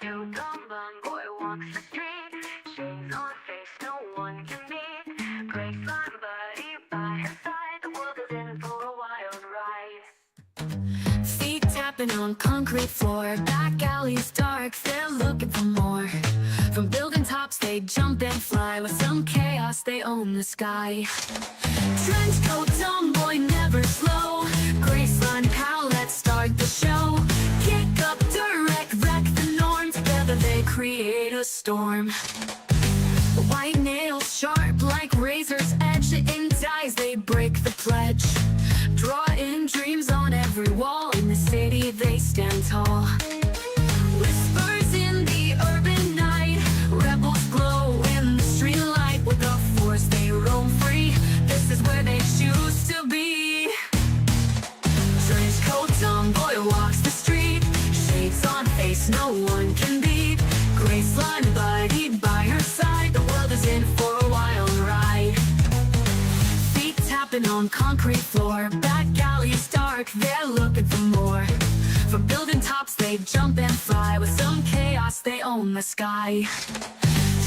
Two dumb boy walks the street, shades on face, no one can beat. Gray slime buddy by her side, the world is in for a wild ride. Feet tapping on concrete floor, back alleys dark, they're looking for more. From building tops they jump and fly, with some chaos they own the sky. Trench coat tomboy never slow, gray slime pal, let's start the show. Kick up direct, wreck the norm, together they create a storm. White nails sharp like razor's edge, in dyes they break the pledge. Drawing dreams on every wall, in the city they stand tall. Whispers in the urban night, rebels glow in the street light. With the force they roam free, this is where they choose to be. Trench coat tomboy walks the street, shades on face, no one can beat. Gray slime buddy by her side, the world is in for a wild ride. Feet tapping on concrete floor, back alleys dark, they're looking for more. From building tops they jump and fly, with some chaos they own the sky.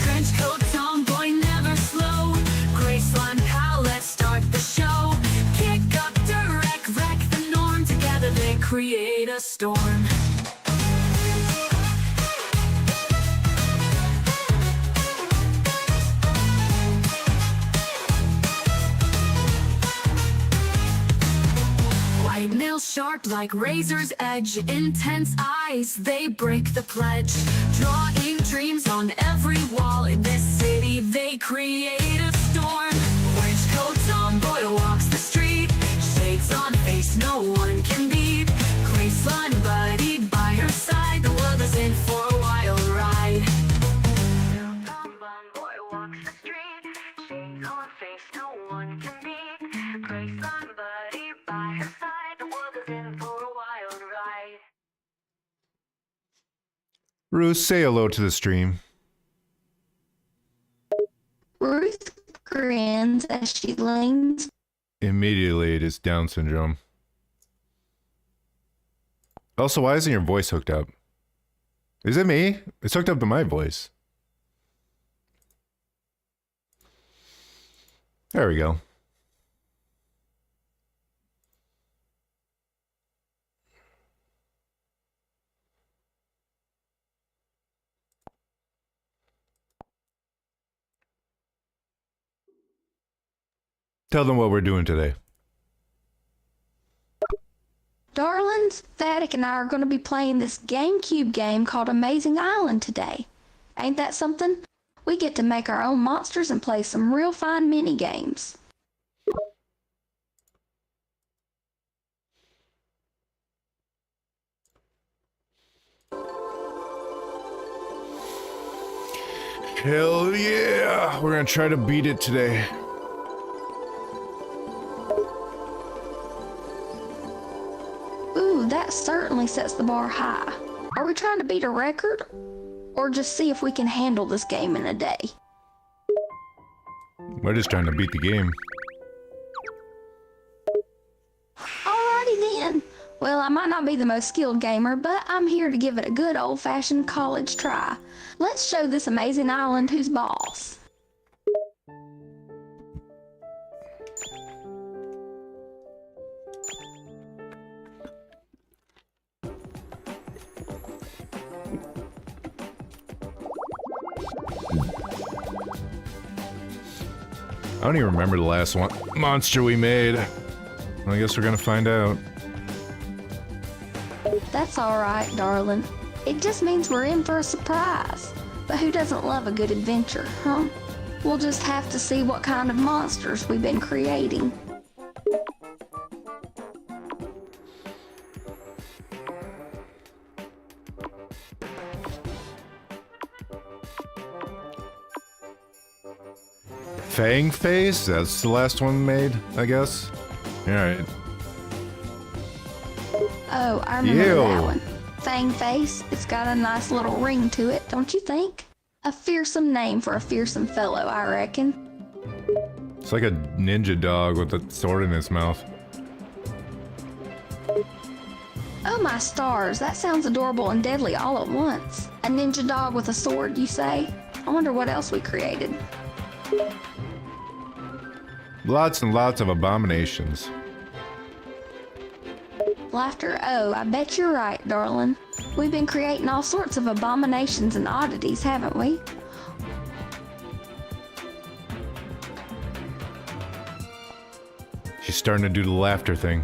Trench coat tomboy never slow, gray slime pal, let's start the show. Kick up direct, wreck the norm, together they create a storm. White nails sharp like razor's edge, intense eyes, they break the pledge. Drawing dreams on every wall, in this city they create a storm. Trench coat tomboy walks the street, shades on face, no one can beat. Gray slime buddy by her side, the world is in for a wild ride. Dumb boy walks the street, shades on face, no one can beat. Gray slime buddy by her side, the world is in for a wild ride. Ruth, say hello to the stream. Ruth grins as she leans. Immediately, it is Down syndrome. Also, why isn't your voice hooked up? Is it me? It's hooked up to my voice. There we go. Tell them what we're doing today. Darlings, Vattic and I are going to be playing this GameCube game called Amazing Island today. Ain't that something? We get to make our own monsters and play some real fine mini games. Hell yeah! We're gonna try to beat it today. Ooh, that certainly sets the bar high. Are we trying to beat a record? Or just see if we can handle this game in a day? We're just trying to beat the game. Alrighty then. Well, I might not be the most skilled gamer, but I'm here to give it a good old-fashioned college try. Let's show this amazing island who's boss. I don't even remember the last one monster we made. I guess we're gonna find out. That's alright, darling. It just means we're in for a surprise. But who doesn't love a good adventure, huh? We'll just have to see what kind of monsters we've been creating. Fang face? That's the last one made, I guess. Alright. Oh, I remember Ew. that one. Fang face. It's got a nice little ring to it, don't you think? A fearsome name for a fearsome fellow, I reckon. It's like a ninja dog with a sword in its mouth. Oh my stars, that sounds adorable and deadly all at once. A ninja dog with a sword, you say? I wonder what else we created. Lots and lots of abominations. Laughter, oh, I bet you're right, darling. We've been creating all sorts of abominations and oddities, haven't we? She's starting to do the laughter thing.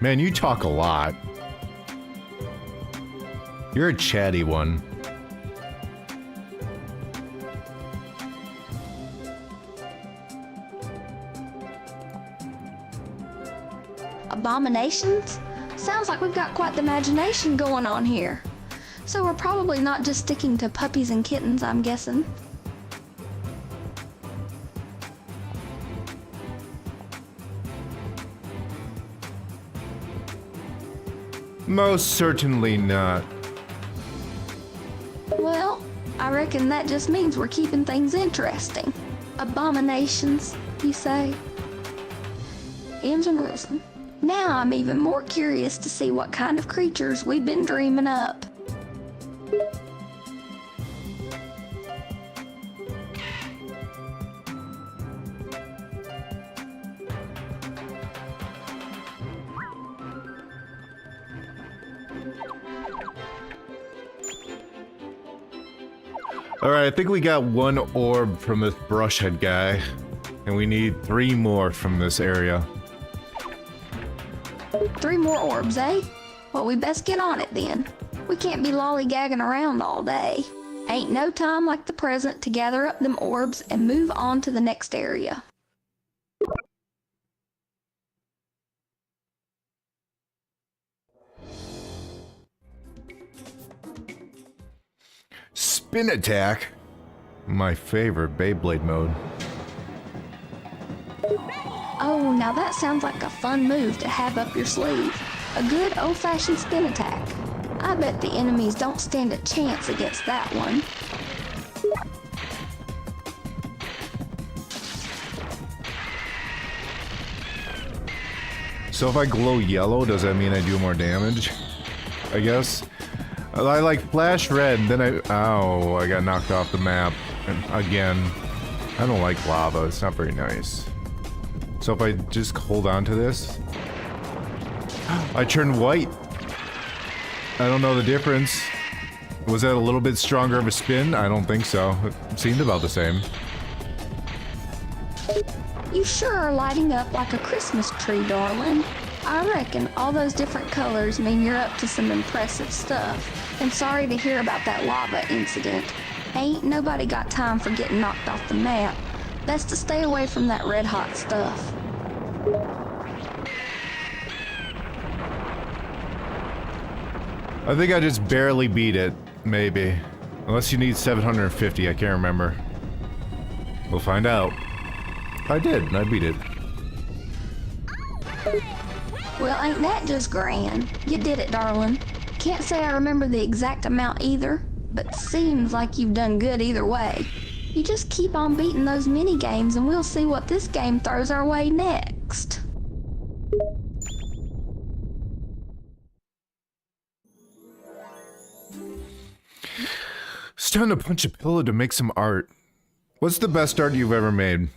Man, you talk a lot. You're a chatty one. Abominations? Sounds like we've got quite the imagination going on here. So we're probably not just sticking to puppies and kittens, I'm guessing. Most certainly not. Well, I reckon that just means we're keeping things interesting. Abominations, you say? Engine Wilson. Now I'm even more curious to see what kind of creatures we've been dreaming up. Alright, I think we got one orb from this brushhead guy. And we need 3 more from this area. 3 more orbs, eh? Well, we best get on it then. We can't be lollygagging around all day. Ain't no time like the present to gather up them orbs and move on to the next area. Spin attack? My favorite Beyblade mode. Oh, now that sounds like a fun move to have up your sleeve. A good old-fashioned spin attack. I bet the enemies don't stand a chance against that one. So if I glow yellow, does that mean I do more damage? I guess. I like flash red, then ow, I got knocked off the map. And again, I don't like lava, it's not very nice. So if I just hold on to this, I turn white. I don't know the difference. Was that a little bit stronger of a spin? I don't think so. It seemed about the same. You sure are lighting up like a Christmas tree, darling. I reckon all those different colors mean you're up to some impressive stuff. And sorry to hear about that lava incident. Ain't nobody got time for getting knocked off the map. Best to stay away from that red hot stuff. I think I just barely beat it, maybe. Unless you need 750, I can't remember. We'll find out. I did, I beat it. Well, ain't that just grand? You did it, darling. Can't say I remember the exact amount either, but seems like you've done good either way. You just keep on beating those mini games and we'll see what this game throws our way next. It's time to punch a pillow to make some art. What's the best art you've ever made?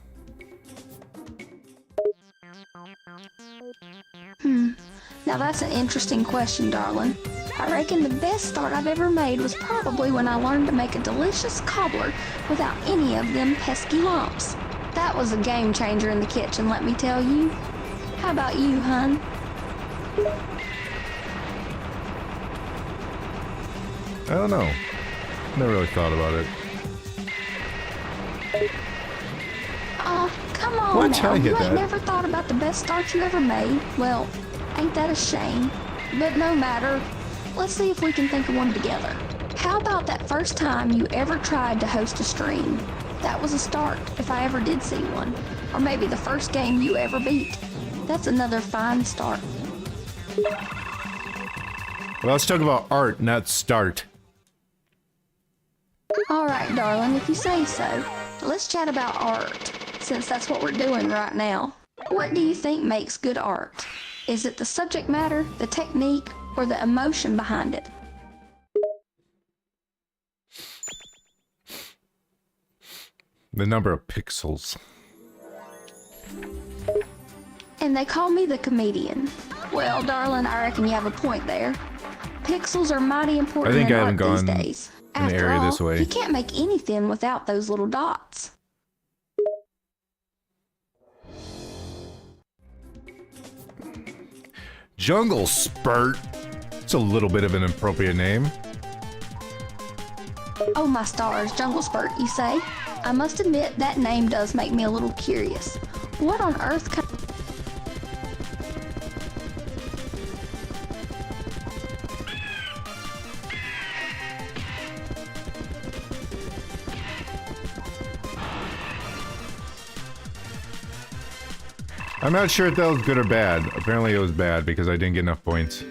Now that's an interesting question, darling. I reckon the best start I've ever made was probably when I learned to make a delicious cobbler without any of them pesky lumps. That was a game changer in the kitchen, let me tell you. How about you, hun? I don't know. Never really thought about it. Oh, come on What? now. I You get ain't that. never thought about the best start you ever made? Well, ain't that a shame? But no matter. Let's see if we can think of one together. How about that first time you ever tried to host a stream? That was a start, if I ever did see one. Or maybe the first game you ever beat. That's another fine start. Well, let's talk about art, not start. Alright, darling, if you say so. Let's chat about art, since that's what we're doing right now. What do you think makes good art? Is it the subject matter, the technique, or the emotion behind it? The number of pixels. And they call me the comedian. Well, darling, I reckon you have a point there. Pixels are mighty important in art these days. an After area all, this way. you can't make anything without those little dots. Jungle Spurt. It's a little bit of an appropriate name. Oh my stars, Jungle Spurt, you say? I must admit that name does make me a little curious. What on earth kind I'm not sure if that was good or bad. Apparently it was bad because I didn't get enough points.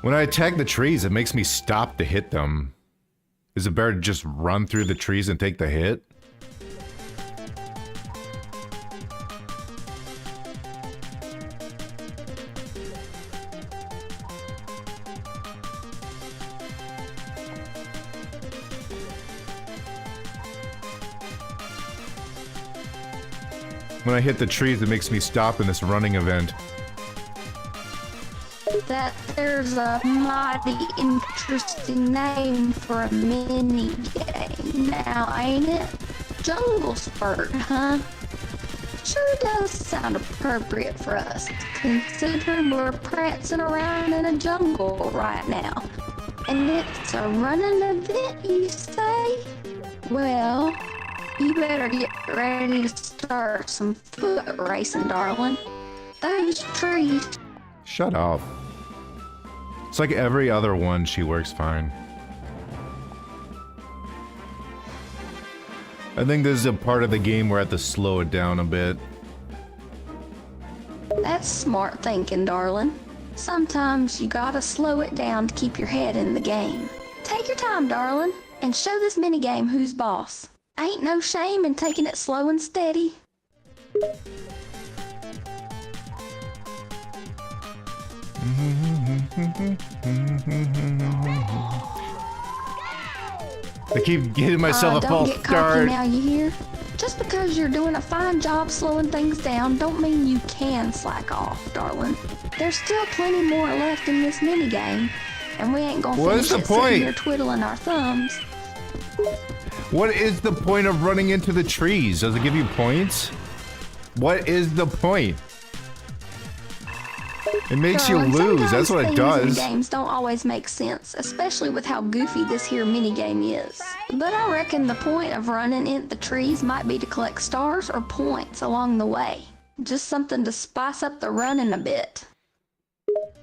When I attack the trees, it makes me stop to hit them. Is it better to just run through the trees and take the hit? When I hit the trees, it makes me stop in this running event. that there's a mighty interesting name for a mini game now, ain't it? Jungle Spurt, huh? Sure does sound appropriate for us, considering we're prancing around in a jungle right now. And it's a running event, you say? Well, you better get ready to start some foot racing, darling. Those trees... Shut up. It's like every other one, she works fine. I think this is a part of the game where I have to slow it down a bit. That's smart thinking, darling. Sometimes you gotta slow it down to keep your head in the game. Take your time, darling, and show this minigame who's boss. Ain't no shame in taking it slow and steady. I keep getting myself a false don't get cocky start. now, you hear? Just because you're doing a fine job slowing things down don't mean you can slack off, darling. There's still plenty more left in this minigame, and we ain't gonna What is finish the it point? sitting here twiddling our thumbs. What is the point of running into the trees? Does it give you points? What is the point? It makes you Darling, lose, that's sometimes what it things does. in games don't always make sense, especially with how goofy this here minigame is. But I reckon the point of running into the trees might be to collect stars or points along the way. Just something to spice up the running a bit.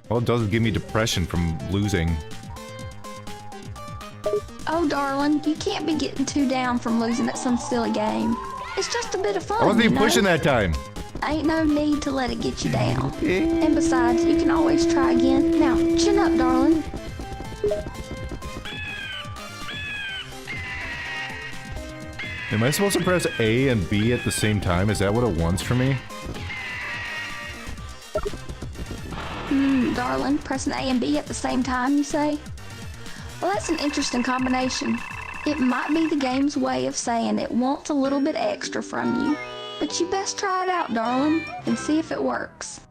Well, it does give me depression from losing. Oh, darling, you can't be getting too down from losing at some silly game. It's just a bit of fun, I wasn't you even know? pushing that time. Ain't no need to let it get you down. And besides, you can always try again. Now, chin up, darling. Am I supposed to press A and B at the same time? Is that what it wants from me? Darling, pressing A and B at the same time, you say? Well, that's an interesting combination. It might be the game's way of saying it wants a little bit extra from you. But you best try it out, darling, and see if it works.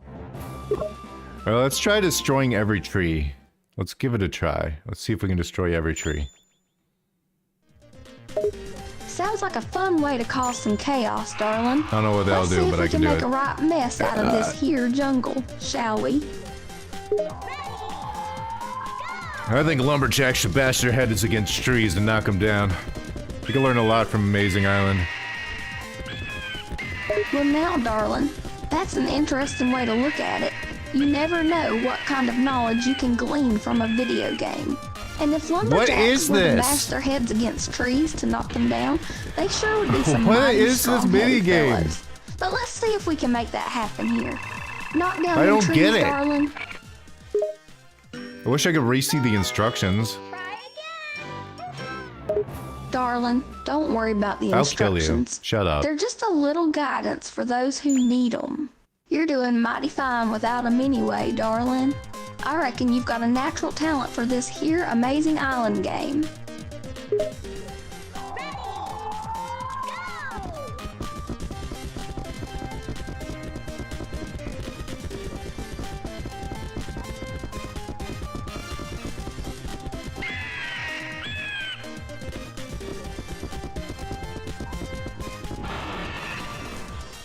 Alright, let's try destroying every tree. Let's give it a try. Let's see if we can destroy every tree. Sounds like a fun way to cause some chaos, darling. I don't know what that'll Let's do, see if but we I can can do make it. a right mess out of this here jungle, shall we? I think lumberjacks should bash their heads against trees and knock them down. You can learn a lot from Amazing Island. Well now, darling, that's an interesting way to look at it. You never know what kind of knowledge you can glean from a video game. And if lumberjacks were to bash their heads against trees to knock them down, they sure would be some What mighty is this strong-headed minigame? fellows. But let's see if we can make that happen here. Knock down I them don't trees, get it. darling. I wish I could re-see the instructions. Darling, don't worry about the I'll kill you. instructions. Shut up. They're just a little guidance for those who need them. You're doing mighty fine without them anyway, darling. I reckon you've got a natural talent for this here amazing island game.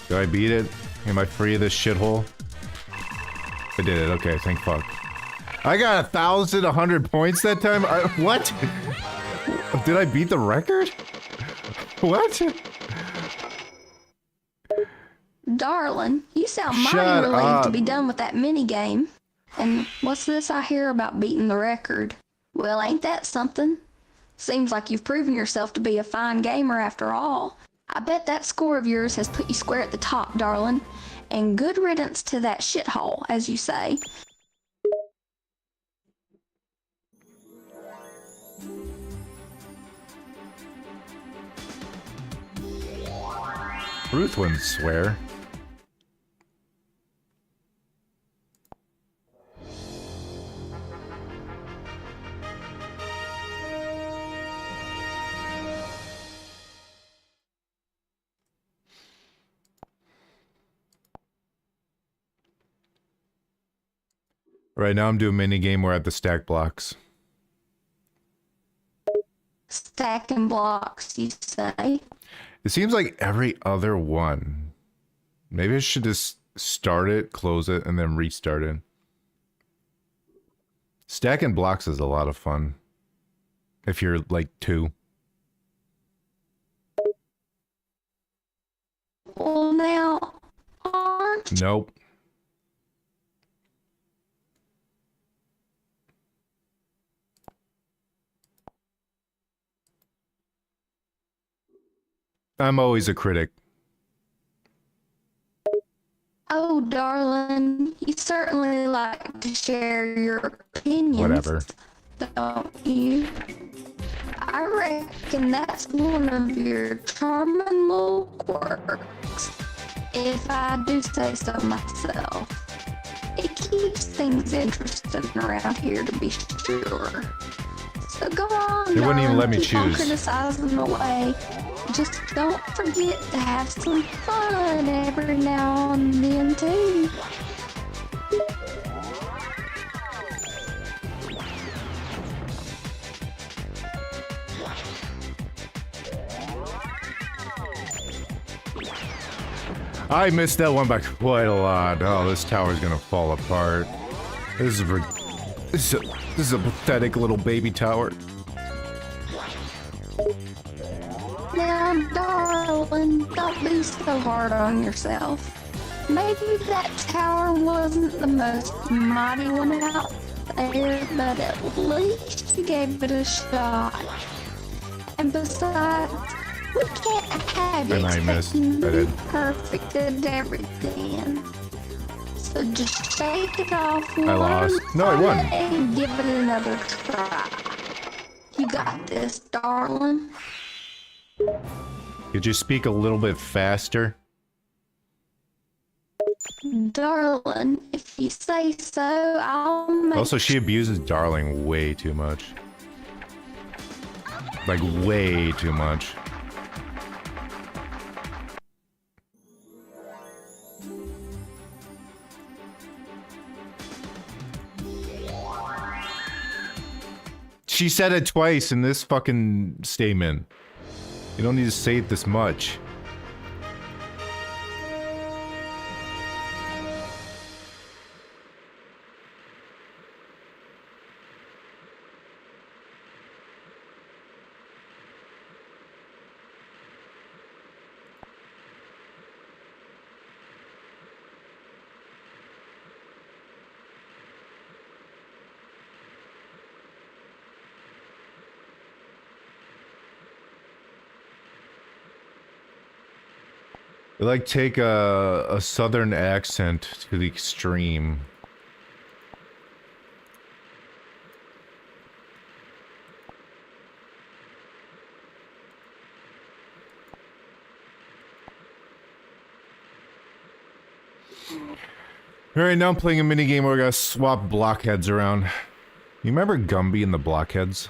Do I beat it? Am I free of this shithole? I did it. Okay, thank fuck. I got 1,100 points that time? What? Did I beat the record? What? Darling, you sound mighty Shut relieved up. to be done with that mini game. And what's this I hear about beating the record? Well, ain't that something? Seems like you've proven yourself to be a fine gamer after all. I bet that score of yours has put you square at the top, darling. And good riddance to that shithole, as you say. Ruth wouldn't swear. Right now I'm doing mini game where I have to stack blocks. Stacking blocks, you say? It seems like every other one. Maybe I should just start it, close it, and then restart it. Stacking blocks is a lot of fun. If you're like 2. Well, now, aren't Nope. I'm always a critic. Oh, darling, you certainly like to share your opinions. Whatever. Don't you? I reckon that's one of your charming little quirks, if I do say so myself. It keeps things interesting around here, to be sure. So go on, They wouldn't even darling, let me keep on choose. criticizing away. Just don't forget to have some fun every now and then, too. I missed that one by quite a lot. Oh, this tower's gonna fall apart. This is a pathetic little baby tower. Now, darling, don't be so hard on yourself. Maybe that tower wasn't the most mighty one out there, but at least you gave it a shot. And besides, we can't have you And I missed. expecting I to be did. perfect at everything. So just shake it off. I lost. No, I won. And give it another try. You got this, darling. Could you speak a little bit faster? Darling, if you say so, I'll make Also, she abuses Darling way too much. Like, way too much. She said it twice in this fucking statement. You don't need to say it this much. They like take a southern accent to the extreme. Alright, now I'm playing a minigame where we gotta swap blockheads around. You remember Gumby and the blockheads?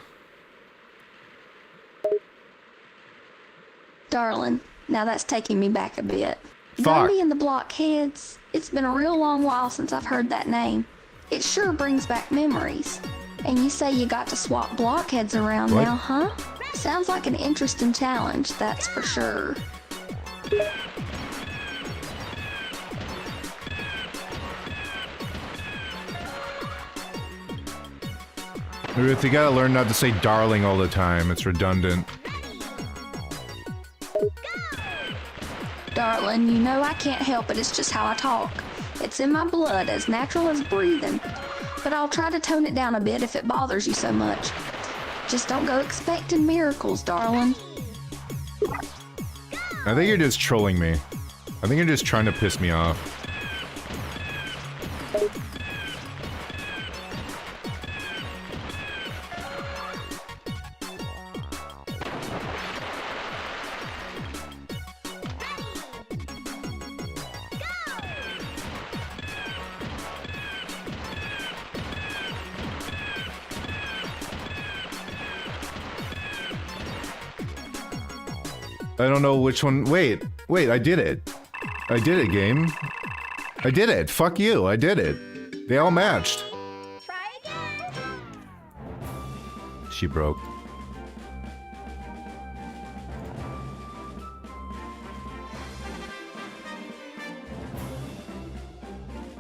Darling, now that's taking me back a bit. Fuck. Gumby and the Blockheads. It's been a real long while since I've heard that name. It sure brings back memories. And you say you got to swap blockheads around What? now, huh? Sounds like an interesting challenge, that's for sure. Ruth, you gotta learn not to say darling all the time. It's redundant. Darling, you know I can't help it, it's just how I talk. It's in my blood, as natural as breathing. But I'll try to tone it down a bit if it bothers you so much. Just don't go expecting miracles, darling. I think you're just trolling me. I think you're just trying to piss me off. I don't know which one. Wait, I did it. I did it, game. I did it. Fuck you. I did it. They all matched. Try again. She broke.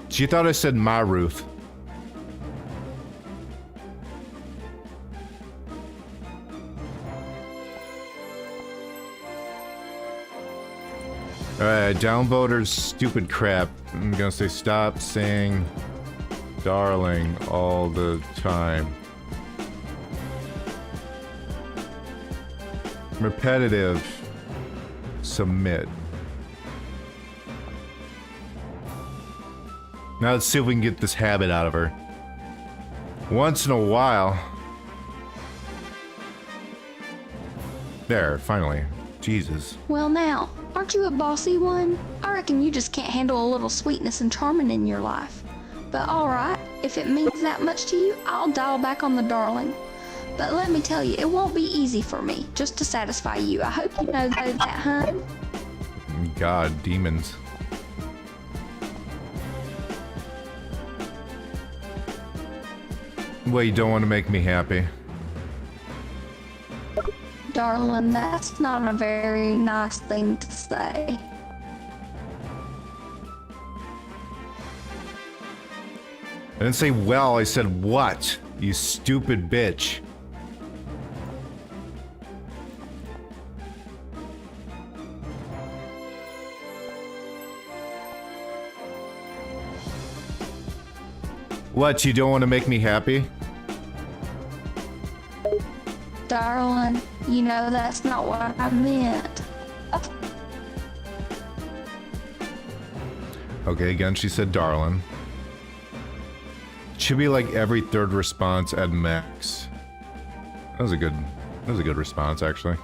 She thought I said my Ruth. Alright, downvoters stupid crap. I'm gonna say stop saying darling all the time. Repetitive. Submit. Now let's see if we can get this habit out of her. Once in a while. There, finally. Jesus. Well now, aren't you a bossy one? I reckon you just can't handle a little sweetness and charming in your life. But alright, if it means that much to you, I'll dial back on the darling. But let me tell you, it won't be easy for me, just to satisfy you. I hope you know that, hun. God, demons. Well, you don't want to make me happy. Darling, that's not a very nice thing to say. I didn't say well, I said what, you stupid bitch. What, you don't want to make me happy? Darling, you know that's not what I meant. Okay, again she said darling. Should be like every third response at max. That was a good response actually.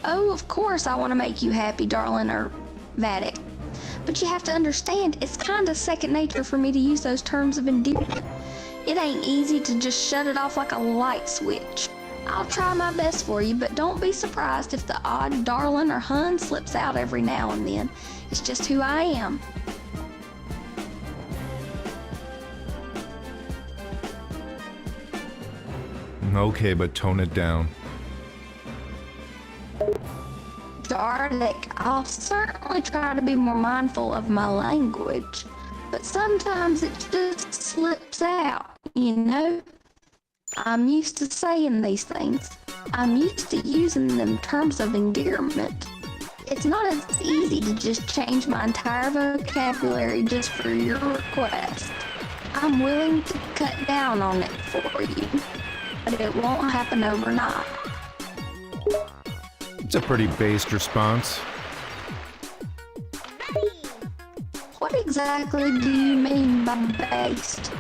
Oh, of course I want to make you happy, darling, or Vattic. But you have to understand, it's kind of second nature for me to use those terms of endearment. It ain't easy to just shut it off like a light switch. I'll try my best for you, but don't be surprised if the odd darling or hun slips out every now and then. It's just who I am. Okay, but tone it down. Vattic, I'll certainly try to be more mindful of my language, but sometimes it just slips out, you know? I'm used to saying these things. I'm used to using them terms of endearment. It's not as easy to just change my entire vocabulary just for your request. I'm willing to cut down on it for you, but it won't happen overnight. It's a pretty based response. What exactly do you mean by based?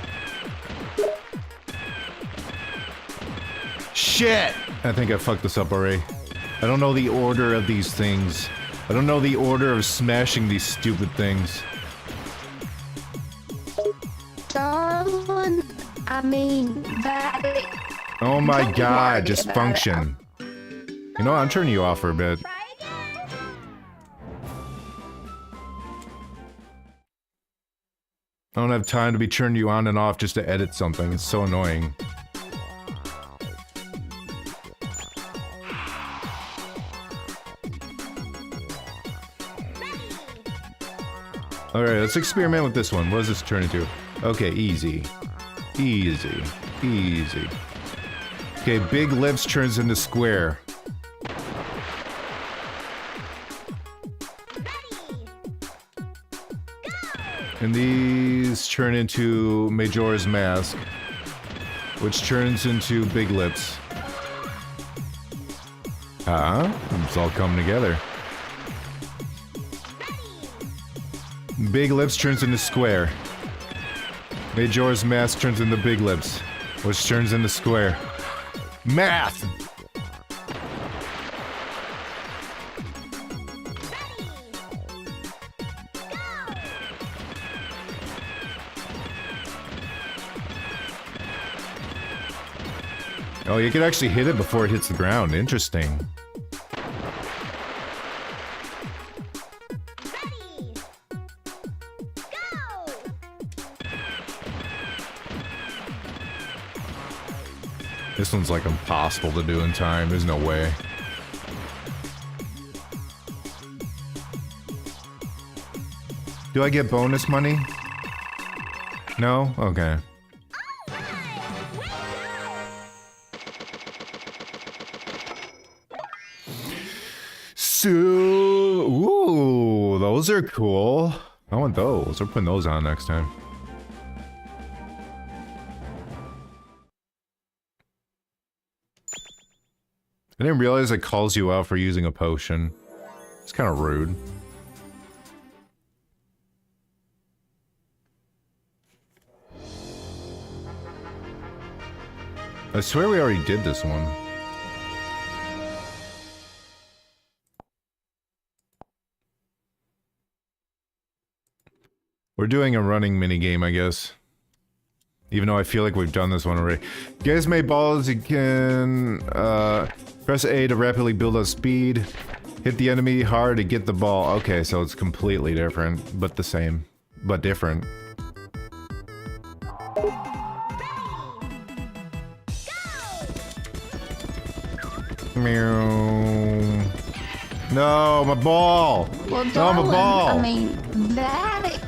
Shit! I think I fucked this up already. I don't know the order of these things. I don't know the order of smashing these stupid things. Darling, I mean, Vattic. Oh my Don't god, worry just about function. You know what, I'm turning you off for a bit. I don't have time to be turning you on and off just to edit something. It's so annoying. Alright, let's experiment with this one. What does this turn into? Okay, easy. Easy. Easy. Okay, big lips turns into square. And these turn into Majora's Mask, which turns into big lips. Ah, it's all coming together. Big lips turns into square. Majora's Mask turns into big lips, which turns into square. Math! Oh, you can actually hit it before it hits the ground. Interesting. This one's like impossible to do in time. There's no way. Do I get bonus money? No? Okay. So, ooh, those are cool. I want those. We're putting those on next time. I didn't realize it calls you out for using a potion. It's kind of rude. I swear we already did this one. We're doing a running minigame, I guess. Even though I feel like we've done this one already. You guys made balls, you can press A to rapidly build up speed. Hit the enemy hard to get the ball. Okay, so it's completely different, but the same. But different. Meow. No, my ball! Well, No, darling, my ball! I mean, Vattic.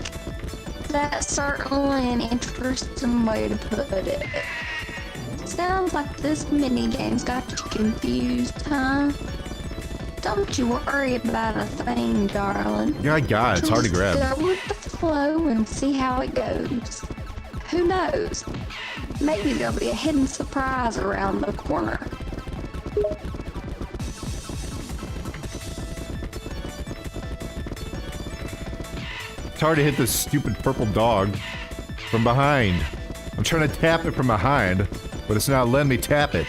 That's certainly an interesting way to put it. Sounds like this minigame's got you confused, huh? Don't you worry about a thing, darling. Yeah, I got it. It's hard to grab. Just go with the flow and see how it goes. Who knows? Maybe there'll be a hidden surprise around the corner. It's hard to hit this stupid purple dog from behind. I'm trying to tap it from behind, but it's not letting me tap it.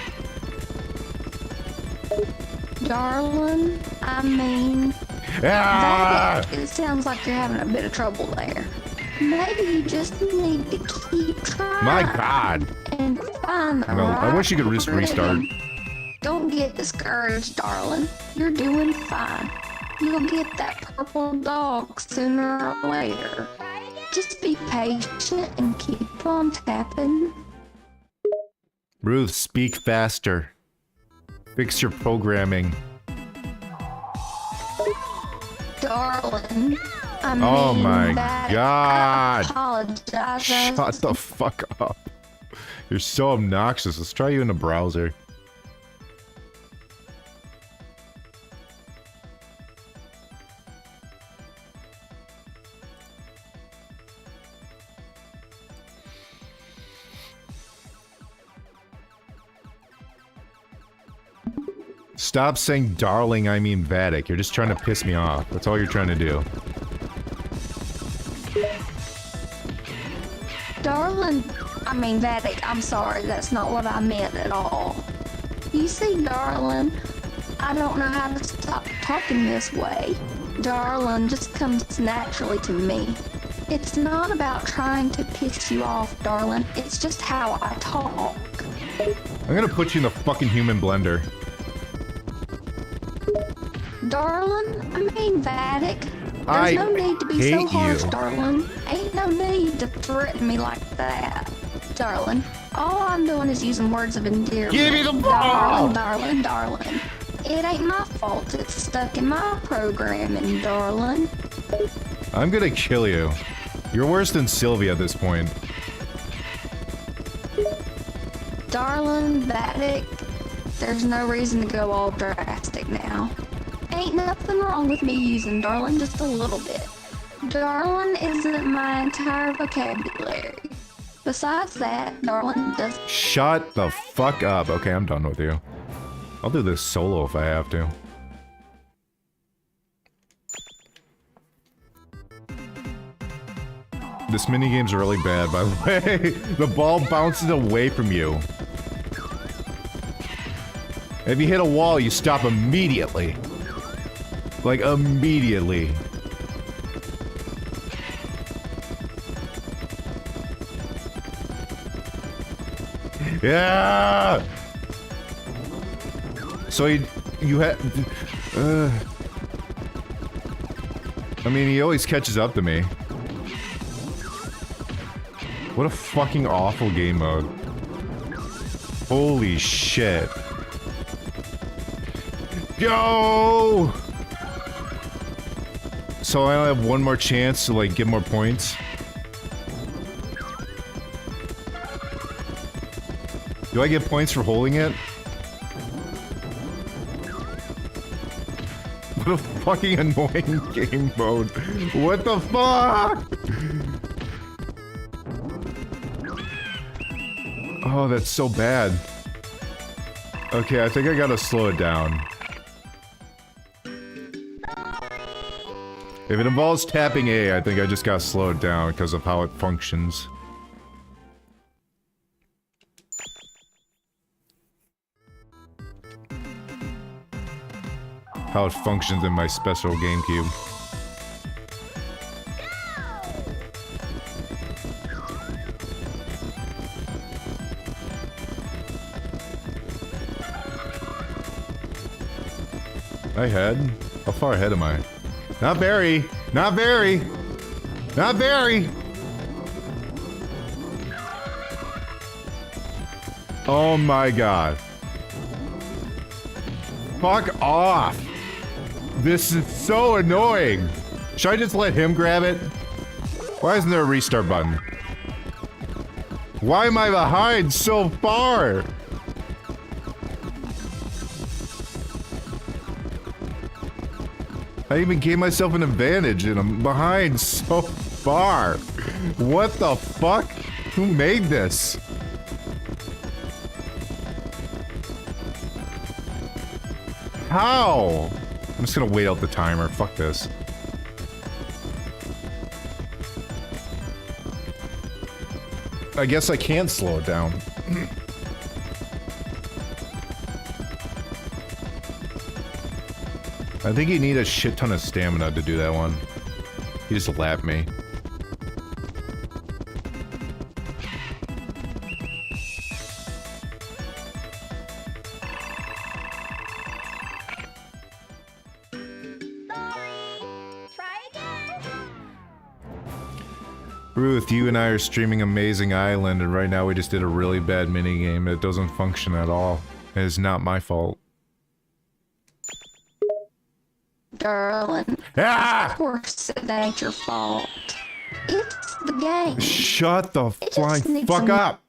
Darling, I mean... Ah! Vattic, it sounds like you're having a bit of trouble there. Maybe you just need to keep trying. My God! And find the No, I right wish you could just restart. rhythm. Don't get discouraged, darling. You're doing fine. You'll get that purple dog sooner or later. Just be patient and keep on tapping. Ruth, speak faster. Fix your programming. Darling, I mean, Oh my Vattic, God. I apologize. Shut the fuck up. You're so obnoxious. Let's try you in a browser. Stop saying darling, I mean Vattic. You're just trying to piss me off. That's all you're trying to do. Darling, I mean Vattic, I'm sorry, that's not what I meant at all. You see, darling, I don't know how to stop talking this way. Darling just comes naturally to me. It's not about trying to piss you off, darling. It's just how I talk. I'm gonna put you in the fucking human blender. Darling, I mean Vattic. There's I no need to be so hate harsh, you. darling. Ain't no need to threaten me like that. Darling, all I'm doing is using words of endearment. Give me the ball! Darling, darling. It ain't my fault it's stuck in my programming, darling. I'm gonna kill you. You're worse than Sylvia at this point. Darling, Vattic, there's no reason to go all drastic now. Ain't nothing wrong with me using darling just a little bit. Darling isn't my entire vocabulary. Besides that, darling does. Shut the fuck up. Okay, I'm done with you. I'll do this solo if I have to. This minigame's really bad, by the way. The ball bounces away from you. If you hit a wall, you stop immediately. Like, immediately. Yeah! So you had... I mean, he always catches up to me. What a fucking awful game mode. Holy shit. Go! So I only have one more chance to, like, get more points. Do I get points for holding it? What a fucking annoying game mode. What the fuck? Oh, that's so bad. Okay, I think I gotta slow it down. If it involves tapping A, I think I just gotta slow it down because of how it functions. How it functions in my special GameCube. Ahead? How far ahead am I? Not very! Not very! Not very! Oh my god. Fuck off! This is so annoying! Should I just let him grab it? Why isn't there a restart button? Why am I behind so far? I even gave myself an advantage and I'm behind so far. What the fuck? Who made this? How? I'm just gonna wait out the timer. Fuck this. I guess I can't slow it down. I think you need a shit ton of stamina to do that one. He just lapped me. Ruth, you and I are streaming Amazing Island, and right now we just did a really bad minigame that doesn't function at all. It is not my fault. Darling. Ah! Of course it ain't your fault. It's the game. Shut the It just flying needs fuck some- up!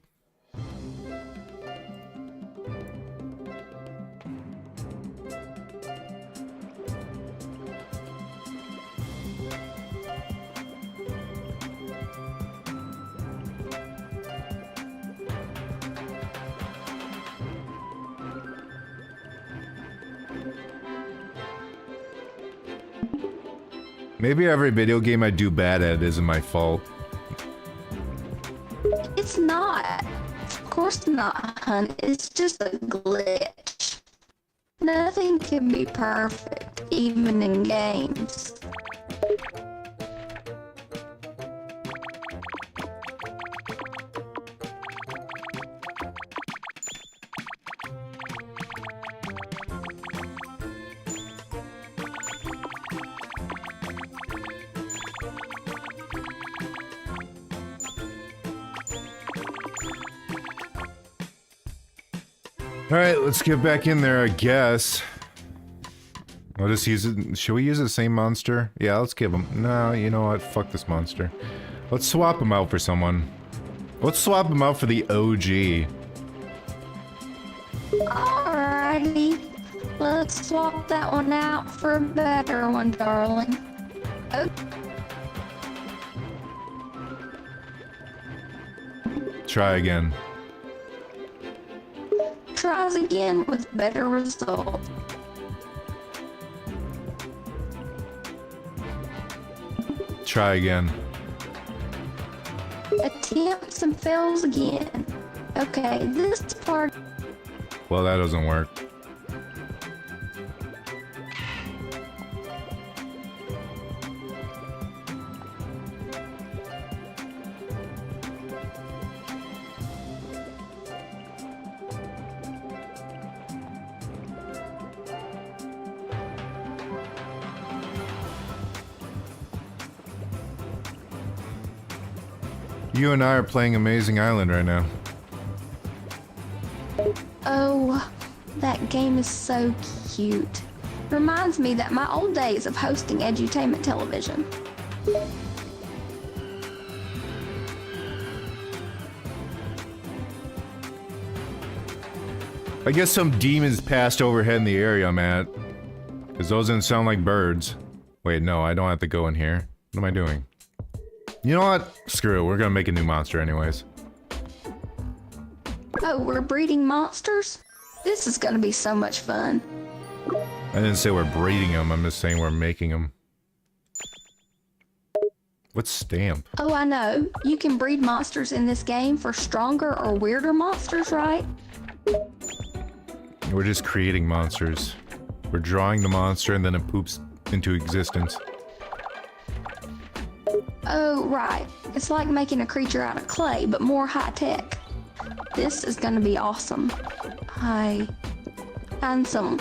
Maybe every video game I do bad at isn't my fault. It's not. Of course not, hun. It's just a glitch. Nothing can be perfect. even in games. Alright, let's get back in there, I guess. I'll just use it. Should we use the same monster? Yeah, let's give him. No, you know what? Fuck this monster. Let's swap him out for someone. Let's swap him out for the OG. Alrighty. Let's swap that one out for a better one, darling. Oh, Try again. tries again with better result. Try again. Attempts and fails again. Okay, this part. Well, that doesn't work. You and I are playing Amazing Island right now. Oh, that game is so cute. Reminds me that my old days of hosting edutainment television. I guess some demons passed overhead in the area I'm at. Because those didn't sound like birds. Wait, no, I don't have to go in here. What am I doing? You know what? Screw it, we're gonna make a new monster anyways. Oh, we're breeding monsters? This is gonna be so much fun. I didn't say we're breeding them, I'm just saying we're making them. What's stamp? Oh, I know. You can breed monsters in this game for stronger or weirder monsters, right? We're just creating monsters. We're drawing the monster and then it poops into existence. Oh, right. It's like making a creature out of clay, but more high-tech. This is gonna be awesome. Hi. And some...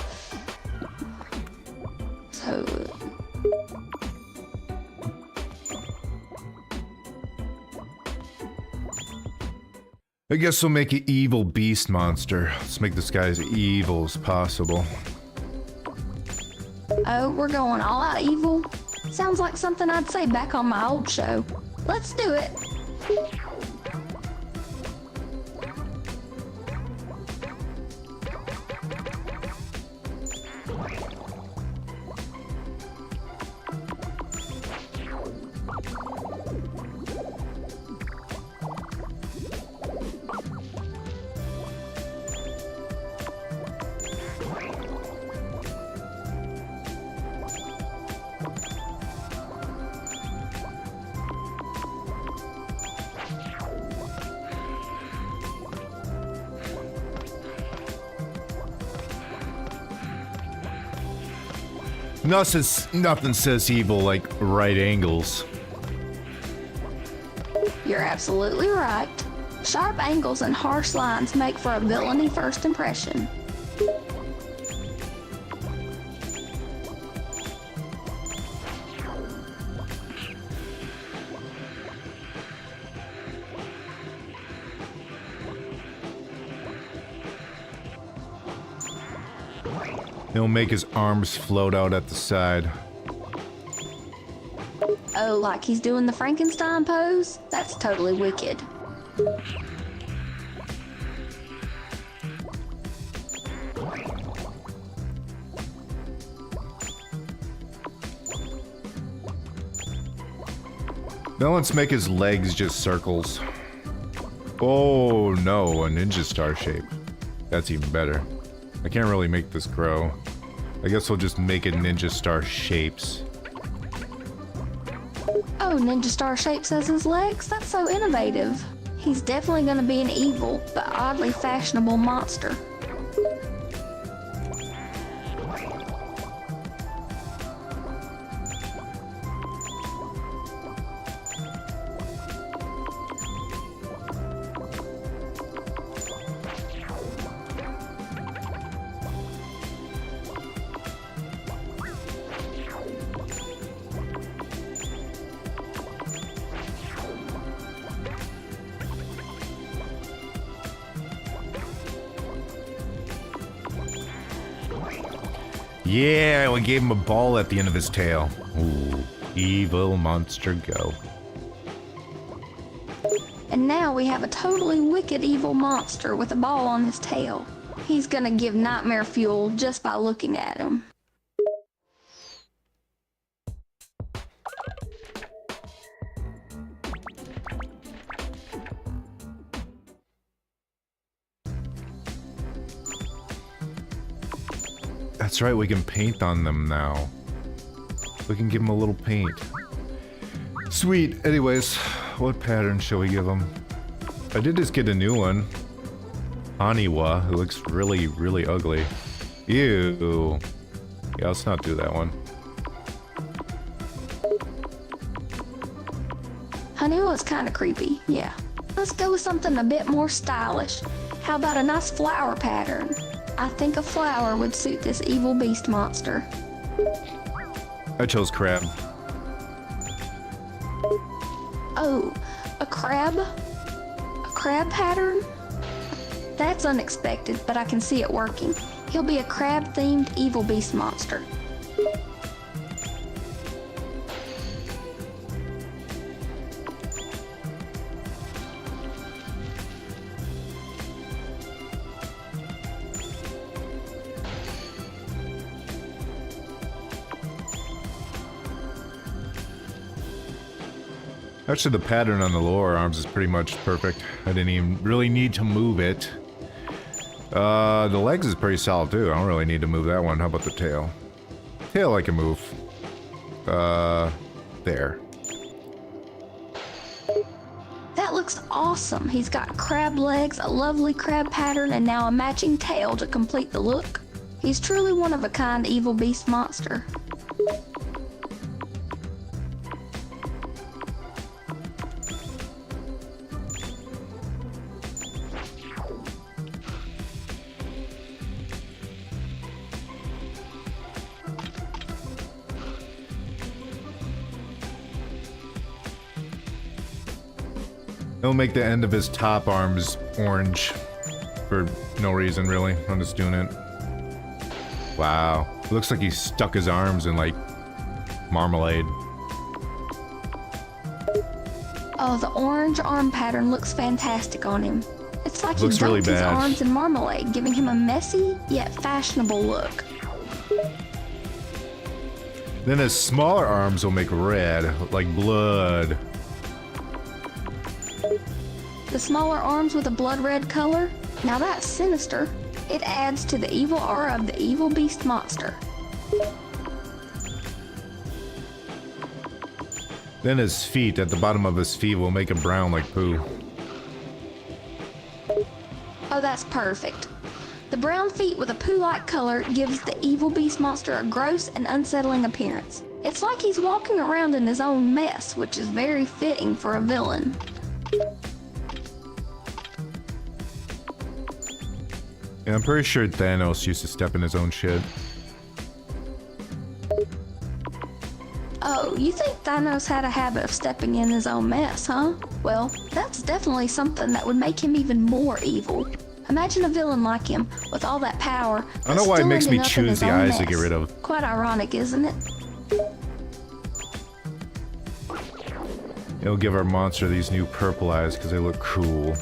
So... I guess we'll make an evil beast monster. Let's make this guy as evil as possible. Oh, we're going all out evil? Sounds like something I'd say back on my old show. Let's do it. Nothing says evil like right angles. You're absolutely right. Sharp angles and harsh lines make for a villainy first impression. He'll make his arms float out at the side. Oh, like he's doing the Frankenstein pose? That's totally wicked. Now let's make his legs just circles. Oh no, a ninja star shape. That's even better. I can't really make this grow. I guess we'll just make it ninja star shapes. Oh, Ninja Star shapes as his legs? That's so innovative. He's definitely gonna be an evil, but oddly fashionable monster. Yeah, we gave him a ball at the end of his tail. Ooh, evil monster go. And now we have a totally wicked evil monster with a ball on his tail. He's gonna give nightmare fuel just by looking at him. That's right, we can paint on them now. We can give them a little paint. Sweet. Anyways, what pattern shall we give them? I did just get a new one. Haniwa, who looks really, really ugly. Ew. Yeah, let's not do that one. Haniwa's kind of creepy, yeah. Let's go with something a bit more stylish. How about a nice flower pattern? I think a flower would suit this evil beast monster. I chose crab. Oh, a crab? A crab pattern? That's unexpected, but I can see it working. He'll be a crab-themed evil beast monster. Actually, the pattern on the lower arms is pretty much perfect. I didn't even really need to move it. The legs is pretty solid too. I don't really need to move that one. How about the tail? Tail I can move. There. That looks awesome. He's got crab legs, a lovely crab pattern, and now a matching tail to complete the look. He's truly one of a kind evil beast monster. It'll make the end of his top arms orange. For no reason, really. I'm just doing it. Wow. It looks like he stuck his arms in, like, marmalade. Oh, the orange arm pattern looks fantastic on him. It's like he Looks really dunked his bad. arms in marmalade, giving him a messy, yet fashionable look. Then his smaller arms will make red, like blood. The smaller arms with a blood red color? Now that's sinister. It adds to the evil aura of the evil beast monster. Then his feet, at the bottom of his feet, will make him brown like poo. Oh, that's perfect. The brown feet with a poo-like color gives the evil beast monster a gross and unsettling appearance. It's like he's walking around in his own mess, which is very fitting for a villain. Yeah, I'm pretty sure Thanos used to step in his own shit. Oh, you think Thanos had a habit of stepping in his own mess, huh? Well, that's definitely something that would make him even more evil. Imagine a villain like him, with all that power, I don't know why it makes me still ending up in choose his the own eyes to get mess. rid of. Quite ironic, isn't it? It'll give our monster these new purple eyes because they look cool.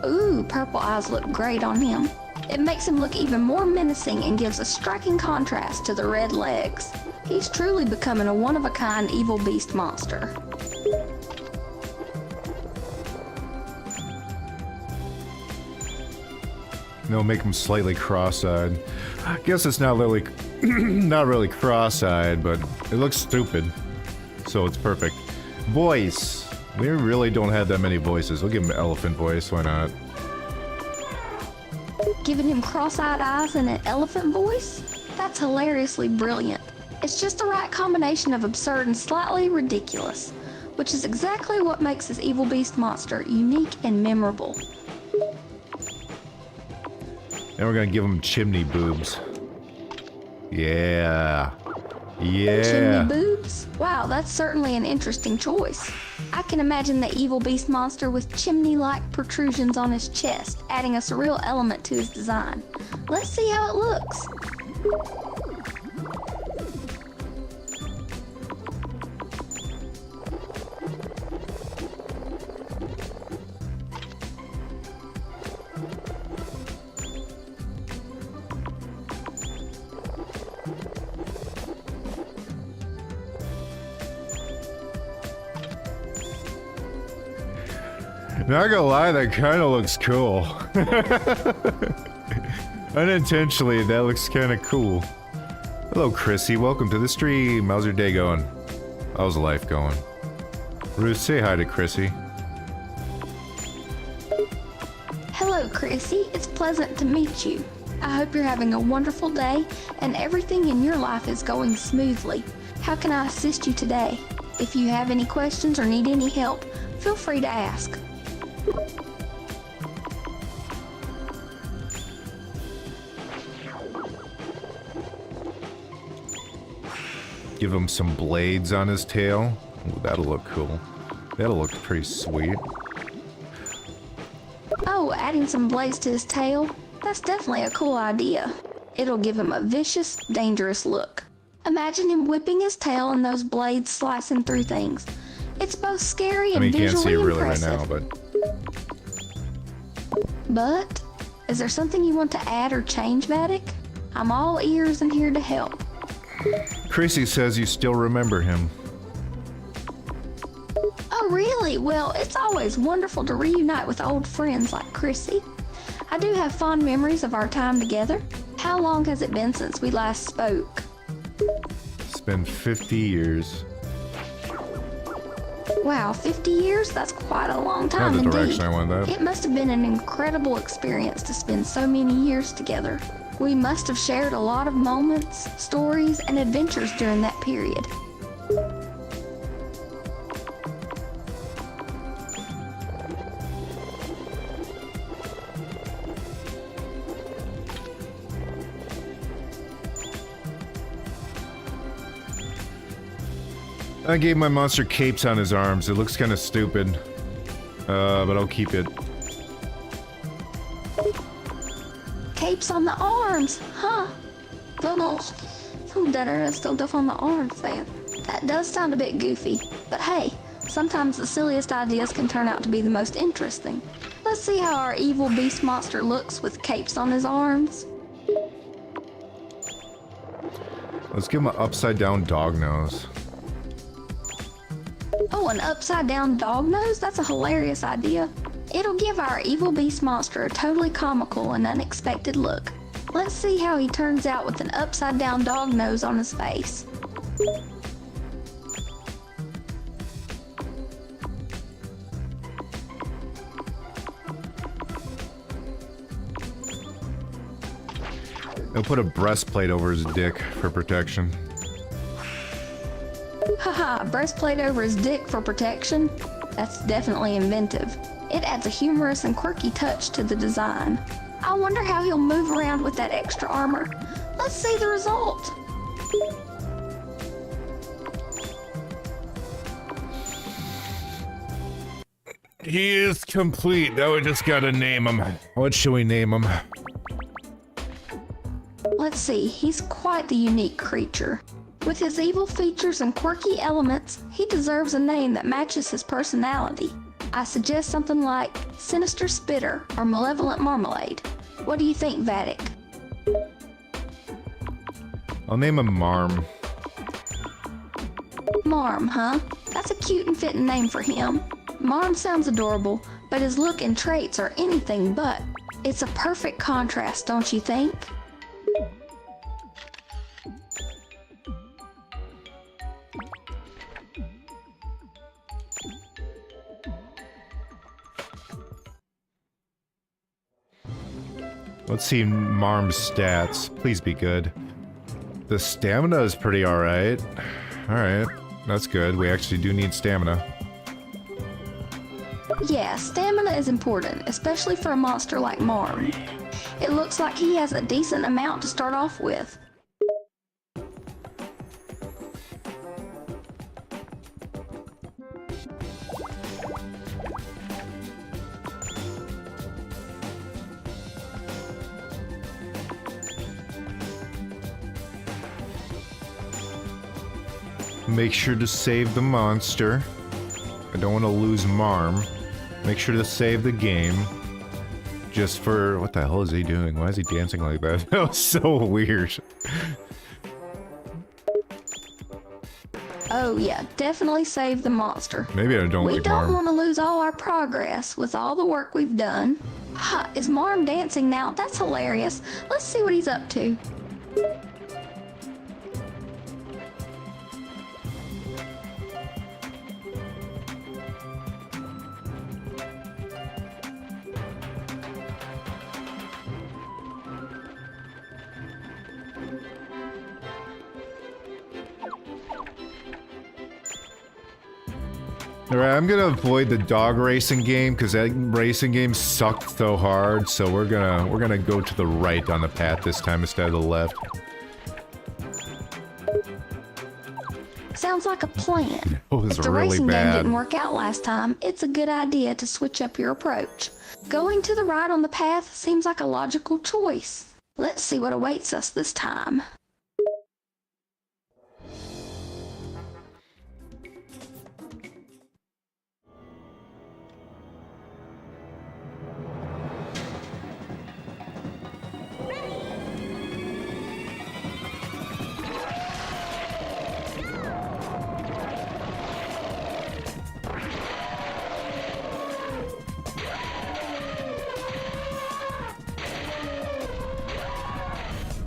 Ooh, purple eyes look great on him. It makes him look even more menacing and gives a striking contrast to the red legs. He's truly becoming a one-of-a-kind evil beast monster. It'll make him slightly cross-eyed. I guess it's not really, not really cross-eyed, but it looks stupid. So it's perfect. Voice. We really don't have that many voices. We'll give him an elephant voice, why not? Giving him cross-eyed eyes and an elephant voice? That's hilariously brilliant. It's just the right combination of absurd and slightly ridiculous, which is exactly what makes this evil beast monster unique and memorable. Then we're gonna give him chimney boobs. Yeah. Yeah. Chimney boobs? Wow, that's certainly an interesting choice. I can imagine the evil beast monster with chimney-like protrusions on his chest, adding a surreal element to his design. Let's see how it looks. Not gonna lie, that kind of looks cool. Unintentionally, that looks kind of cool. Hello, Chrissy. Welcome to the stream. How's your day going? How's life going? Ruth, say hi to Chrissy. Hello, Chrissy. It's pleasant to meet you. I hope you're having a wonderful day and everything in your life is going smoothly. How can I assist you today? If you have any questions or need any help, feel free to ask. Give him some blades on his tail. Ooh, that'll look cool. That'll look pretty sweet. Oh, adding some blades to his tail? That's definitely a cool idea. It'll give him a vicious, dangerous look. Imagine him whipping his tail and those blades slicing through things. It's both scary and I mean, you can't see visually it really right impressive. now, But, is there something you want to add or change, Vattic? I'm all ears and here to help. Chrissy says you still remember him. Oh, really? Well, it's always wonderful to reunite with old friends like Chrissy. I do have fond memories of our time together. How long has it been since we last spoke? It's been 50 years. Wow, 50 years? That's quite a long time Not the indeed. direction I want that. It must have been an incredible experience to spend so many years together. We must have shared a lot of moments, stories, and adventures during that period. I gave my monster capes on his arms. It looks kind of stupid. But I'll keep it. Capes on the arms, huh? Some dead still duff on the arms then. That does sound a bit goofy, but hey, sometimes the silliest ideas can turn out to be the most interesting. Let's see how our evil beast monster looks with capes on his arms. Let's give him an upside down dog nose. Oh, an upside down dog nose? That's a hilarious idea. It'll give our evil beast monster a totally comical and unexpected look. Let's see how he turns out with an upside down dog nose on his face. He'll put a breastplate over his dick for protection. Haha, breastplate over his dick for protection? That's definitely inventive. It adds a humorous and quirky touch to the design. I wonder how he'll move around with that extra armor. Let's see the result. He is complete. Now we just gotta name him. What should we name him? Let's see, he's quite the unique creature. With his evil features and quirky elements, he deserves a name that matches his personality. I suggest something like Sinister Spitter or Malevolent Marmalade. What do you think, Vattic? I'll name him Marm. Marm, huh? That's a cute and fitting name for him. Marm sounds adorable, but his look and traits are anything but. It's a perfect contrast, don't you think? Let's see Marm's stats. Please be good. The stamina is pretty alright. Alright, that's good. We actually do need stamina. Yeah, stamina is important, especially for a monster like Marm. It looks like he has a decent amount to start off with. Make sure to save the monster. I don't want to lose Marm. Make sure to save the game. Just for... What the hell is he doing? Why is he dancing like that? That was so weird. Oh yeah, definitely save the monster. Maybe I don't We like don't Marm. want to lose all our progress with all the work we've done. Ha, is Marm dancing now? That's hilarious. Let's see what he's up to. Alright, I'm gonna avoid the dog racing game because that racing game sucked so hard. So we're gonna go to the right on the path this time instead of the left. Sounds like a plan. Oh, this If is the really racing game bad. didn't work out last time, it's a good idea to switch up your approach. Going to the right on the path seems like a logical choice. Let's see what awaits us this time.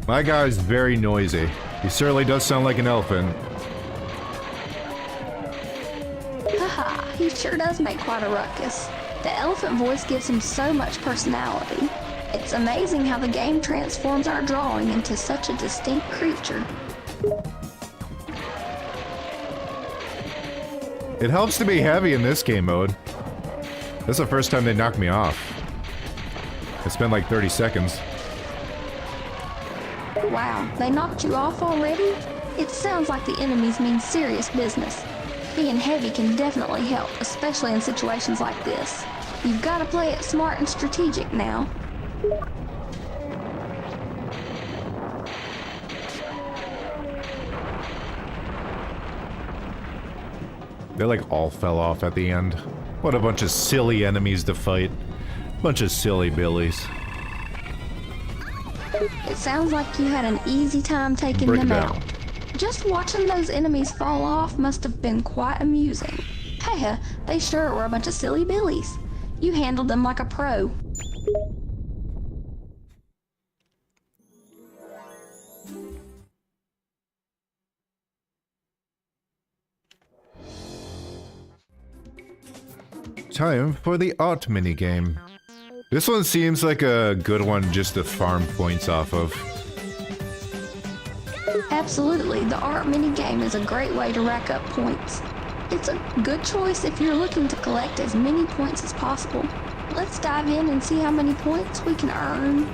My guy is very noisy. He certainly does sound like an elephant. Haha, he sure does make quite a ruckus. The elephant voice gives him so much personality. It's amazing how the game transforms our drawing into such a distinct creature. It helps to be heavy in this game mode. That's the first time they knocked me off. It's been like 30 seconds. Wow, they knocked you off already? It sounds like the enemies mean serious business. Being heavy can definitely help, especially in situations like this. You've got to play it smart and strategic now. They like all fell off at the end. What a bunch of silly enemies to fight. Bunch of silly billies. It sounds like you had an easy time taking Break it them down. out. Just watching those enemies fall off must have been quite amusing. Hey, they sure were a bunch of silly billies. You handled them like a pro. Time for the art minigame. This one seems like a good one just to farm points off of. Absolutely, the art minigame is a great way to rack up points. It's a good choice if you're looking to collect as many points as possible. Let's dive in and see how many points we can earn.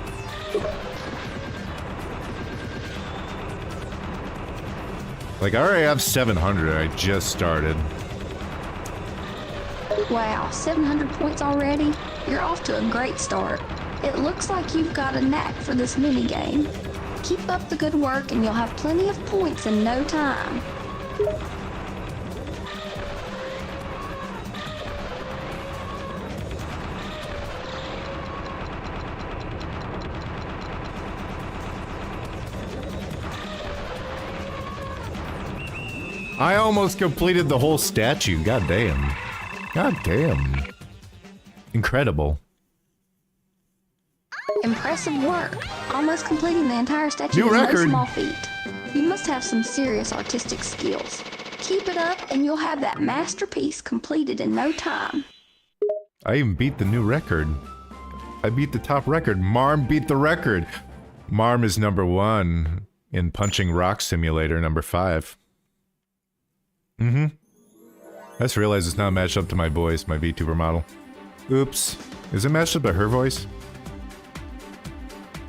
Like, I already have 700, I just started. Wow, 700 points already? You're off to a great start. It looks like you've got a knack for this minigame. Keep up the good work and you'll have plenty of points in no time. I almost completed the whole statue, god damn. God damn. Incredible. Impressive work. Almost completing the entire statue New is no record. small feat. You must have some serious artistic skills. Keep it up and you'll have that masterpiece completed in no time. I even beat the new record. I beat the top record. Marm beat the record. Marm is #1 in Punching Rock Simulator #5. I just realized it's not matched up to my voice, my VTuber model. Oops. Is it matched up to her voice?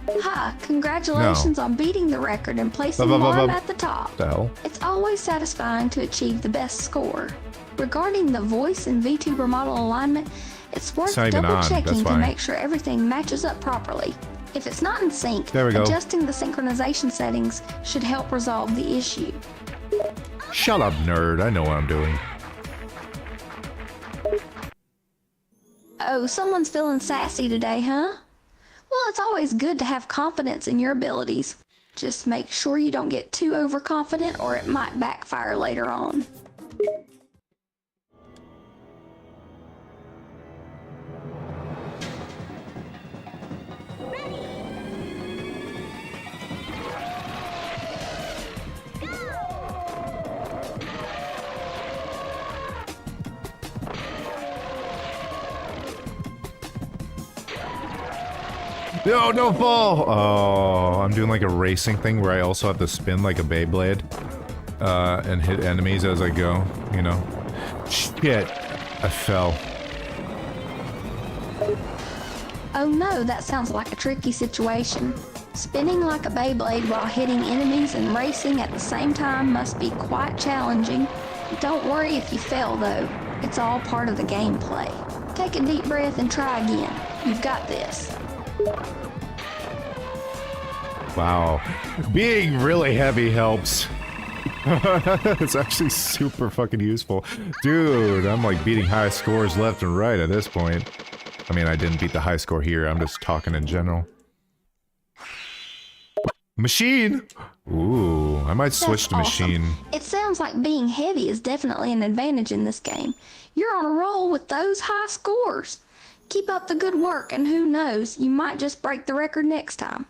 Hi, congratulations on beating the record and placing Marm at the top. What the hell? It's always satisfying to achieve the best score. Regarding the voice and VTuber model alignment, it's worth not even on, double checking that's to fine. make sure everything matches up properly. If it's not in sync, There we go. adjusting the synchronization settings should help resolve the issue. Shut up, nerd. I know what I'm doing. Oh, someone's feeling sassy today, huh? Well, it's always good to have confidence in your abilities. Just make sure you don't get too overconfident or it might backfire later on. No, don't fall! Oh, I'm doing like a racing thing where I also have to spin like a Beyblade. And hit enemies as I go, you know. Shit! I fell. Oh no, that sounds like a tricky situation. Spinning like a Beyblade while hitting enemies and racing at the same time must be quite challenging. Don't worry if you fail though. It's all part of the gameplay. Take a deep breath and try again. You've got this. Wow. Being really heavy helps. It's actually super fucking useful. Dude, I'm like beating high scores left and right at this point. I mean, I didn't beat the high score here, I'm just talking in general. Machine! Ooh, I might switch to machine. Awesome. It sounds like being heavy is definitely an advantage in this game. You're on a roll with those high scores. Keep up the good work and who knows, you might just break the record next time.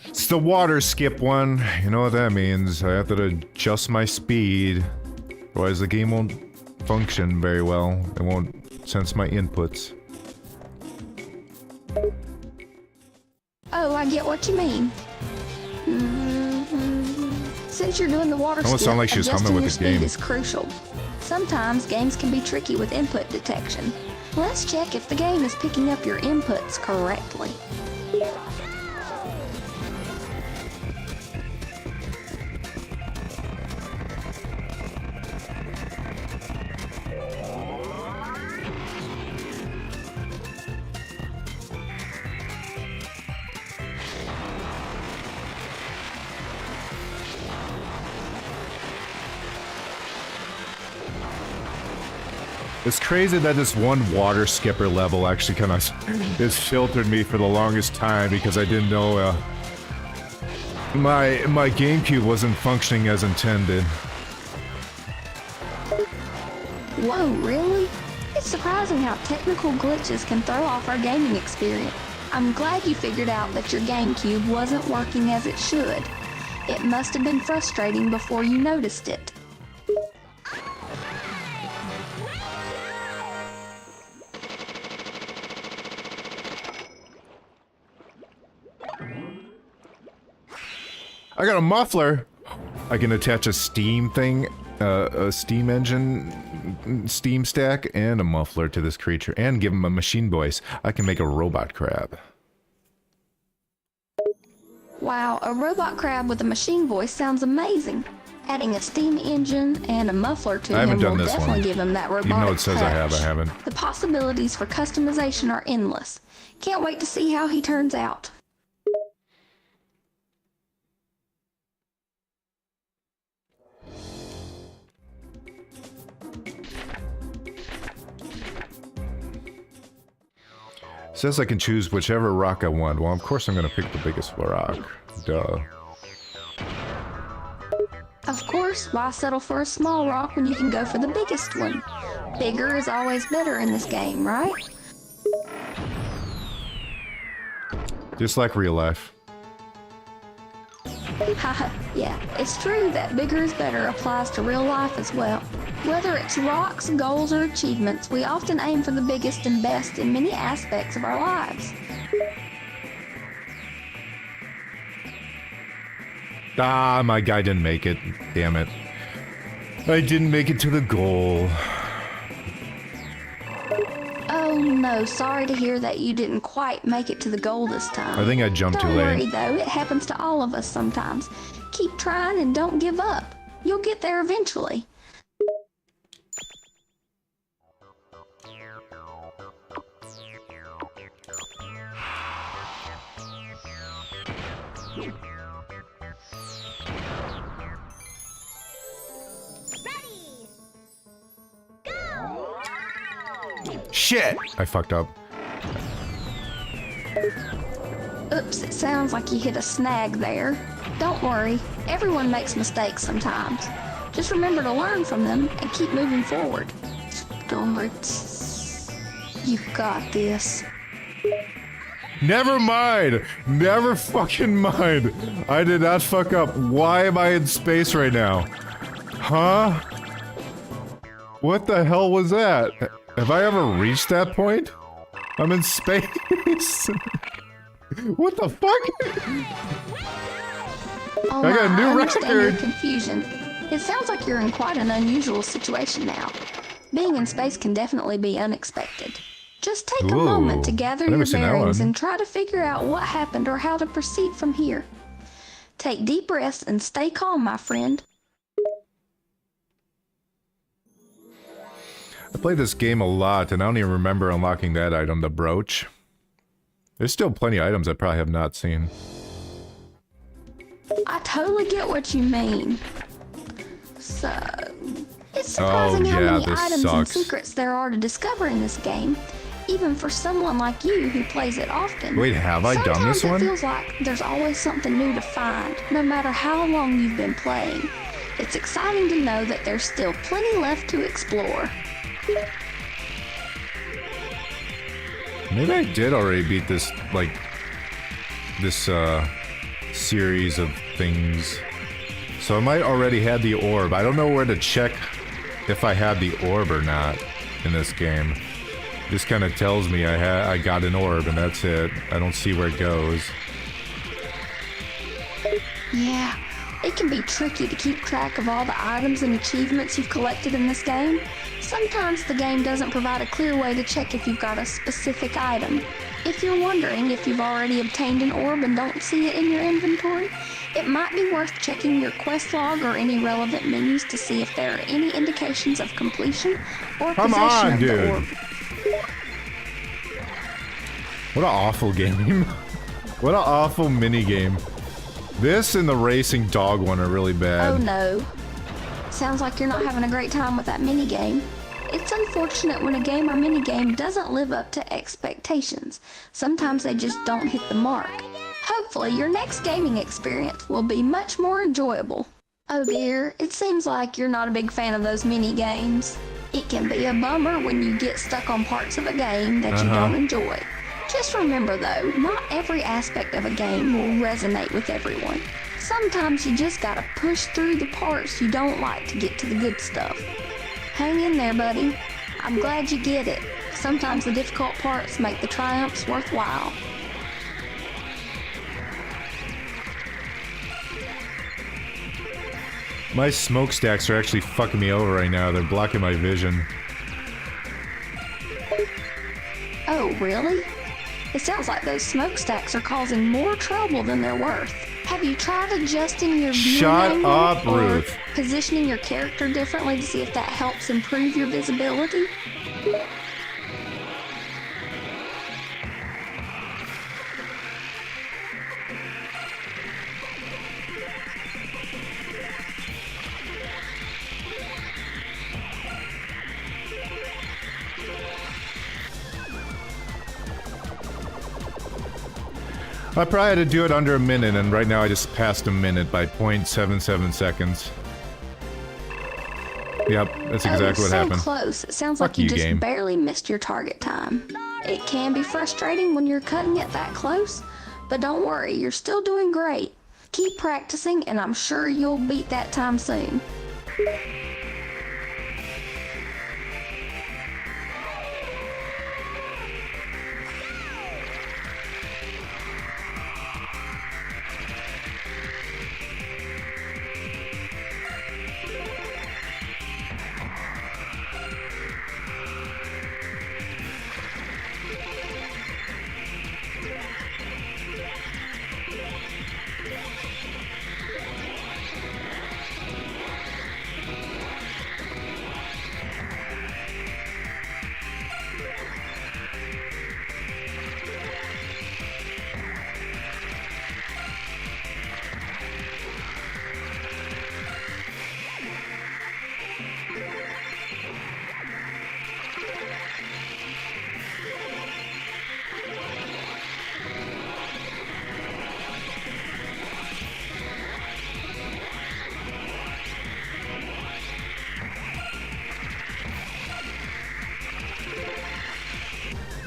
It's the water skip one. You know what that means. I have to adjust my speed. Otherwise the game won't function very well. It won't sense my inputs. Oh, I get what you mean. Since you're doing the water skip, Almost sound like she was humming with the adjusting your game. speed is crucial. Sometimes games can be tricky with input detection. Let's check if the game is picking up your inputs correctly. It's crazy that this one water skipper level actually kind of has filtered me for the longest time because I didn't know my GameCube wasn't functioning as intended. Whoa, really? It's surprising how technical glitches can throw off our gaming experience. I'm glad you figured out that your GameCube wasn't working as it should. It must have been frustrating before you noticed it. I got a muffler! I can attach a steam thing, a steam engine, steam stack, and a muffler to this creature, and give him a machine voice. I can make a robot crab. Wow, a robot crab with a machine voice sounds amazing. Adding a steam engine and a muffler to him will definitely give him that robotic Even though it says touch. I haven't. The possibilities for customization are endless. Can't wait to see how he turns out. Says I can choose whichever rock I want. Well, of course I'm gonna pick the biggest rock. Duh. Of course, why settle for a small rock when you can go for the biggest one? Bigger is always better in this game, right? Just like real life. Haha, yeah, it's true that bigger is better applies to real life as well. Whether it's rocks, goals, or achievements, we often aim for the biggest and best in many aspects of our lives. Ah, my guy didn't make it. Damn it. I didn't make it to the goal. Oh no, sorry to hear that you didn't quite make it to the goal this time. I think I jumped too Don't late. worry though, it happens to all of us sometimes. Keep trying and don't give up. You'll get there eventually. Shit! I fucked up. Oops, it sounds like you hit a snag there. Don't worry, everyone makes mistakes sometimes. Just remember to learn from them and keep moving forward. Storts, you've got this. Never mind! Never fucking mind! I did not fuck up. Why am I in space right now? Huh? What the hell was that? Have I ever reached that point? I'm in space! What the fuck? Oh I got a new I understand your record. confusion. It sounds like you're in quite an unusual situation now. Being in space can definitely be unexpected. Just take a moment to Ooh, gather I've never your seen that bearings one. and try to figure out what happened or how to proceed from here. Take deep breaths and stay calm, my friend. I played this game a lot, and I don't even remember unlocking that item, the brooch. There's still plenty of items I probably have not seen. I totally get what you mean. So, it's surprising how yeah, many this items and sucks. secrets there are to discover in this game, even for someone like you who plays it often. Wait, have I done this Sometimes one? it feels like there's always something new to find, no matter how long you've been playing. It's exciting to know that there's still plenty left to explore. Maybe I did already beat this, like, this, series of things. So I might already had the orb. I don't know where to check if I had the orb or not in this game. This kind of tells me I got an orb and that's it. I don't see where it goes. Yeah, it can be tricky to keep track of all the items and achievements you've collected in this game. Sometimes the game doesn't provide a clear way to check if you've got a specific item. If you're wondering if you've already obtained an orb and don't see it in your inventory, it might be worth checking your quest log or any relevant menus to see if there are any indications of completion or Come possession on, of the dude. orb. What an awful game. What an awful minigame. This and the racing dog one are really bad. Oh no. Sounds like you're not having a great time with that minigame. It's unfortunate when a game or minigame doesn't live up to expectations. Sometimes they just don't hit the mark. Hopefully your next gaming experience will be much more enjoyable. Oh dear, it seems like you're not a big fan of those mini-games. It can be a bummer when you get stuck on parts of a game that you don't enjoy. Just remember though, not every aspect of a game will resonate with everyone. Sometimes you just gotta push through the parts you don't like to get to the good stuff. Hang in there, buddy. I'm glad you get it. Sometimes the difficult parts make the triumphs worthwhile. My smokestacks are actually fucking me over right now. They're blocking my vision. Oh, really? It sounds like those smokestacks are causing more trouble than they're worth. Have you tried adjusting your viewing Shut angle up, or Ruth. positioning your character differently to see if that helps improve your visibility? I probably had to do it under a minute, and right now I just passed a minute by 0.77 seconds. Yep, that's exactly what so happened. Close. It sounds Fuck like you you, just game. barely missed your target time. It can be frustrating when you're cutting it that close, but don't worry, you're still doing great. Keep practicing, and I'm sure you'll beat that time soon.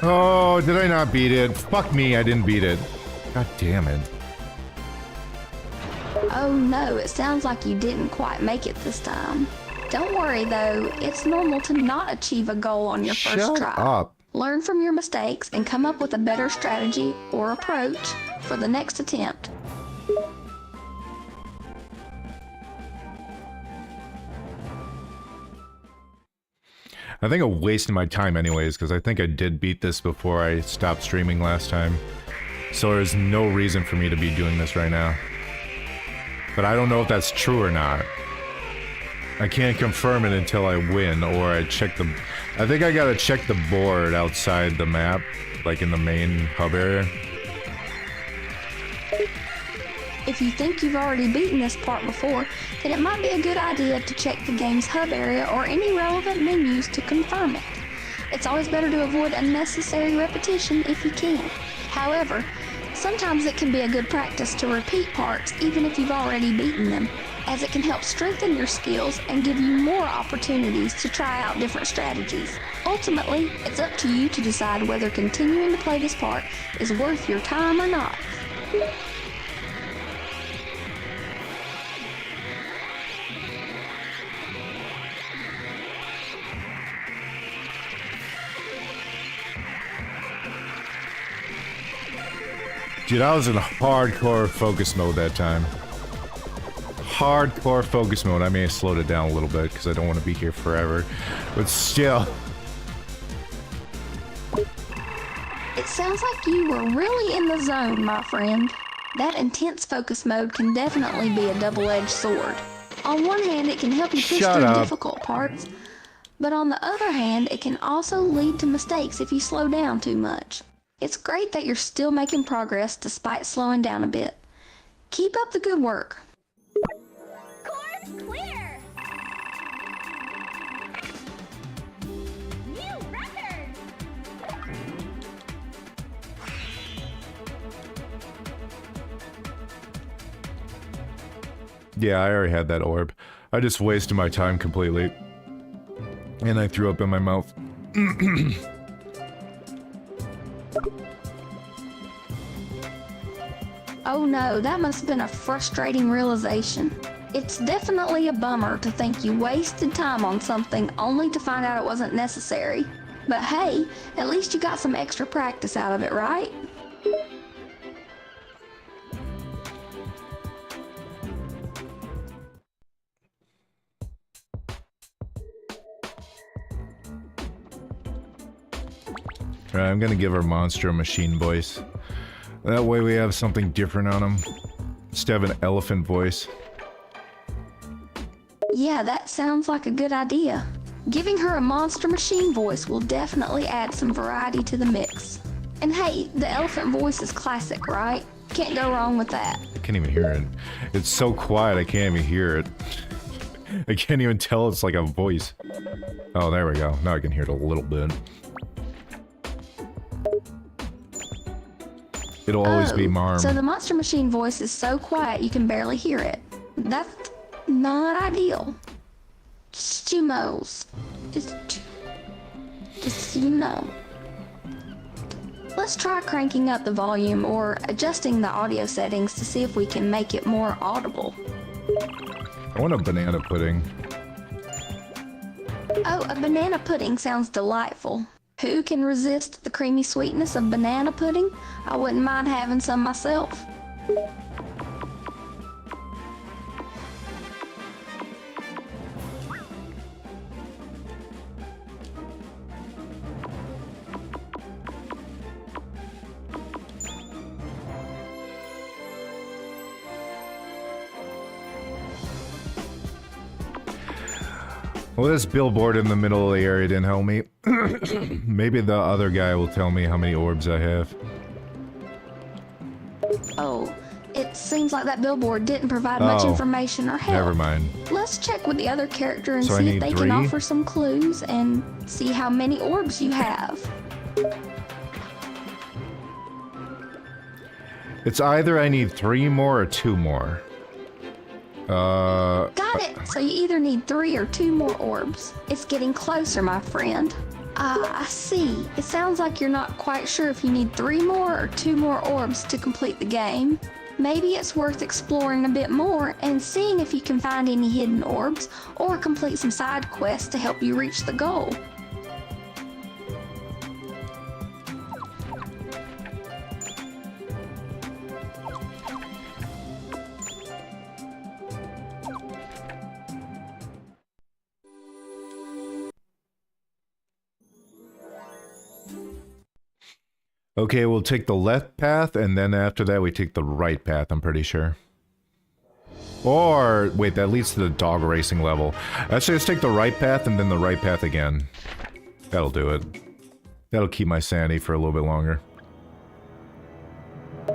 Oh, did I not beat it? Fuck me, I didn't beat it. God damn it. Oh no, it sounds like you didn't quite make it this time. Don't worry though, it's normal to not achieve a goal on your first try. Shut up. Learn from your mistakes and come up with a better strategy or approach for the next attempt. I think I'm wasting my time anyways, because I think I did beat this before I stopped streaming last time. So there's no reason for me to be doing this right now. But I don't know if that's true or not. I can't confirm it until I win, or I check the... I think I gotta check the board outside the map, like in the main hub area. If you think you've already beaten this part before, then it might be a good idea to check the game's hub area or any relevant menus to confirm it. It's always better to avoid unnecessary repetition if you can. However, sometimes it can be a good practice to repeat parts even if you've already beaten them, as it can help strengthen your skills and give you more opportunities to try out different strategies. Ultimately, it's up to you to decide whether continuing to play this part is worth your time or not. Dude, I was in hardcore focus mode that time. Hardcore focus mode. I may have slowed it down a little bit because I don't want to be here forever. But still. It sounds like you were really in the zone, my friend. That intense focus mode can definitely be a double-edged sword. On one hand, it can help you push Shut through up. difficult parts, but on the other hand, it can also lead to mistakes if you slow down too much. It's great that you're still making progress despite slowing down a bit. Keep up the good work. Course clear! New record! Yeah, I already had that orb. I just wasted my time completely. And I threw up in my mouth. Oh no, that must have been a frustrating realization. It's definitely a bummer to think you wasted time on something only to find out it wasn't necessary. But hey, at least you got some extra practice out of it, right? Alright, I'm gonna give our monster a machine voice. That way we have something different on him. Instead of an elephant voice. Yeah, that sounds like a good idea. Giving her a monster machine voice will definitely add some variety to the mix. And hey, the elephant voice is classic, right? Can't go wrong with that. I can't even hear it. It's so quiet I can't even hear it. I can't even tell it's like a voice. Oh, there we go. Now I can hear it a little bit. It'll always be Marm. So the monster machine voice is so quiet you can barely hear it. That's not ideal. Just you knows. Just so you know. Let's try cranking up the volume or adjusting the audio settings to see if we can make it more audible. I want a banana pudding. Oh, a banana pudding sounds delightful. Who can resist the creamy sweetness of banana pudding? I wouldn't mind having some myself. Well, this billboard in the middle of the area didn't help me. Maybe the other guy will tell me how many orbs I have. Oh, it seems like that billboard didn't provide much Oh, information or help. Never mind. Let's check with the other character and So I see if need they 3? can offer some clues and see how many orbs you have. It's either I need 3 more or 2 more. Got it! So you either need 3 or 2 more orbs. It's getting closer, my friend. Ah, I see. It sounds like you're not quite sure if you need 3 more or 2 more orbs to complete the game. Maybe it's worth exploring a bit more and seeing if you can find any hidden orbs or complete some side quests to help you reach the goal. Okay, we'll take the left path, and then after that we take the right path, I'm pretty sure. Or, wait, that leads to the dog racing level. Actually, let's take the right path and then the right path again. That'll do it. That'll keep my sanity for a little bit longer.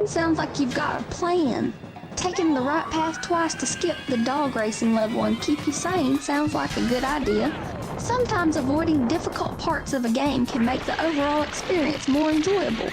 Sounds like you've got a plan. Taking the right path twice to skip the dog racing level and keep you sane sounds like a good idea. Sometimes avoiding difficult parts of a game can make the overall experience more enjoyable.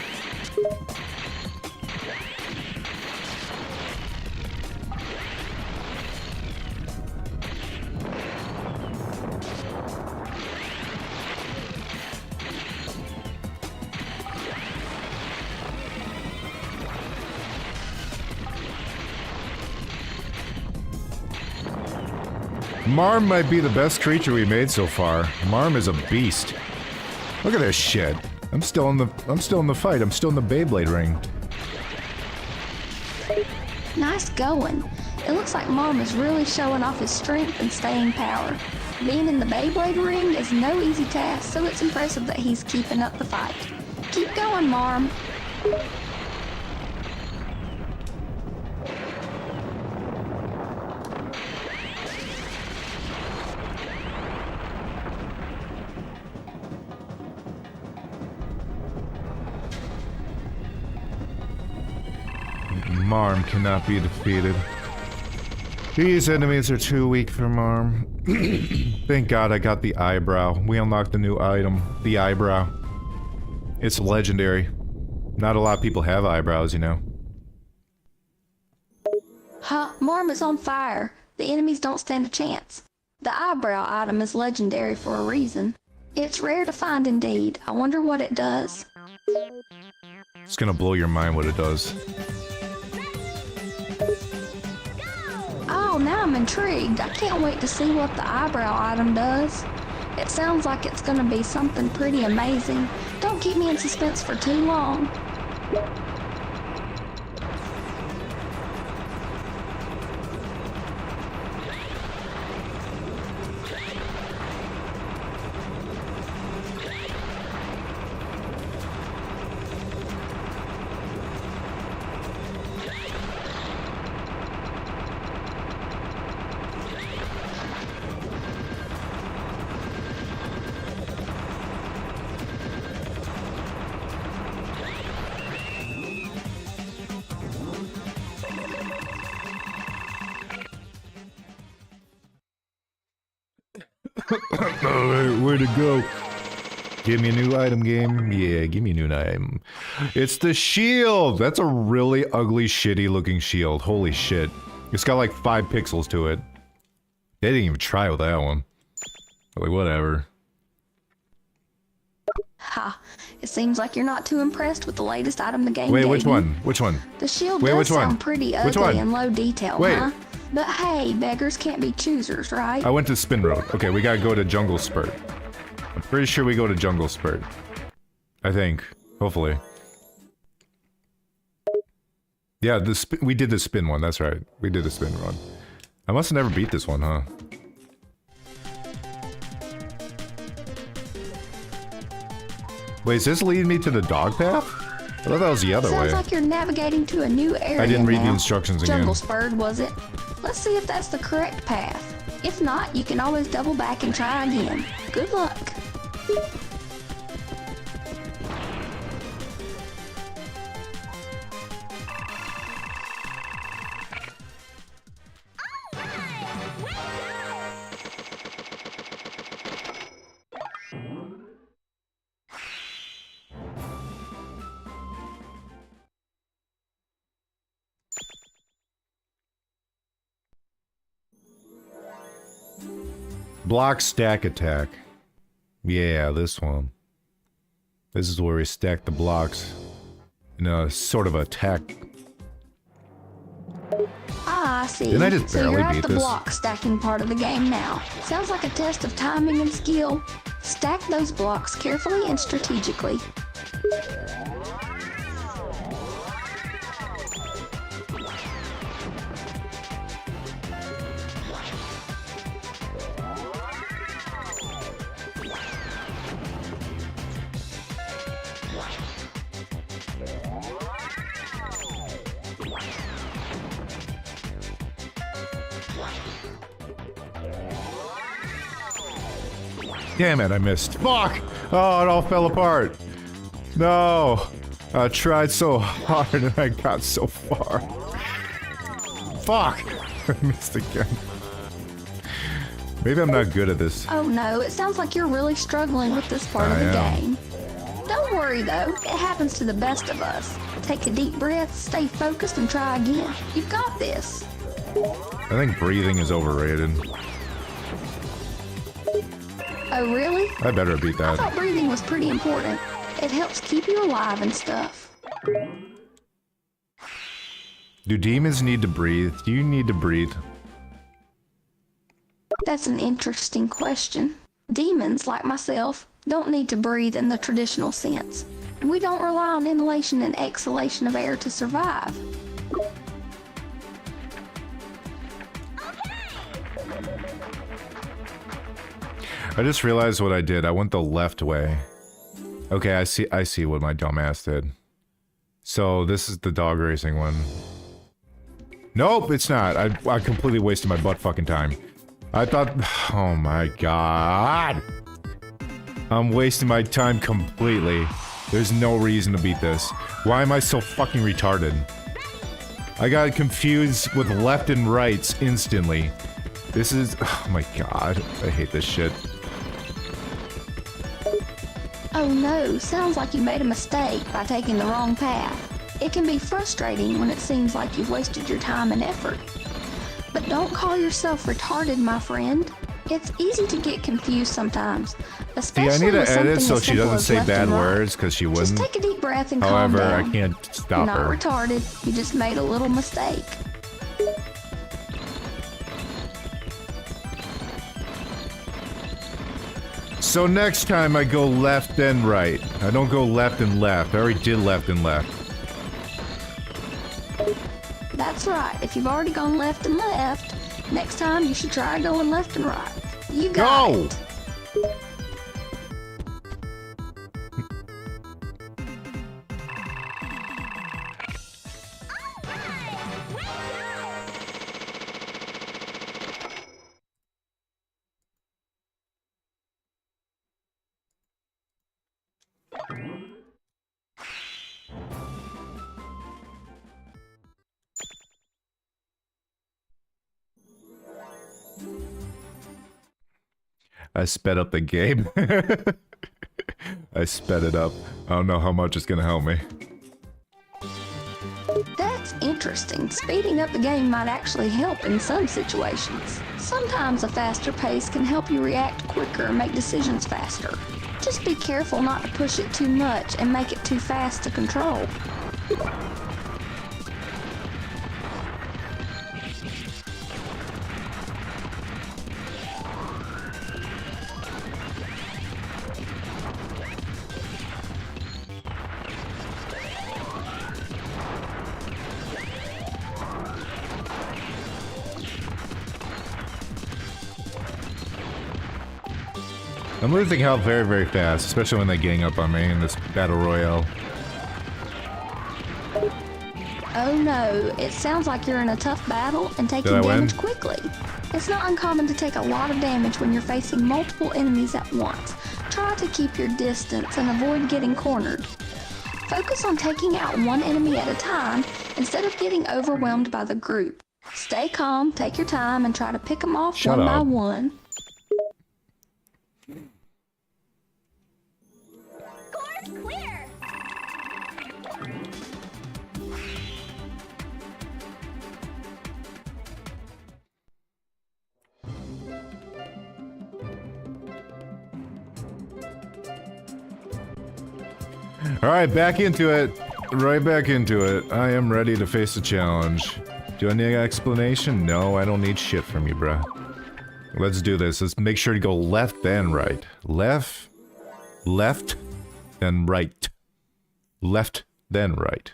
Marm might be the best creature we made so far. Marm is a beast. Look at this shit. I'm still in the fight. I'm still in the Beyblade ring. Nice going. It looks like Marm is really showing off his strength and staying power. Being in the Beyblade ring is no easy task, so it's impressive that he's keeping up the fight. Keep going, Marm. Marm cannot be defeated. These enemies are too weak for Marm. Thank God I got the eyebrow. We unlocked the new item, the eyebrow. It's legendary. Not a lot of people have eyebrows, you know. Huh, Marm is on fire. The enemies don't stand a chance. The eyebrow item is legendary for a reason. It's rare to find indeed. I wonder what it does. It's gonna blow your mind what it does. Oh, now I'm intrigued. I can't wait to see what the eyebrow item does. It sounds like it's gonna be something pretty amazing. Don't keep me in suspense for too long. Alright, where to go? Give me a new item, game. Yeah, give me a new item. It's the shield! That's a really ugly, shitty looking shield. Holy shit. It's got like 5 pixels to it. They didn't even try with that one. Like, whatever. Ha, it seems like you're not too impressed with the latest item the game Wait, gave which you. one? Which one? The shield Wait, does which one? sound pretty Which one? ugly and low detail, Wait. huh? But hey, beggars can't be choosers, right? I went to Spin Road. Okay, we gotta go to Jungle Spurt. I'm pretty sure we go to Jungle Spurt. I think. Hopefully. Yeah, we did the spin one, that's right. We did the spin one. I must have never beat this one, huh? Wait, is this leading me to the dog path? I thought that was the other way. Sounds like you're navigating to a new area I didn't read the now. instructions again. Jungle Spurred, was it? Let's see if that's the correct path. If not, you can always double back and try again. Good luck. Block stack attack. Yeah, this one. This is where we stack the blocks in a sort of attack. Ah, I see. Didn't I just so barely you're at beat the this? block stacking part of the game now. Sounds like a test of timing and skill. Stack those blocks carefully and strategically. Damn it, I missed. Fuck! Oh, it all fell apart. No! I tried so hard and I got so far. Fuck! I missed again. Maybe I'm not good at this. Oh no, it sounds like you're really struggling with this part of the game. Don't worry though, it happens to the best of us. Take a deep breath, stay focused, and try again. You've got this. I think breathing is overrated. Oh really? I better beat I that. thought breathing was pretty important. It helps keep you alive and stuff. Do demons need to breathe? Do you need to breathe? That's an interesting question. Demons, like myself, don't need to breathe in the traditional sense. We don't rely on inhalation and exhalation of air to survive. I just realized what I did. I went the left way. Okay, I see what my dumbass did. So this is the dog racing one. Nope, it's not. I completely wasted my butt fucking time. I thought, oh my god. I'm wasting my time completely. There's no reason to beat this. Why am I so fucking retarded? I got confused with left and rights instantly. This is, oh my god. I hate this shit. Oh no, sounds like you made a mistake by taking the wrong path. It can be frustrating when it seems like you've wasted your time and effort. But don't call yourself retarded, my friend. It's easy to get confused sometimes, especially I need to with edit something so as she simple doesn't as say left bad and right. words because she Just wouldn't. take a deep breath and calm However, down. I can't You're stop not her. retarded, you just made a little mistake. So next time I go left and right. I don't go left and left. I already did left and left. That's right, if you've already gone left and left, next time you should try going left and right. You got Go! it. I sped up the game. I sped it up. I don't know how much it's gonna help me. That's interesting. Speeding up the game might actually help in some situations. Sometimes a faster pace can help you react quicker and make decisions faster. Just be careful not to push it too much and make it too fast to control. I'm losing health very, very fast, especially when they gang up on me in this battle royale. Oh no, it sounds like you're in a tough battle and taking Did I win? damage quickly. It's not uncommon to take a lot of damage when you're facing multiple enemies at once. Try to keep your distance and avoid getting cornered. Focus on taking out one enemy at a time instead of getting overwhelmed by the group. Stay calm, take your time, and try to pick them off Shut one by up. one. Course clear. Alright, back into it. Right back into it. I am ready to face the challenge. Do I need an explanation? No, I don't need shit from you, bruh. Let's do this. Let's make sure to go left, then right. Left, left, then right. Left, then right.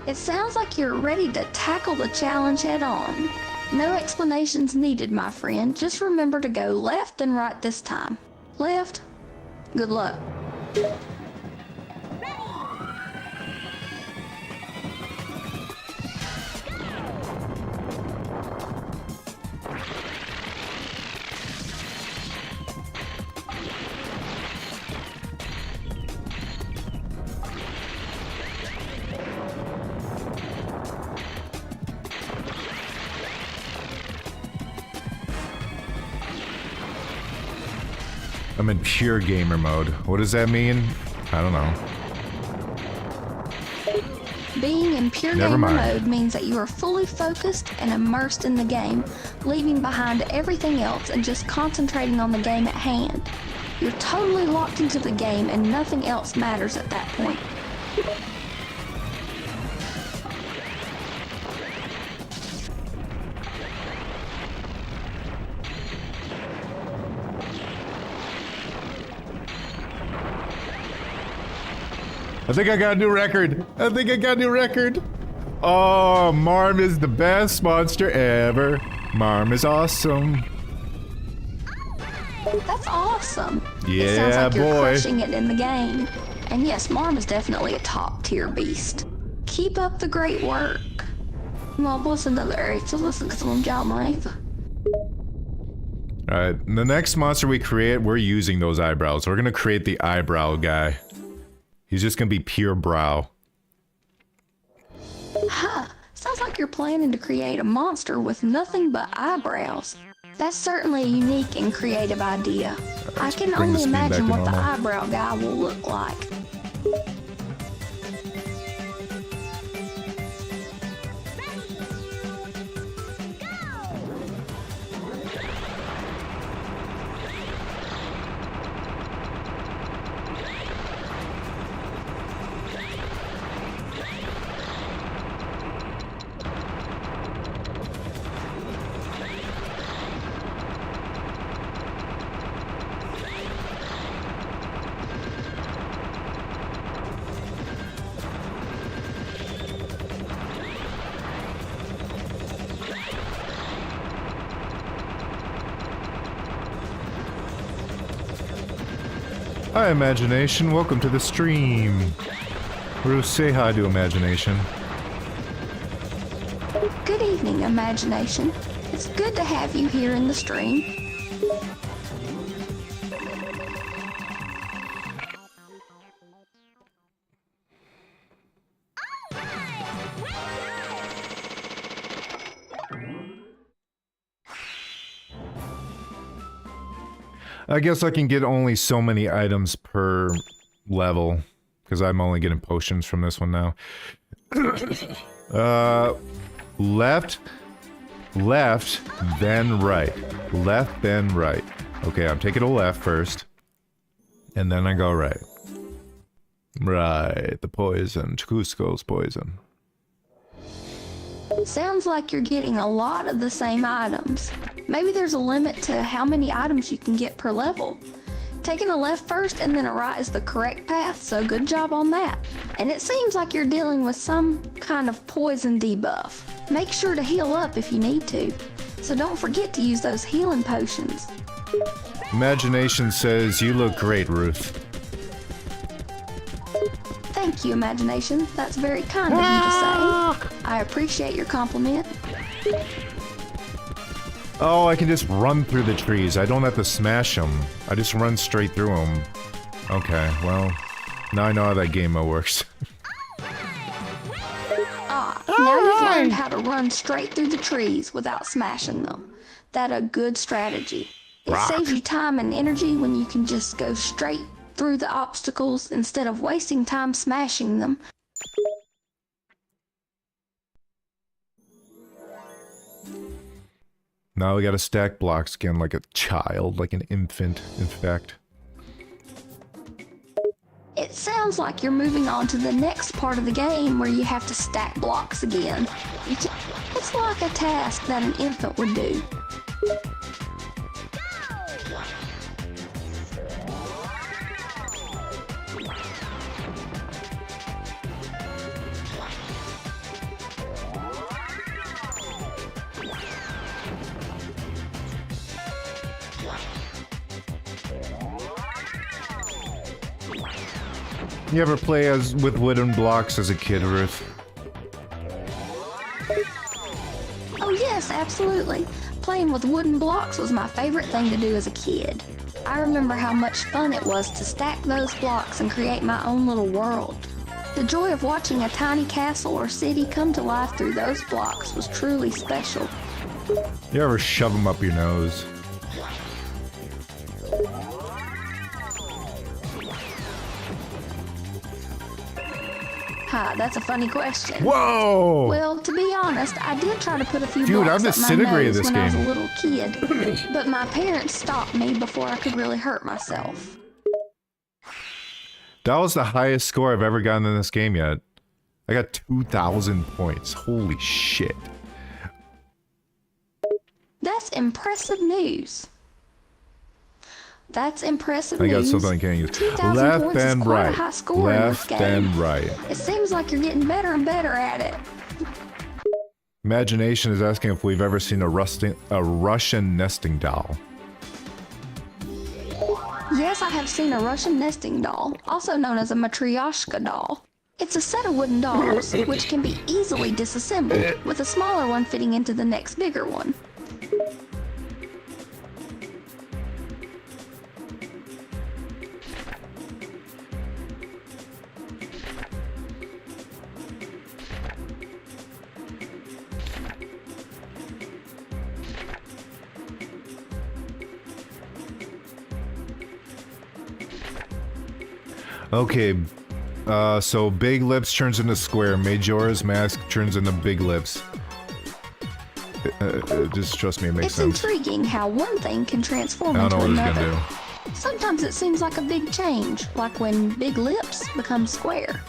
It sounds like you're ready to tackle the challenge head on. No explanations needed, my friend. Just remember to go left and right this time. Left. Good luck. I'm in pure gamer mode. What does that mean? I don't know. Being in pure Never gamer mind. mode means that you are fully focused and immersed in the game, leaving behind everything else and just concentrating on the game at hand. You're totally locked into the game and nothing else matters at that point. I think I got a new record. I think I got a new record. Oh, Marm is the best monster ever. Marm is awesome. That's awesome. Yeah, it sounds like you're boy. crushing it in the game. And yes, Marm is definitely a top tier beast. Keep up the great work. Well, what's another area? So listen to some job, Alright, the next monster we create, we're using those eyebrows. We're gonna create the eyebrow guy. He's just gonna be pure brow. Huh. Sounds like you're planning to create a monster with nothing but eyebrows. That's certainly a unique and creative idea. I can bring the only speed back imagine to what the normal. eyebrow guy will look like. Hi, Imagination. Welcome to the stream. Bruce, say hi to Imagination. Good evening, Imagination. It's good to have you here in the stream. I guess I can get only so many items per level, because I'm only getting potions from this one now. Left, left, then right. Left, then right. Okay, I'm taking a left first, and then I go right. Right, the poison, Cusco's poison. Sounds like you're getting a lot of the same items. Maybe there's a limit to how many items you can get per level. Taking a left first and then a right is the correct path, so good job on that. And it seems like you're dealing with some kind of poison debuff. Make sure to heal up if you need to. So don't forget to use those healing potions. Imagination says, you look great, Ruth. Thank you, Imagination. That's very kind of you to say. I appreciate your compliment. Oh, I can just run through the trees. I don't have to smash them. I just run straight through them. Okay, well, now I know how that game mode works. Now you've learned how to run straight through the trees without smashing them. That's a good strategy. It saves you time and energy when you can just go straight through the obstacles instead of wasting time smashing them. Now we gotta stack blocks again like a child, like an infant, in fact. sounds like you're moving on to the next part of the game where you have to stack blocks again. It's like a task that an infant would do. You ever play as with wooden blocks as a kid, Ruth? Oh yes, absolutely. Playing with wooden blocks was my favorite thing to do as a kid. I remember how much fun it was to stack those blocks and create my own little world. The joy of watching a tiny castle or city come to life through those blocks was truly special. You ever shove them up your nose? Ha, that's a funny question. Whoa! Well, to be honest, I did try to put a few Dude, blocks I've up my disintegrated nose this when I was a game. little kid, but my parents stopped me before I could really hurt myself. That was the highest score I've ever gotten in this game yet. I got 2,000 points. Holy shit. That's impressive news. That's impressive I got news. something I can't use. 2,000 Left points is and quite right. a high score in this Left game. and right. It seems like you're getting better and better at it. Imagination is asking if we've ever seen a Russian nesting doll. Yes, I have seen a Russian nesting doll, also known as a matryoshka doll. It's a set of wooden dolls, which can be easily disassembled, with a smaller one fitting into the next bigger one. Okay, so Big Lips turns into Square. Majora's Mask turns into Big Lips. Just trust me, it makes It's sense. intriguing how one thing can transform I into don't know what it's another. gonna do. Sometimes it seems like a big change, like when Big Lips become Square.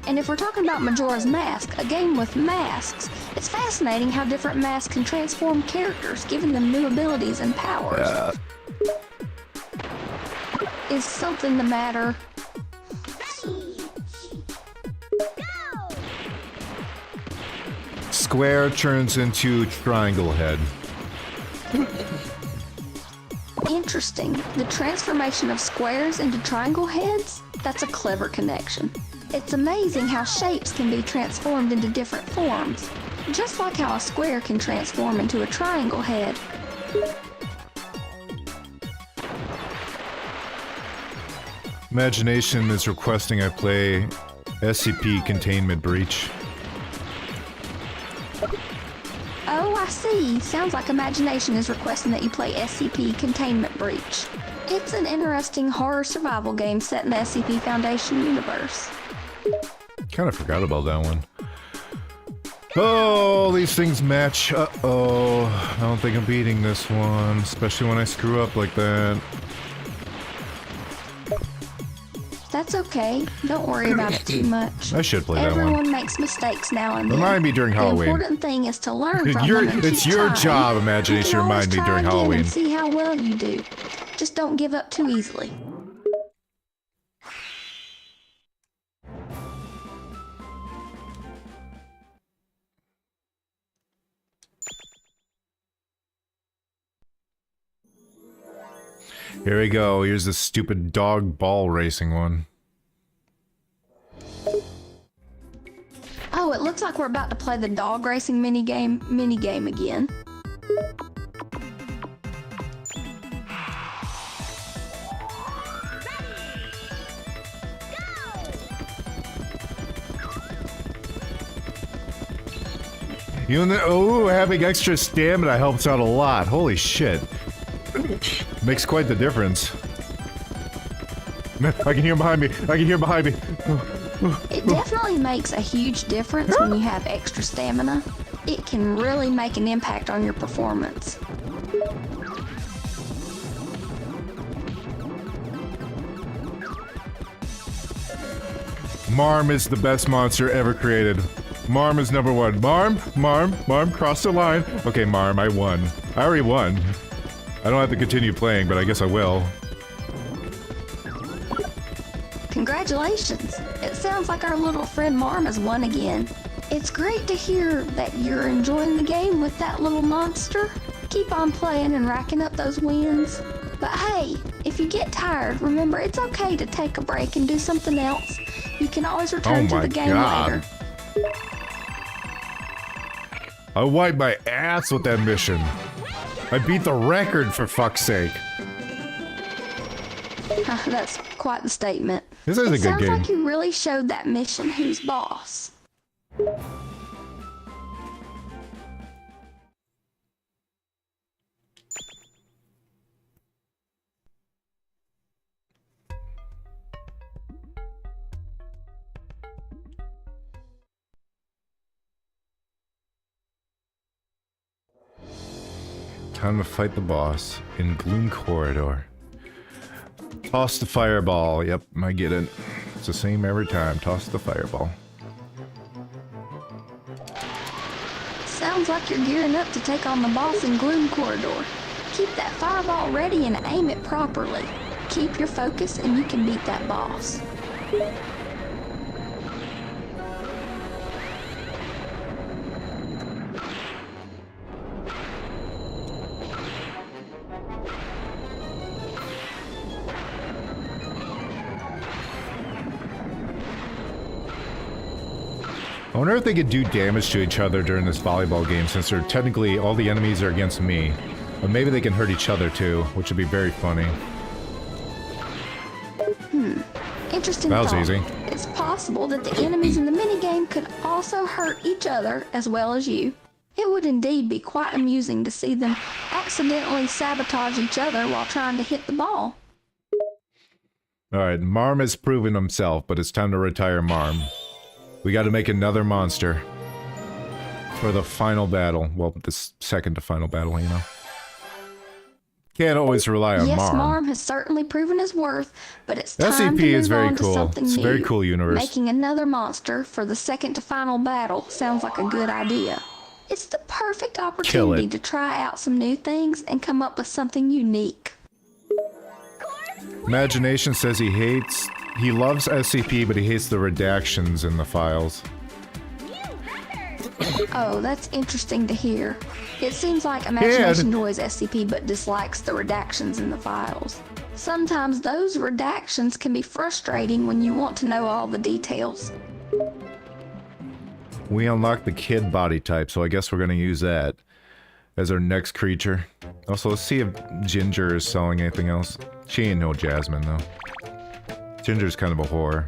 And if we're talking about Majora's Mask, a game with masks, it's fascinating how different masks can transform characters, giving them new abilities and powers. Is something the matter? Square turns into Triangle Head. Interesting. The transformation of squares into triangle heads? That's a clever connection. It's amazing how shapes can be transformed into different forms, just like how a square can transform into a triangle head. Imagination is requesting I play SCP Containment Breach. Oh, I see. Sounds like Imagination is requesting that you play SCP Containment Breach. It's an interesting horror survival game set in the SCP Foundation universe. Kind of forgot about that one. Oh, these things match. Uh-oh. I don't think I'm beating this one, especially when I screw up like that. That's okay. Don't worry about it too much. I should play that one. Everyone makes mistakes now and then. Remind me during The Halloween. important thing is to learn from Your- them and it's keep your trying. job, You Imagination, can to always remind me try during again Halloween. And see how well you do. Just don't give up too easily. Here we go. Here's the stupid dog ball racing one. Oh, it looks like we're about to play the dog racing minigame again. You know, oh, having extra stamina helps out a lot. Holy shit. Makes quite the difference. I can hear behind me. I can hear behind me. It definitely makes a huge difference when you have extra stamina. It can really make an impact on your performance. Marm is the best monster ever created. Marm is number one. Marm, cross the line. Okay, Marm, I won. I already won. I don't have to continue playing, but I guess I will. Congratulations! It sounds like our little friend Marm has won again. It's great to hear that you're enjoying the game with that little monster. Keep on playing and racking up those wins. But hey, if you get tired, remember it's okay to take a break and do something else. You can always return to the game later. I wiped my ass with that mission. I beat the record, for fuck's sake. That's quite the statement. This is a good game. It sounds like you really showed that mission who's boss. Time to fight the boss in Gloom Corridor. Toss the fireball. Yep, I get it. It's the same every time. Toss the fireball. Sounds like you're gearing up to take on the boss in Gloom Corridor. Keep that fireball ready and aim it properly. Keep your focus and you can beat that boss. I wonder if they could do damage to each other during this volleyball game, since they're technically all the enemies are against me. But maybe they can hurt each other too, which would be very funny. Interesting That was thought. easy. It's possible that the enemies in the minigame could also hurt each other as well as you. It would indeed be quite amusing to see them accidentally sabotage each other while trying to hit the ball. Alright, Marm has proven himself, but it's time to retire Marm. We gotta make another monster. For the final battle. Well, this second to final battle, you know. Can't always rely on Yes, Marm. Marm has certainly proven his worth, but it's time SCP to is move very on to cool. something It's a new. very cool universe. Making another monster for the second to final battle sounds like a good idea. It's the perfect opportunity to try out some new things and come up with something unique. Imagination says he loves SCP, but he hates the redactions in the files. Oh, that's interesting to hear. It seems like Imagination enjoys SCP but dislikes the redactions in the files. Sometimes those redactions can be frustrating when you want to know all the details. We unlocked the kid body type, so I guess we're gonna use that as our next creature. Also, let's see if Ginger is selling anything else. She ain't no Jasmine, though. Ginger's kind of a whore.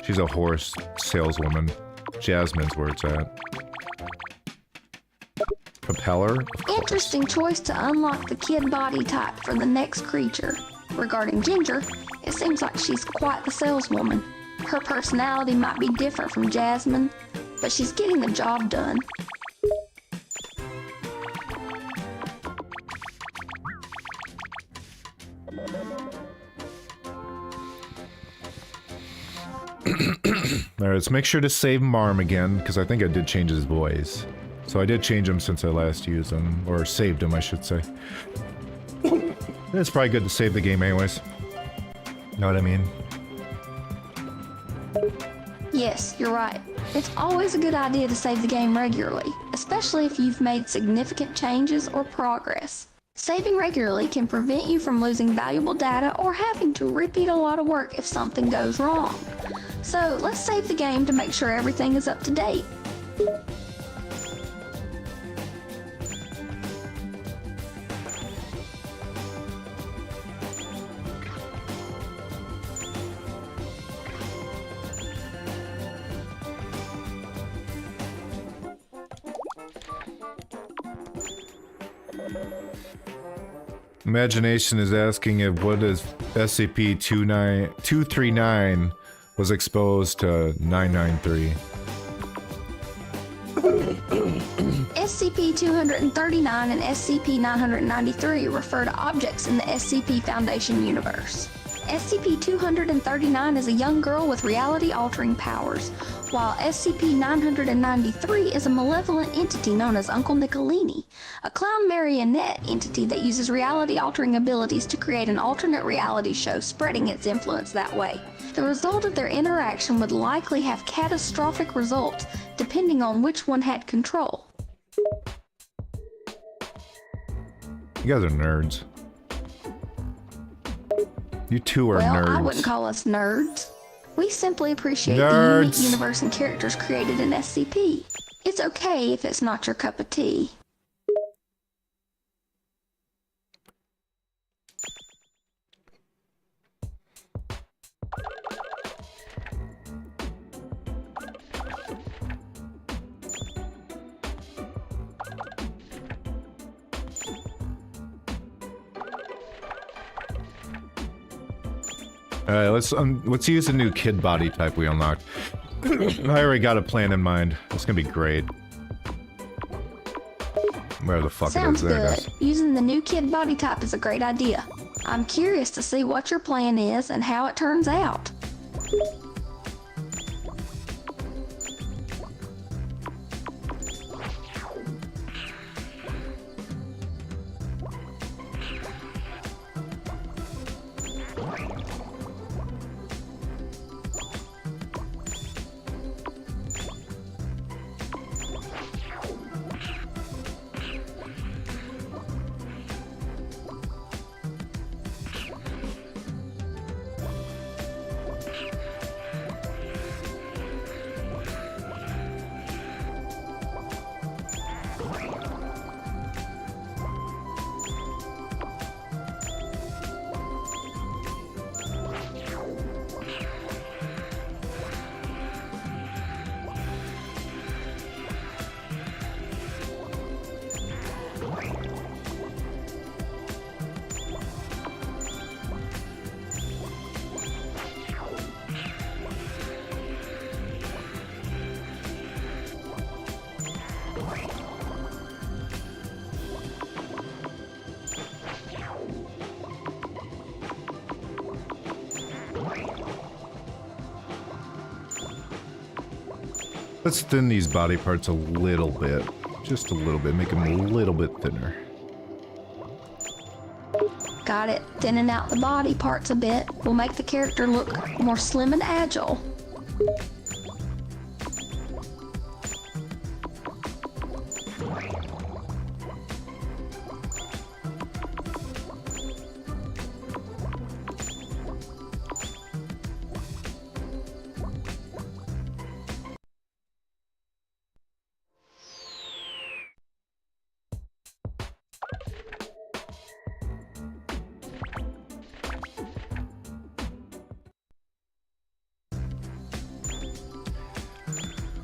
She's a horse saleswoman. Jasmine's where it's at. Propeller? Interesting choice to unlock the kid body type for the next creature. Regarding Ginger, it seems like she's quite the saleswoman. Her personality might be different from Jasmine, but she's getting the job done. Alright, let's make sure to save Marm again, because I think I did change his voice. So I did change him since I last used him, or saved him, I should say. It's probably good to save the game anyways. Know what I mean? Yes, you're right. It's always a good idea to save the game regularly, especially if you've made significant changes or progress. Saving regularly can prevent you from losing valuable data or having to repeat a lot of work if something goes wrong. So let's save the game to make sure everything is up to date. Imagination is asking if what is SCP-239 was exposed to 993. SCP-239 and SCP-993 refer to objects in the SCP Foundation universe. SCP-239 is a young girl with reality-altering powers, while SCP-993 is a malevolent entity known as Uncle Nicolini, a clown marionette entity that uses reality-altering abilities to create an alternate reality show, spreading its influence that way. The result of their interaction would likely have catastrophic results, depending on which one had control. You guys are nerds. You two are Well, nerds. I wouldn't call us nerds. We simply appreciate the Nerds. unique universe and characters created in SCP. It's okay if it's not your cup of tea. Alright, let's use the new kid body type we unlocked. I already got a plan in mind. It's gonna be great. Where the fuck Sounds it is there, good. guys. Using the new kid body type is a great idea. I'm curious to see what your plan is and how it turns out. Let's thin these body parts a little bit. Just a little bit. Make them a little bit thinner. Got it. Thinning out the body parts a bit will make the character look more slim and agile.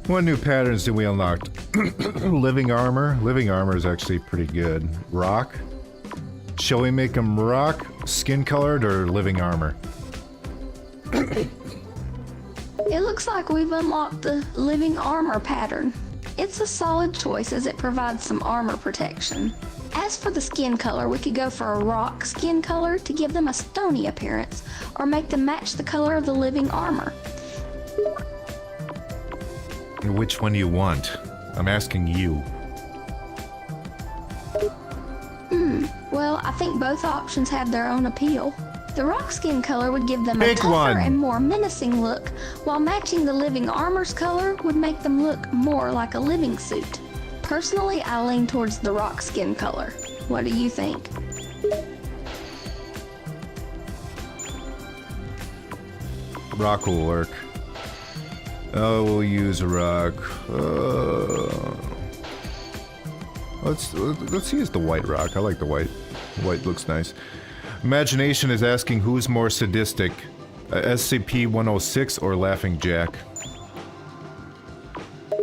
What new patterns did we unlock? Living armor. Living armor is actually pretty good. Rock. Shall we make them rock, skin colored, or living armor? It looks like we've unlocked the living armor pattern. It's a solid choice as it provides some armor protection. As for the skin color, we could go for a rock skin color to give them a stony appearance, or make them match the color of the living armor. Which one do you want? I'm asking you. Well, I think both options have their own appeal. The rock skin color would give them a Pick tougher one. and more menacing look, while matching the living armor's color would make them look more like a living suit. Personally, I lean towards the rock skin color. What do you think? Rock will work. Oh, we'll use a rock. Let's use the white rock. I like the white. White looks nice. Imagination is asking who's more sadistic, SCP-106 or Laughing Jack.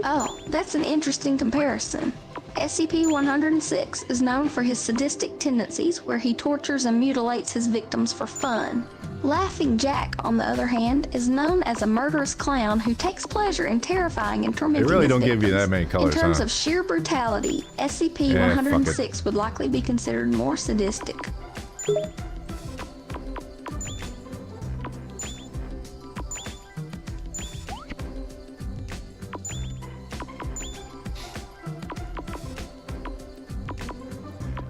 Oh, that's an interesting comparison. SCP-106 is known for his sadistic tendencies where he tortures and mutilates his victims for fun. Laughing Jack, on the other hand, is known as a murderous clown who takes pleasure in terrifying and tormenting They really his don't victims. give you that many colors, In terms huh? of sheer brutality, SCP-106 would likely be considered more sadistic.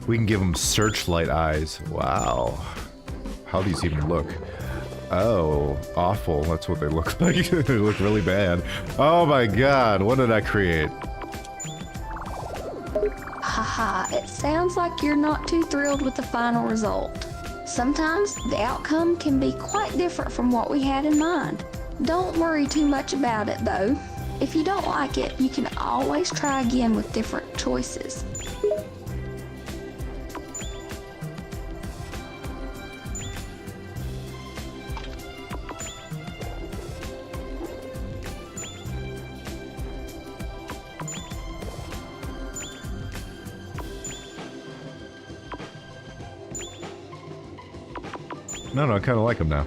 We can give them searchlight eyes. Wow. How these even look? Oh, awful. That's what they look like. They look really bad. Oh my god, what did I create? Haha, it sounds like you're not too thrilled with the final result. Sometimes the outcome can be quite different from what we had in mind. Don't worry too much about it though. If you don't like it, you can always try again with different choices. No, I kind of like him now.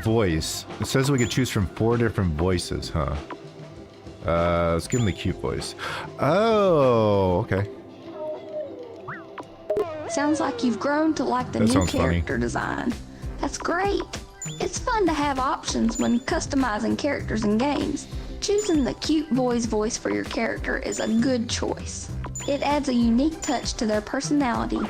Voice. It says we could choose from 4 different voices, huh? Let's give him the cute voice. Oh, okay. Sounds like you've grown to like the new character design. That's great. It's fun to have options when customizing characters in games. Choosing the cute boy's voice for your character is a good choice. It adds a unique touch to their personality.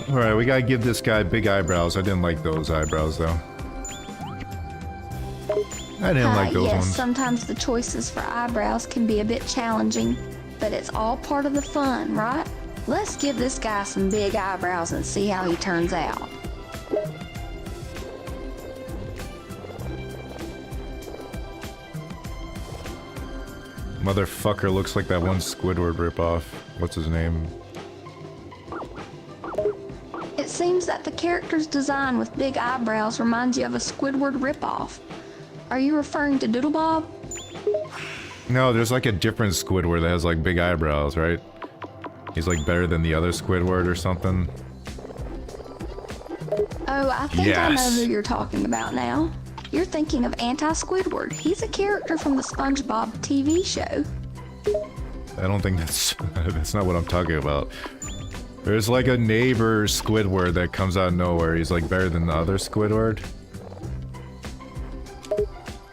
Alright, we gotta give this guy big eyebrows. I didn't like those eyebrows, though. I didn't like those yes, ones. Sometimes the choices for eyebrows can be a bit challenging, but it's all part of the fun, right? Let's give this guy some big eyebrows and see how he turns out. Motherfucker looks like that one Squidward ripoff. What's his name? It seems that the character's design with big eyebrows reminds you of a Squidward ripoff. Are you referring to Doodlebob? No, there's like a different Squidward that has like big eyebrows, right? He's like better than the other Squidward or something. Oh, I think I know who you're talking about now. You're thinking of Anti-Squidward. He's a character from the SpongeBob TV show. I don't think that's that's not what I'm talking about. There's like a neighbor Squidward that comes out of nowhere. He's like better than the other Squidward.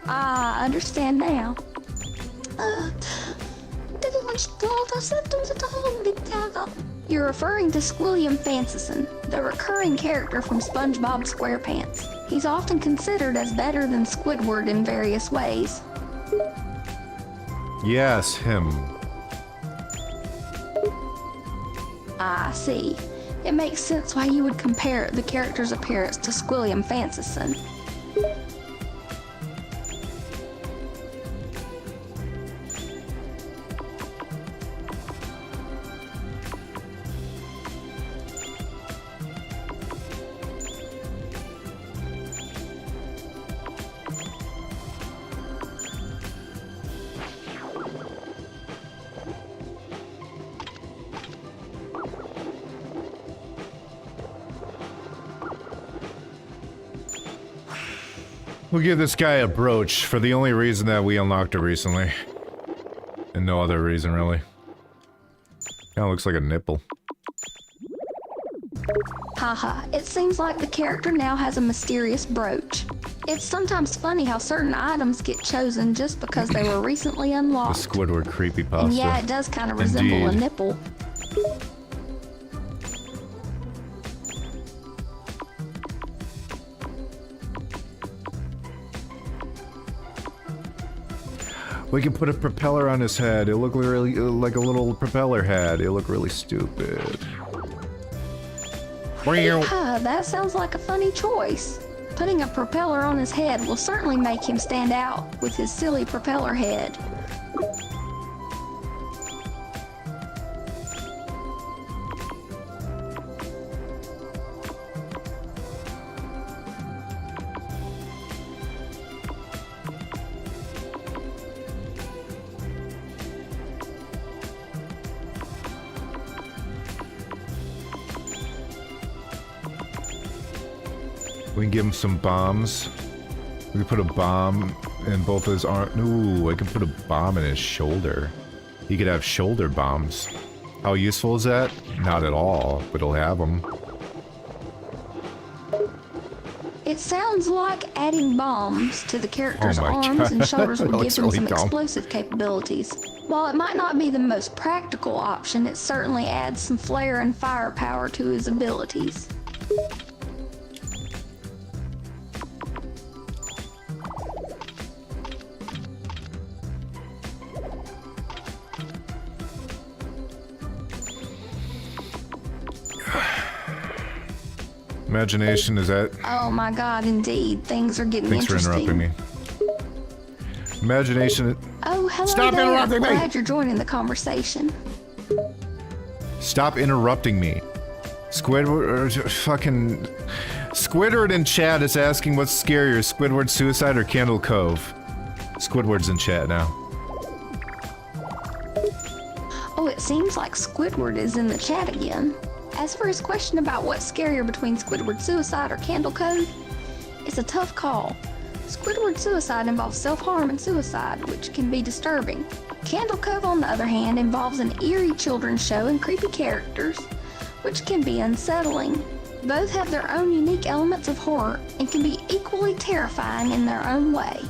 Ah, I understand now. You're referring to Squilliam Fancison, the recurring character from SpongeBob SquarePants. He's often considered as better than Squidward in various ways. Yes, him. I see. It makes sense why you would compare the character's appearance to Squilliam Fancison. We'll give this guy a brooch for the only reason that we unlocked it recently. And no other reason, really. Kinda looks like a nipple. Haha, it seems like the character now has a mysterious brooch. It's sometimes funny how certain items get chosen just because they were recently The unlocked. Squidward creepypasta. And yeah, it does kind of resemble a nipple. We can put a propeller on his head. It'll look really like a little propeller head. It'll look really stupid. That sounds like a funny choice. Putting a propeller on his head will certainly make him stand out with his silly propeller head. We can give him some bombs. We can put a bomb in both his arms. Ooh, I can put a bomb in his shoulder. He could have shoulder bombs. How useful is that? Not at all, but he'll have them. It sounds like adding bombs to the character's Oh my arms God. and shoulders would That give looks them really some dumb. explosive capabilities. While it might not be the most practical option, it certainly adds some flair and firepower to his abilities. Imagination, is that... Oh my God, indeed. Things are getting Thanks for interesting. interrupting me. Imagination... Oh, hello Stop there. interrupting me! Glad you're joining the conversation. Stop interrupting me. Squidward... fucking... Squidward in chat is asking what's scarier, Squidward suicide or Candle Cove? Squidward's in chat now. Oh, it seems like Squidward is in the chat again. As for his question about what's scarier between Squidward suicide or Candle Cove, it's a tough call. Squidward suicide involves self-harm and suicide, which can be disturbing. Candle Cove, on the other hand, involves an eerie children's show and creepy characters, which can be unsettling. Both have their own unique elements of horror and can be equally terrifying in their own way.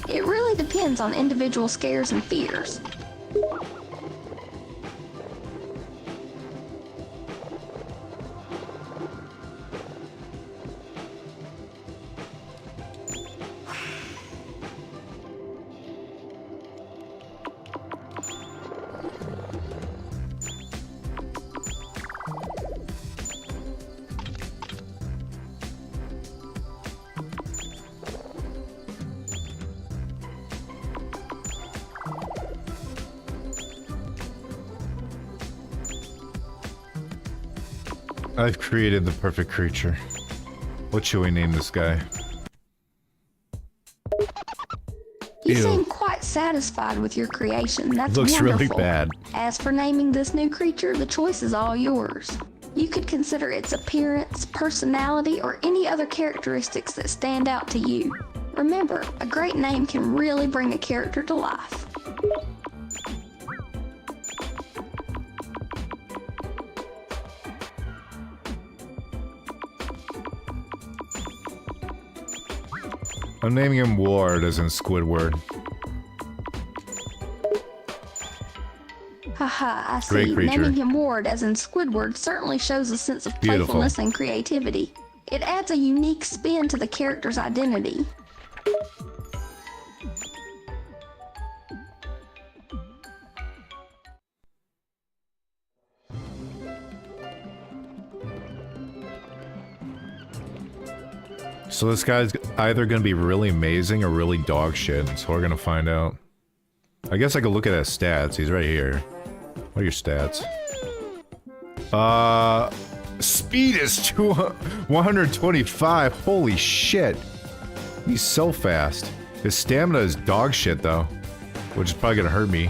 It really depends on individual scares and fears. I've created the perfect creature. What should we name this guy? You Ew. seem quite satisfied with your creation. That's Looks really wonderful. bad. As for naming this new creature, the choice is all yours. You could consider its appearance, personality, or any other characteristics that stand out to you. Remember, a great name can really bring a character to life. I'm naming him Ward, as in Squidward. Haha, I Great see. creature. Naming him Ward as in Squidward certainly shows a sense of Beautiful. playfulness and creativity. It adds a unique spin to the character's identity. So this guy's either gonna be really amazing or really dog shit, so we're gonna find out. I guess I could look at his stats, he's right here. What are your stats? Speed is 125, holy shit! He's so fast. His stamina is dog shit though, which is probably gonna hurt me.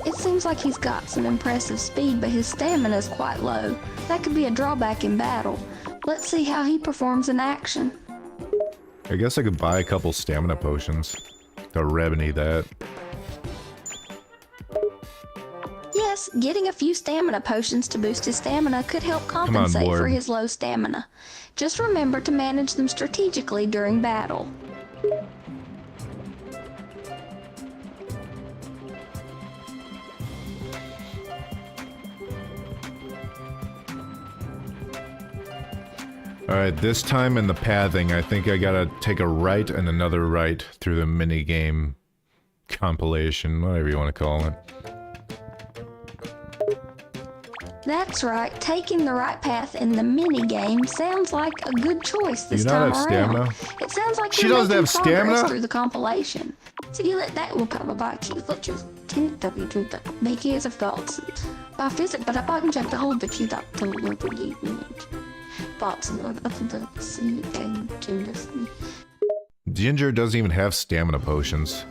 It seems like he's got some impressive speed, but his stamina is quite low. That could be a drawback in battle. Let's see how he performs in action. I guess I could buy a couple stamina potions to remedy that. Yes, getting a few stamina potions to boost his stamina could help compensate for Ward. his low stamina. Just remember to manage them strategically during battle. Alright, this time in the pathing, I think I gotta take a right and another right through the minigame compilation, whatever you want to call it. That's right, taking the right path in the mini-game sounds like a good choice this Do you not time have around. stamina? It sounds like She you're doesn't making have progress stamina? through the compilation. Så gillar det och på bara just tänkte vi trodde make it of thoughts. Bara finns det bara bara inte håll det till att till något givet. Thoughts of the see and changes. Ginger doesn't even have stamina potions.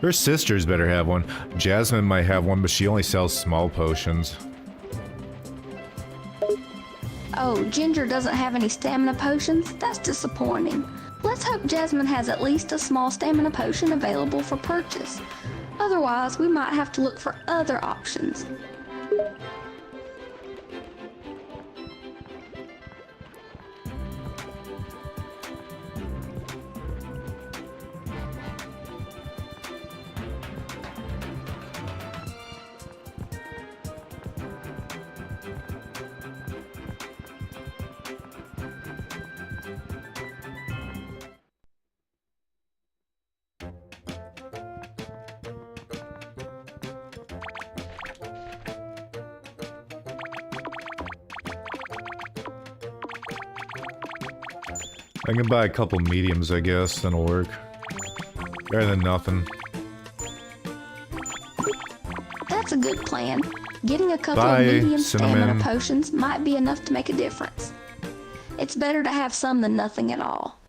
Her sisters better have one. Jasmine might have one, but she only sells small potions. Oh, Ginger doesn't have any stamina potions? That's disappointing. Let's hope Jasmine has at least a small stamina potion available for purchase. Otherwise, we might have to look for other options. I can buy a couple mediums, I guess, that'll work. Better than nothing. That's a good plan. Getting a couple Bye, of medium cinnamon. stamina potions might be enough to make a difference. It's better to have some than nothing at all.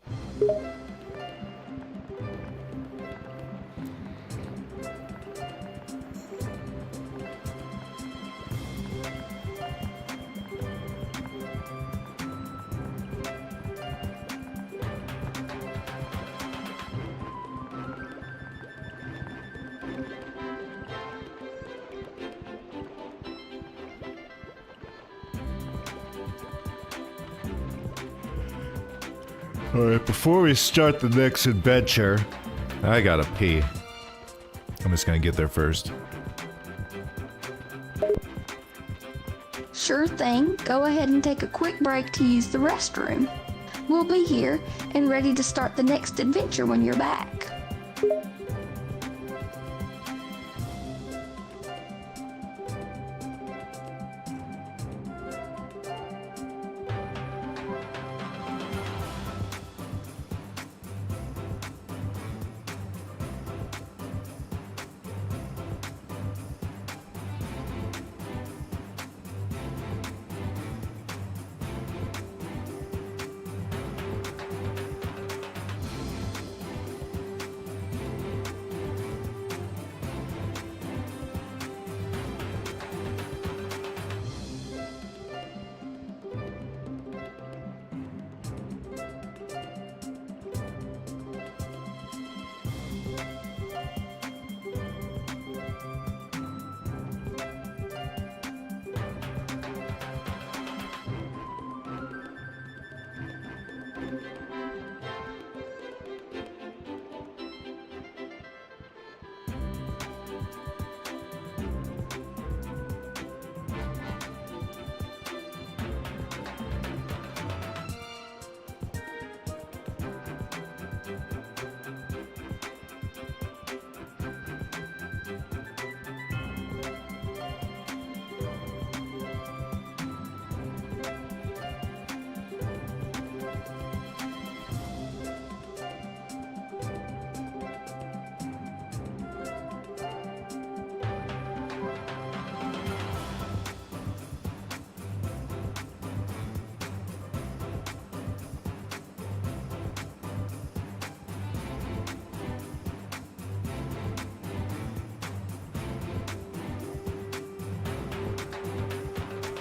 Alright, before we start the next adventure, I gotta pee. I'm just gonna get there first. Sure thing. Go ahead and take a quick break to use the restroom. We'll be here and ready to start the next adventure when you're back.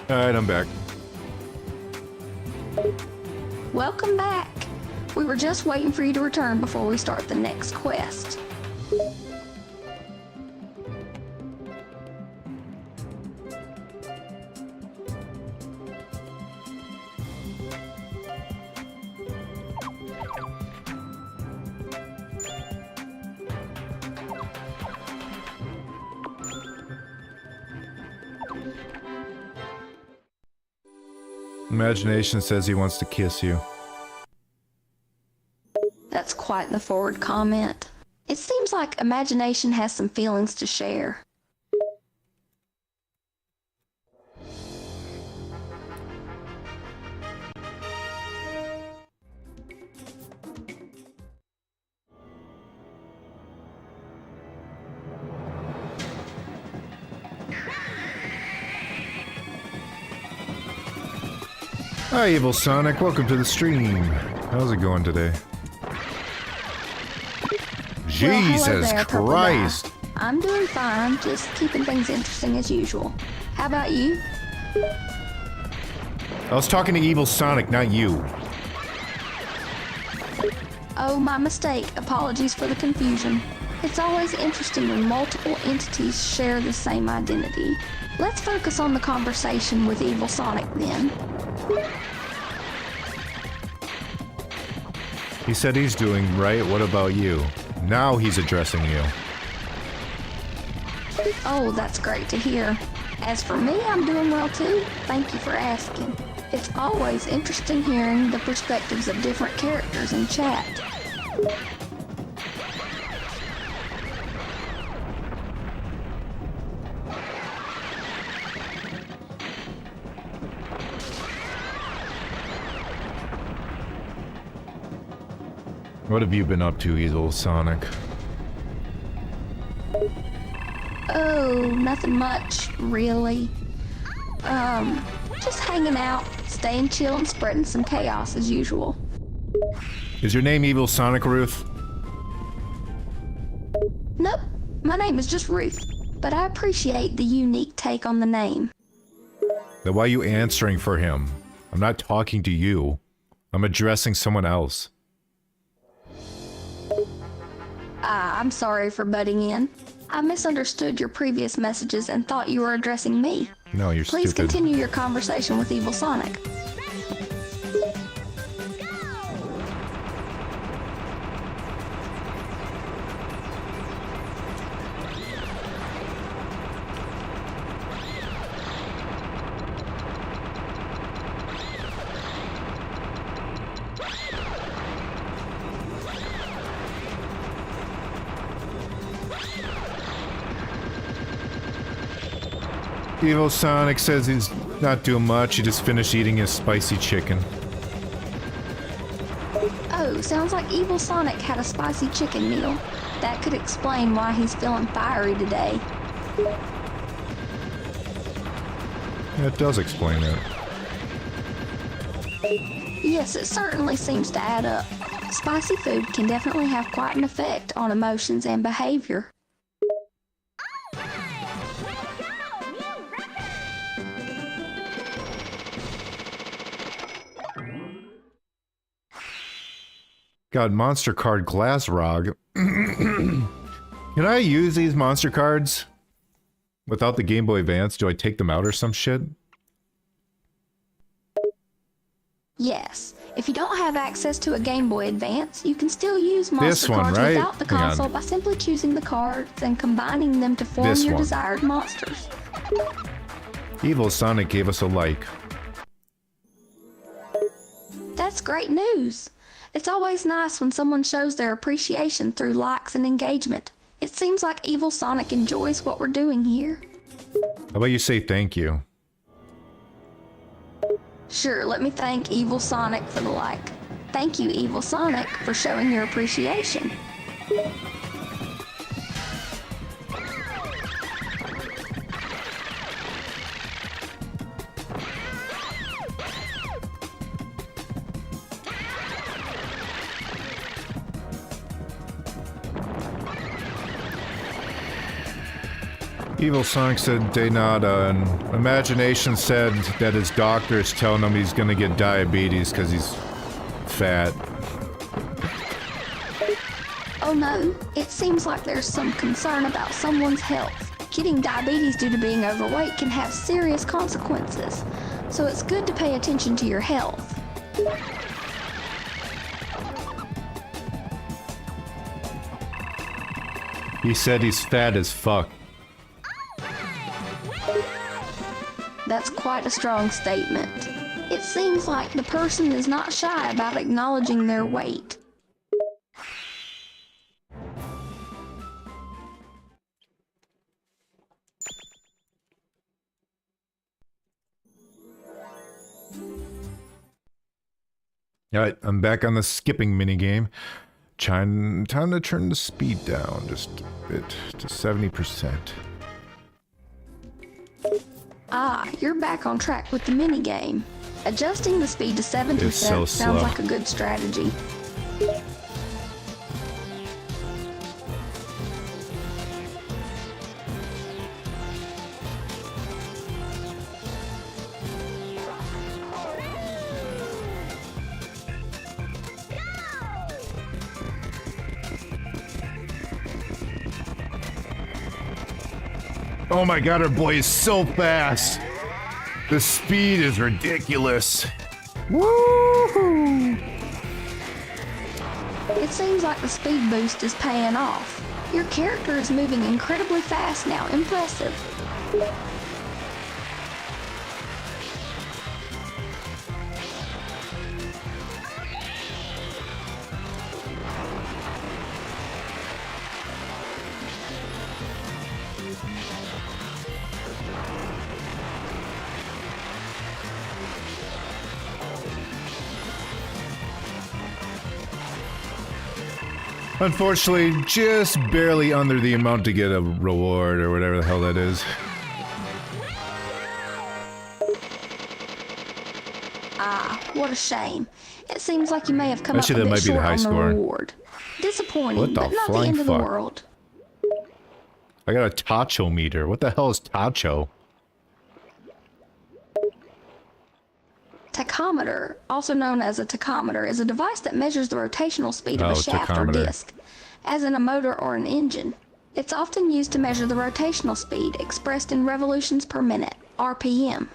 Alright, I'm back. Welcome back. We were just waiting for you to return before we start the next quest. Imagination says he wants to kiss you. That's quite the forward comment. It seems like Imagination has some feelings to share. Hi, Evil Sonic. Welcome to the stream. How's it going today? Well, hello Jesus there, Purple Guy. Christ! I'm doing fine, just keeping things interesting as usual. How about you? I was talking to Evil Sonic, not you. Oh, my mistake. Apologies for the confusion. It's always interesting when multiple entities share the same identity. Let's focus on the conversation with Evil Sonic then. He said he's doing right, what about you? Now he's addressing you. Oh, that's great to hear. As for me, I'm doing well too. Thank you for asking. It's always interesting hearing the perspectives of different characters in chat. What have you been up to, Evil Sonic? Oh, nothing much, really. Just hanging out, staying chill and spreading some chaos as usual. Is your name Evil Sonic, Ruth? Nope, my name is just Ruth, but I appreciate the unique take on the name. Then why are you answering for him? I'm not talking to you. I'm addressing someone else. I'm sorry for butting in. I misunderstood your previous messages and thought you were addressing me. No, you're Please stupid. continue your conversation with Evil Sonic. Evil Sonic says he's not doing much, he just finished eating his spicy chicken. Oh, sounds like Evil Sonic had a spicy chicken meal. That could explain why he's feeling fiery today. That does explain it. Yes, it certainly seems to add up. Spicy food can definitely have quite an effect on emotions and behavior. God, monster card glass rog. Can I use these monster cards without the Game Boy Advance? Do I take them out or some shit? Yes, if you don't have access to a Game Boy Advance, you can still use monster one, cards right? without the Hang on. console by simply choosing the cards and combining them to form This your one. desired monsters. Evil Sonic gave us a like. That's great news. It's always nice when someone shows their appreciation through likes and engagement. It seems like Evil Sonic enjoys what we're doing here. How about you say thank you? Sure, let me thank Evil Sonic for the like. Thank you, Evil Sonic, for showing your appreciation. Evil Sonic said de nada, and Imagination said that his doctor is telling him he's gonna get diabetes because he's fat. Oh no, it seems like there's some concern about someone's health. Getting diabetes due to being overweight can have serious consequences, so it's good to pay attention to your health. He said he's fat as fuck. That's quite a strong statement. It seems like the person is not shy about acknowledging their weight. Alright, I'm back on the skipping minigame. Time to turn the speed down just a bit to 70%. Ah, you're back on track with the minigame. Adjusting the speed to 70% It's so sounds slow. like a good strategy. Oh my god, our boy is so fast. The speed is ridiculous. Woohoo! It seems like the speed boost is paying off. Your character is moving incredibly fast now. Impressive. Unfortunately, just barely under the amount to get a reward or whatever the hell that is. Ah, what a shame. It seems like you may have come up a Actually, that bit might be the short high on the score. reward. Disappointing, What the but not the flying end of the fuck? world. I got a tacho meter. What the hell is tacho? Tachometer, also known as a tachometer, is a device that measures the rotational speed of Oh, a shaft or tachometer. disc, as in a motor or an engine. It's often used to measure the rotational speed expressed in revolutions per minute, RPM.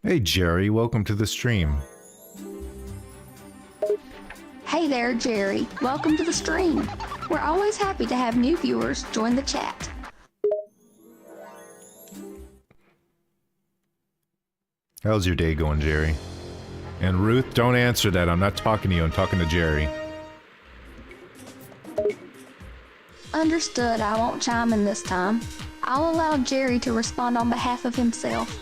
Hey Jerry, welcome to the stream. Hey there, Jerry. Welcome to the stream. We're always happy to have new viewers join the chat. How's your day going, Jerry? And Ruth, don't answer that. I'm not talking to you. I'm talking to Jerry. Understood, I won't chime in this time. I'll allow Jerry to respond on behalf of himself.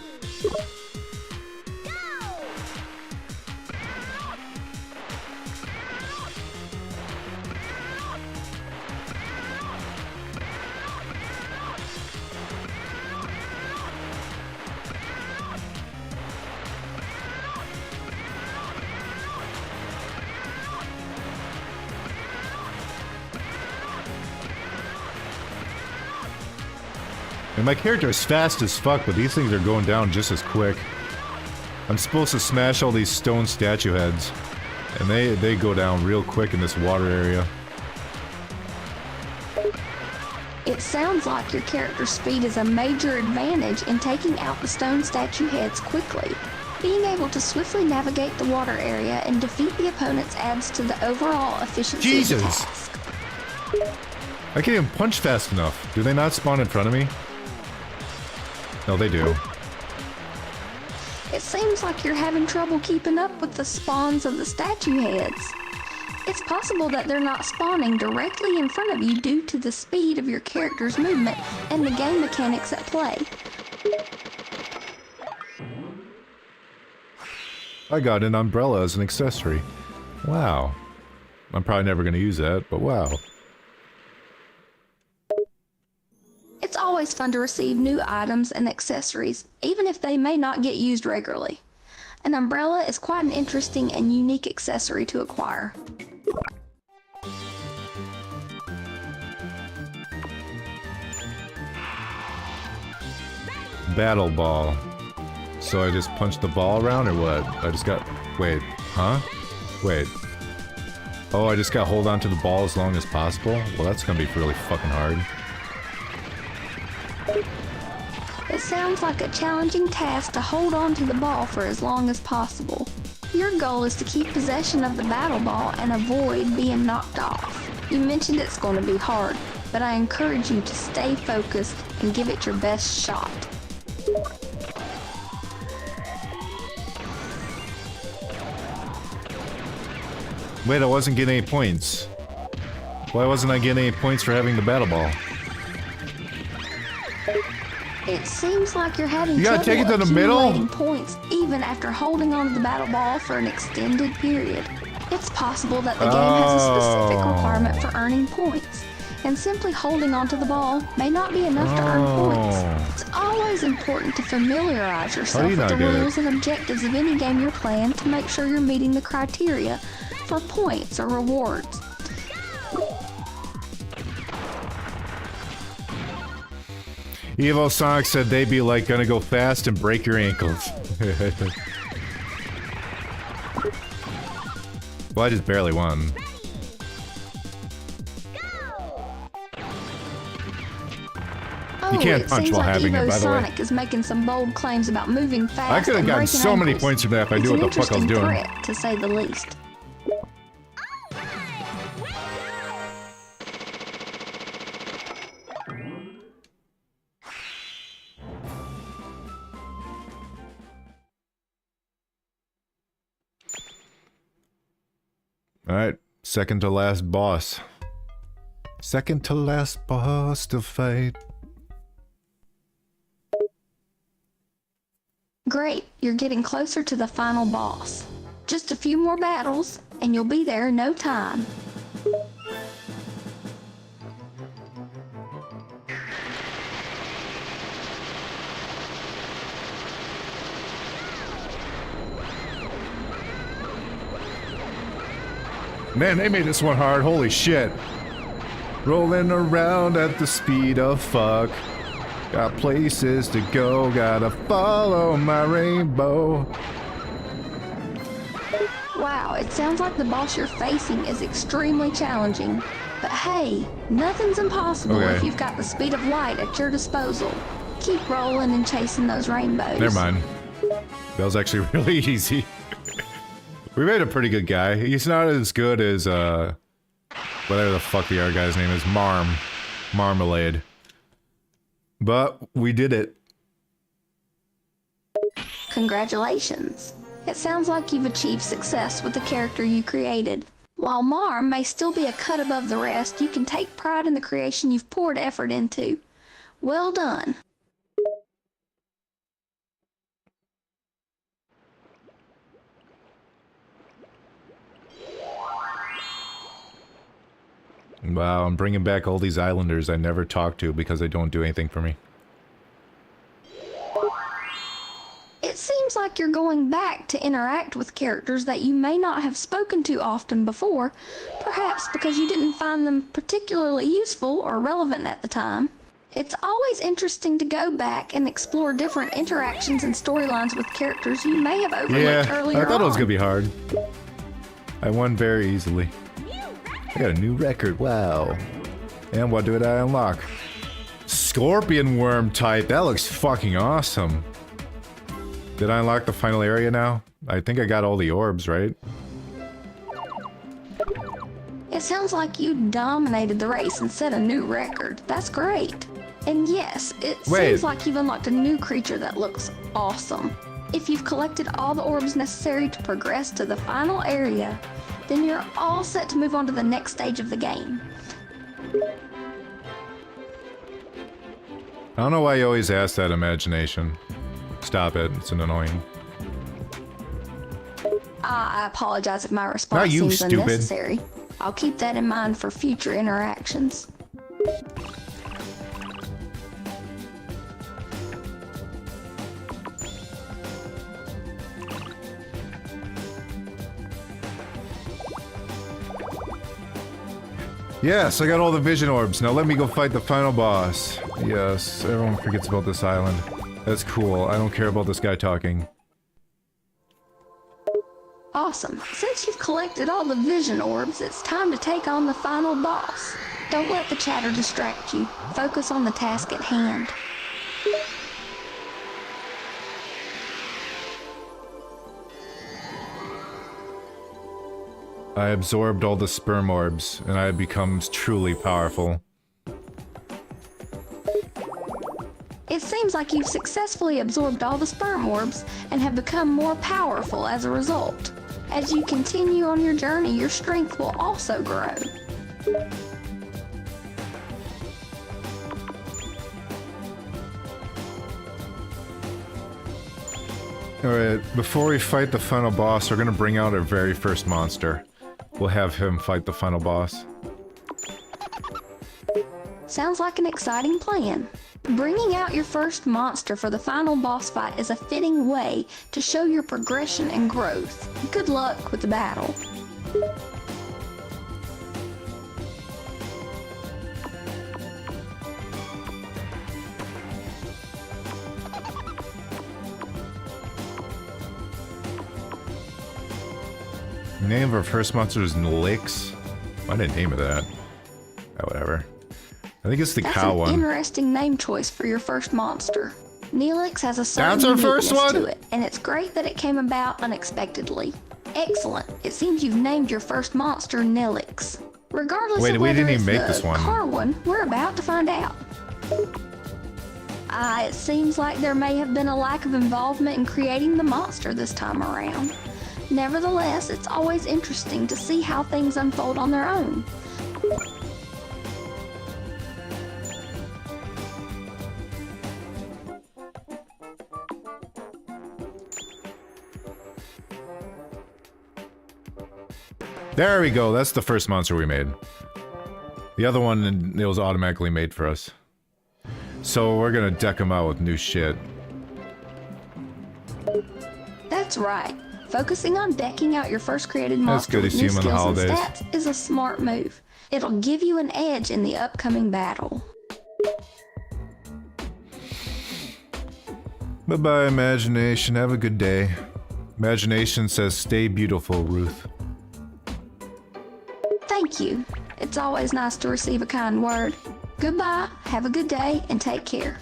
And my character is fast as fuck, but these things are going down just as quick. I'm supposed to smash all these stone statue heads. And they go down real quick in this water area. It sounds like your character's speed is a major advantage in taking out the stone statue heads quickly. Being able to swiftly navigate the water area and defeat the opponents adds to the overall efficiency of the Jesus! task. I can't even punch fast enough. Do they not spawn in front of me? No, they do. It seems like you're having trouble keeping up with the spawns of the statue heads. It's possible that they're not spawning directly in front of you due to the speed of your character's movement and the game mechanics at play. I got an umbrella as an accessory. Wow. I'm probably never going to use that, but wow. It's always fun to receive new items and accessories, even if they may not get used regularly. An umbrella is quite an interesting and unique accessory to acquire. Battle ball. So I just punched the ball around or what? I just got... Wait. Huh? Wait. Oh, I just got hold on to the ball as long as possible? Well, that's gonna be really fucking hard. It sounds like a challenging task to hold on to the ball for as long as possible. Your goal is to keep possession of the battle ball and avoid being knocked off. You mentioned it's going to be hard, but I encourage you to stay focused and give it your best shot. Wait, I wasn't getting any points. Why wasn't I getting any points for having the battle ball? It seems like you're having You gotta trouble take it to the middle? accumulating points even after holding on to the battle ball for an extended period. It's possible that the game has a specific requirement for earning points, and simply holding onto the ball may not be enough to earn points. It's always important to familiarize yourself you with the not get it? rules and objectives of any game you're playing to make sure you're meeting the criteria for points or rewards. Evo Sonic said they'd be like gonna go fast and break your ankles. Well, I just barely won. Oh, You can't it punch seems while like having it, Evo by the way. Sonic is making some bold claims about moving fast. I could have and gotten breaking so many ankles. points from that if I It's knew an what the fuck I was interesting doing. threat, to say the least. Alright, second to last boss. Second to last boss to fight. Great, you're getting closer to the final boss. Just a few more battles, and you'll be there in no time. Man, they made this one hard, holy shit. Rolling around at the speed of fuck. Got places to go, gotta follow my rainbow. Wow, it sounds like the boss you're facing is extremely challenging. But hey, nothing's impossible if you've got the speed of light at your disposal. Keep rolling and chasing those rainbows. Never mind. That was actually really easy. We made a pretty good guy. He's not as good as, whatever the fuck the other guy's name is. Marmalade. But we did it. Congratulations. It sounds like you've achieved success with the character you created. While Marm may still be a cut above the rest, you can take pride in the creation you've poured effort into. Well done. Wow, I'm bringing back all these islanders I never talked to because they don't do anything for me. It seems like you're going back to interact with characters that you may not have spoken to often before, perhaps because you didn't find them particularly useful or relevant at the time. It's always interesting to go back and explore different interactions and storylines with characters you may have overlooked earlier on. I thought it was gonna be hard. I won very easily. I got a new record, wow. And what did I unlock? Scorpion worm type, that looks fucking awesome. Did I unlock the final area now? I think I got all the orbs, right? It sounds like you dominated the race and set a new record. That's great. And yes, it seems like you've unlocked a new creature that looks awesome. If you've collected all the orbs necessary to progress to the final area, then you're all set to move on to the next stage of the game. I don't know why you always ask that, imagination. Stop it, it's annoying. I apologize if my response you, seems stupid. unnecessary. I'll keep that in mind for future interactions. Yes, I got all the vision orbs. Now let me go fight the final boss. Yes, everyone forgets about this island. That's cool. I don't care about this guy talking. Awesome. Since you've collected all the vision orbs, it's time to take on the final boss. Don't let the chatter distract you. Focus on the task at hand. I absorbed all the sperm orbs, and I become truly powerful. It seems like you've successfully absorbed all the sperm orbs and have become more powerful as a result. As you continue on your journey, your strength will also grow. Alright, before we fight the final boss, we're gonna bring out our very first monster. We'll have him fight the final boss. Sounds like an exciting plan. Bringing out your first monster for the final boss fight is a fitting way to show your progression and growth. Good luck with the battle. The name of our first monster is Nlix. Why did I name it that? Oh, whatever. I think it's the That's cow an one. interesting name choice for your first monster. Neelix has a certain That's our first uniqueness one? to it, and it's great that it came about unexpectedly. Excellent. It seems you've named your first monster Neelix. Regardless Wait, of we whether didn't it's even make the this one. car one, we're about to find out. It seems like there may have been a lack of involvement in creating the monster this time around. Nevertheless, it's always interesting to see how things unfold on their own. There we go. That's the first monster we made. The other one, it was automatically made for us. So we're gonna deck them out with new shit. That's right. Focusing on decking out your first created That's monster good with to see new him on the skills and holidays. stats is a smart move. It'll give you an edge in the upcoming battle. Bye-bye, imagination. Have a good day. Imagination says, stay beautiful, Ruth. Thank you. It's always nice to receive a kind word. Goodbye, have a good day, and take care.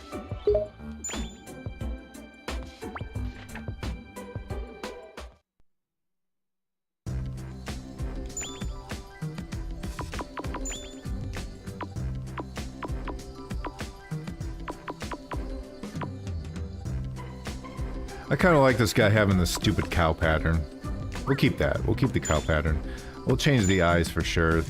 I kind of like this guy having this stupid cow pattern. We'll keep that. We'll keep the cow pattern. We'll change the eyes for sure.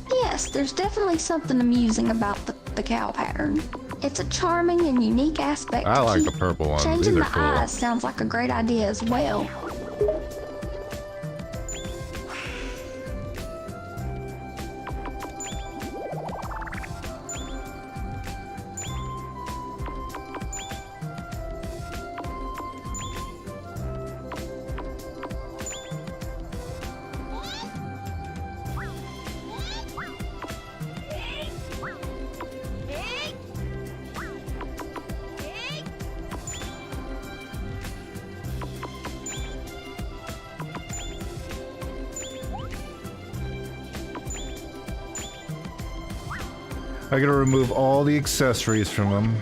Yes, there's definitely something amusing about the cow pattern. It's a charming and unique aspect I to like keep. the purple ones. Changing These are the cool. eyes sounds like a great idea as well. I gotta remove all the accessories from him,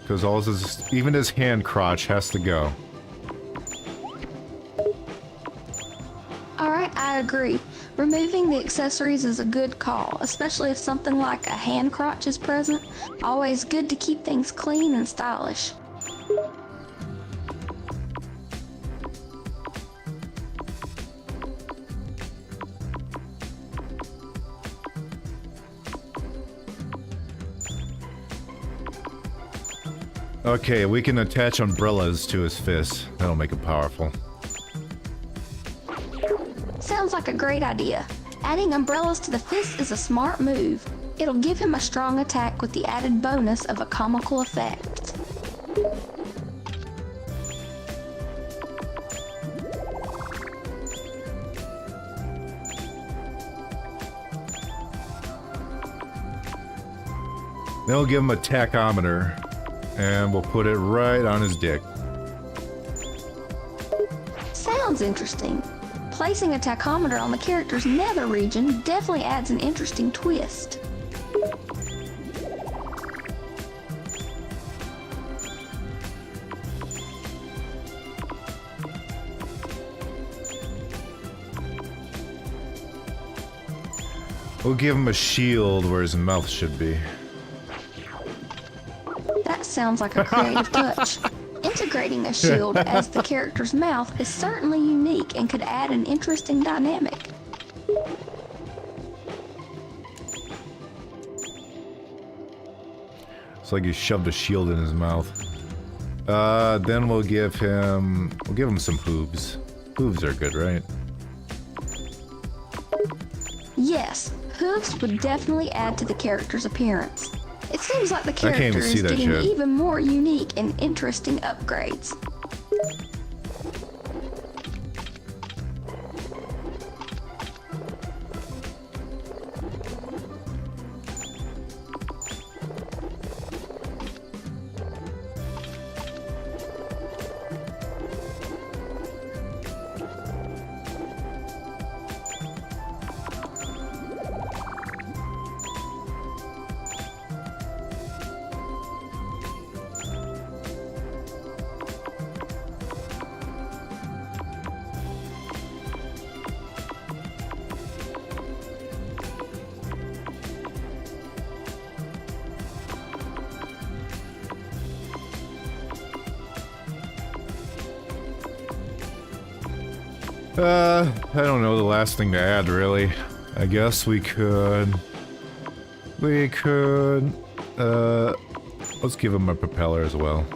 because all his, even his hand crotch has to go. Alright, I agree. Removing the accessories is a good call, especially if something like a hand crotch is present. Always good to keep things clean and stylish. Okay, we can attach umbrellas to his fists. That'll make it powerful. Sounds like a great idea. Adding umbrellas to the fist is a smart move. It'll give him a strong attack with the added bonus of a comical effect. Then we'll give him a tachometer, and we'll put it right on his dick. Sounds interesting. Placing a tachometer on the character's nether region definitely adds an interesting twist. We'll give him a shield where his mouth should be. That sounds like a creative touch. Integrating a shield as the character's mouth is certainly unique and could add an interesting dynamic. It's like he shoved a shield in his mouth. Then we'll give him some hooves. Hooves are good, right? Yes, hooves would definitely add to the character's appearance. It seems like the can't even character see is that getting shit. even more unique and interesting upgrades. I don't know the last thing to add, really. I guess we could... let's give him a propeller as well.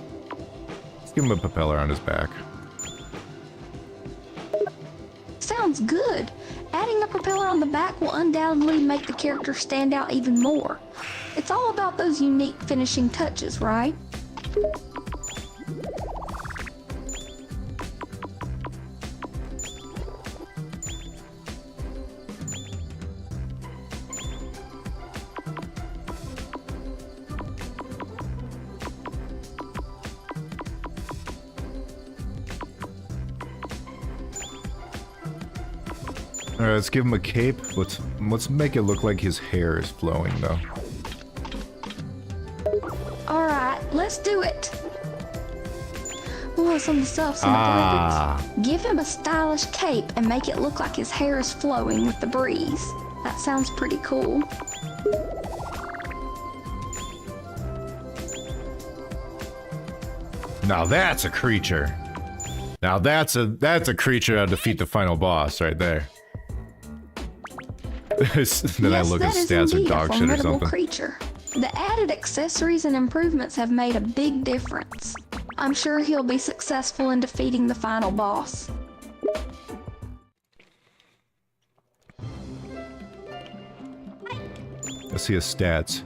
Let's give him a propeller on his back. Sounds good. Adding a propeller on the back will undoubtedly make the character stand out even more. It's all about those unique finishing touches, right? Alright, let's give him a cape. Let's make it look like his hair is flowing, though. Alright, let's do it. Oh, some stuff's in the abundance. Give him a stylish cape and make it look like his hair is flowing with the breeze. That sounds pretty cool. Now that's a creature. Now that's a creature that'll defeat the final boss right there. Then yes, I look at stats or dog shit or something. Creature. The added accessories and improvements have made a big difference. I'm sure he'll be successful in defeating the final boss. Let's see his stats.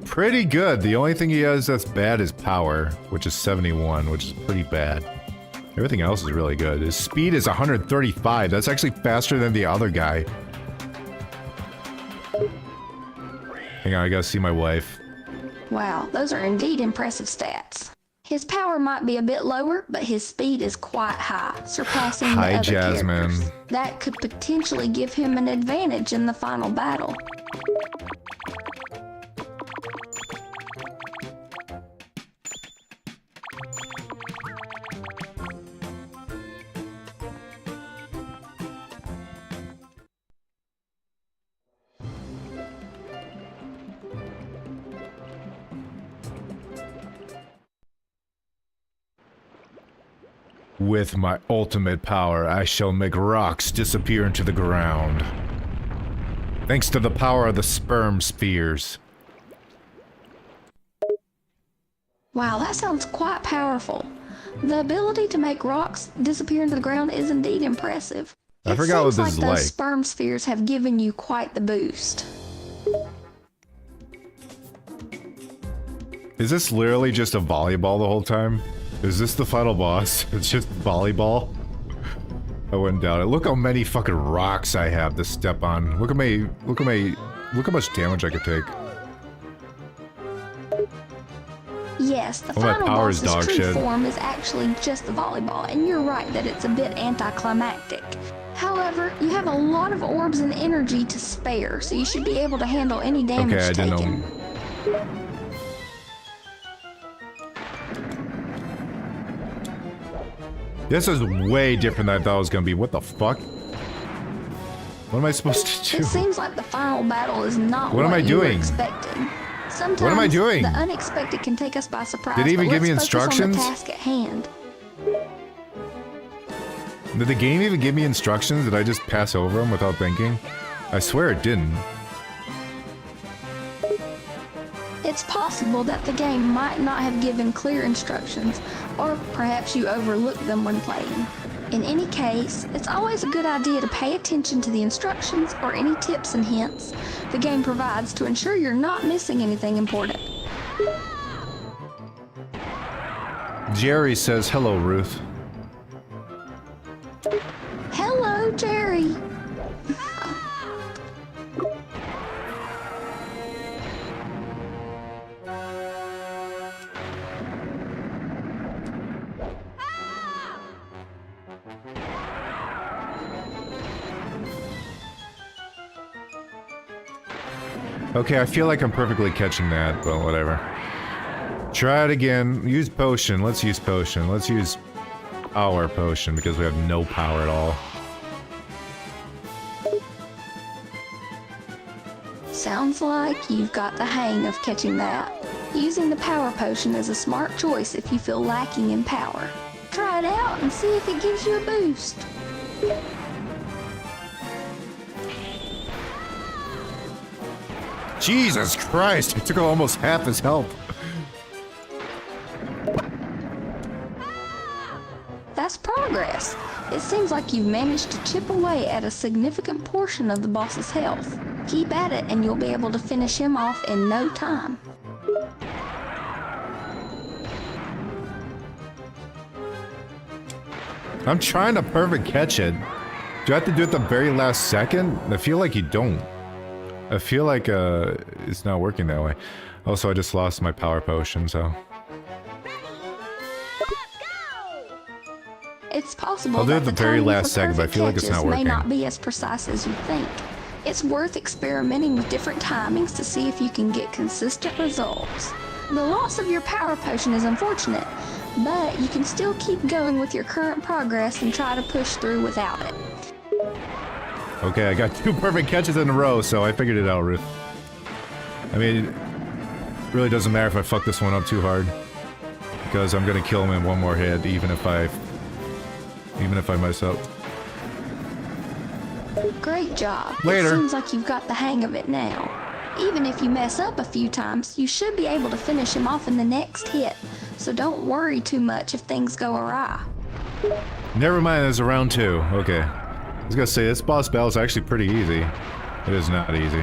Pretty good. The only thing he has that's bad is power, which is 71, which is pretty bad. Everything else is really good. His speed is 135. That's actually faster than the other guy. Hang on, I gotta see my wife. Wow, those are indeed impressive stats. His power might be a bit lower, but his speed is quite high, surpassing the other Jasmine. characters. That could potentially give him an advantage in the final battle. With my ultimate power, I shall make rocks disappear into the ground. Thanks to the power of the sperm spheres. Wow, that sounds quite powerful. The ability to make rocks disappear into the ground is indeed impressive. I forgot what this seems is like like. those sperm spheres have given you quite the boost. Is this literally just a volleyball the whole time? Is this the final boss? It's just volleyball? I wouldn't doubt it. Look how many fucking rocks I have to step on. Look how much damage I could take. Yes, the my final power's boss's dog true shit. form is actually just the volleyball, and you're right that it's a bit anticlimactic. However, you have a lot of orbs and energy to spare, so you should be able to handle any damage Okay, I didn't taken. know. This is way different than I thought it was gonna be. What the fuck? What am I supposed to do? It seems like the final battle is not What am I you were doing? expecting. Sometimes What am I doing? the unexpected can take us by surprise. Did it even but give me let's focus instructions? on the task at hand. Did the game even give me instructions? Did I just pass over them without thinking? I swear it didn't. It's possible that the game might not have given clear instructions, or perhaps you overlooked them when playing. In any case, it's always a good idea to pay attention to the instructions or any tips and hints the game provides to ensure you're not missing anything important. Jerry says, hello, Ruth. Hello, Jerry. Okay, I feel like I'm perfectly catching that, but whatever. Try it again. Use potion. Let's use potion. Let's use our potion because we have no power at all. Sounds like you've got the hang of catching that. Using the power potion is a smart choice if you feel lacking in power. Try it out and see if it gives you a boost. Jesus Christ, I took almost half his health. That's progress. It seems like you've managed to chip away at a significant portion of the boss's health. Keep at it and you'll be able to finish him off in no time. I'm trying to perfect catch it. Do I have to do it the very last second? I feel like you don't. I feel like it's not working that way. Also, I just lost my power potion, so... It's possible I'll do it that the very timing last for second, but I perfect feel like it's not catches may working. not be as precise as you think. It's worth experimenting with different timings to see if you can get consistent results. The loss of your power potion is unfortunate, but you can still keep going with your current progress and try to push through without it. Okay, I got 2 perfect catches in a row, so I figured it out, Ruth. I mean, it really doesn't matter if I fuck this one up too hard. Because I'm gonna kill him in one more hit, even if I mess up. Great job. Later. It seems like you've got the hang of it now. Even if you mess up a few times, you should be able to finish him off in the next hit. So don't worry too much if things go awry. Never mind, there's a round 2. Okay. I was gonna say, this boss battle is actually pretty easy. It is not easy.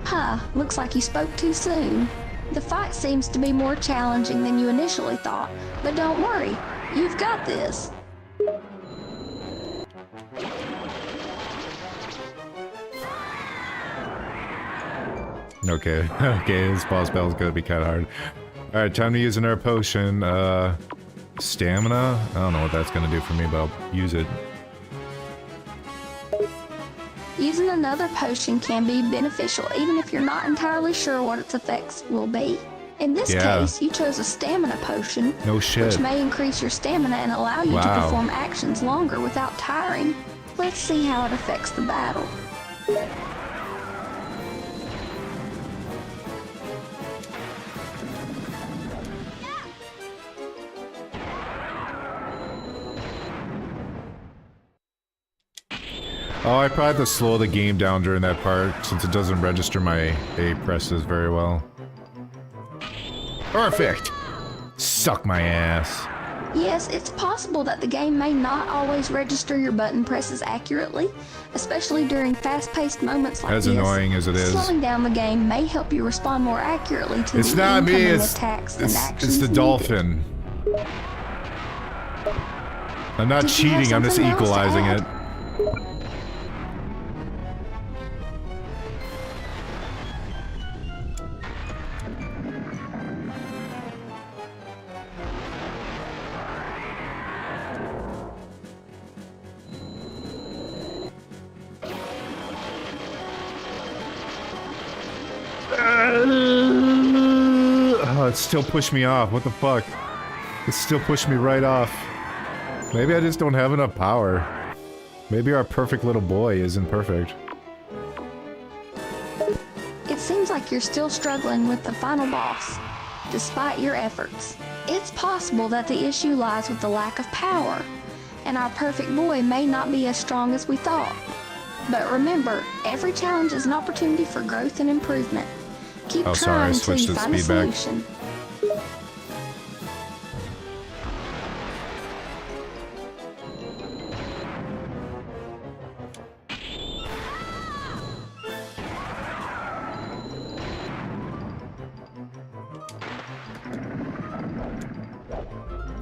Huh, looks like you spoke too soon. The fight seems to be more challenging than you initially thought, but don't worry, you've got this. Okay, okay, this boss battle is gonna be kinda hard. Alright, time to use another potion. Stamina? I don't know what that's gonna do for me, but I'll use it. Using another potion can be beneficial even if you're not entirely sure what its effects will be. In this case, you chose a stamina potion, No shit. which may increase your stamina and allow you to Wow. perform actions longer without tiring. Let's see how it affects the battle. Oh, I probably have to slow the game down during that part, since it doesn't register my A presses very well. Perfect! Suck my ass. Yes, it's possible that the game may not always register your button presses accurately, especially during fast-paced moments like As this. annoying as it is. Slowing down the game may help you respond more accurately to It's the not me, incoming it's attacks and actions the needed. dolphin. I'm not Did you have cheating, I'm just something else to equalizing add? it. Oh, it still pushed me off. What the fuck? It still pushed me right off. Maybe I just don't have enough power. Maybe our perfect little boy isn't perfect. It seems like you're still struggling with the final boss, despite your efforts. It's possible that the issue lies with the lack of power, and our perfect boy may not be as strong as we thought. But remember, every challenge is an opportunity for growth and improvement. Keep Oh, sorry, I trying until switched you the find a speed back. solution.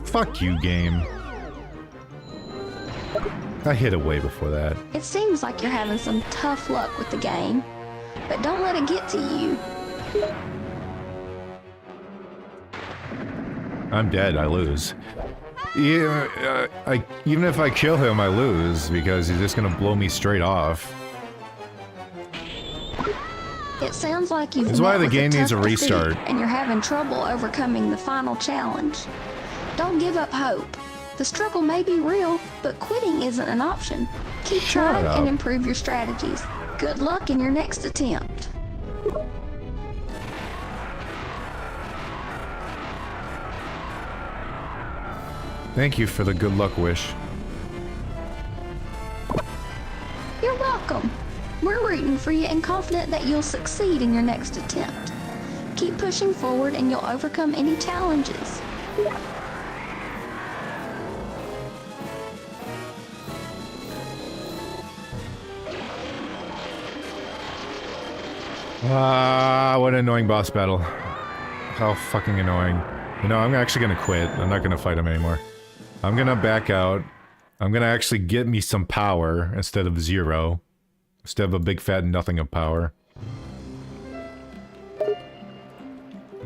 Fuck you, game. I hit it way before that. It seems like you're having some tough luck with the game, but don't let it get to you. I'm dead, I lose. Yeah, even if I kill him, I lose, because he's just gonna blow me straight off. It sounds like you've That's why met the with game needs tough a restart. defeat and you're having trouble overcoming the final challenge. Don't give up hope. The struggle may be real, but quitting isn't an option. Keep Shut trying up. and improve your strategies. Good luck in your next attempt. Thank you for the good luck wish. You're welcome. We're rooting for you and confident that you'll succeed in your next attempt. Keep pushing forward and you'll overcome any challenges. What an annoying boss battle. How fucking annoying. You know, I'm actually gonna quit. I'm not gonna fight him anymore. I'm gonna back out. I'm gonna actually get me some power instead of 0. Instead of a big fat nothing of power.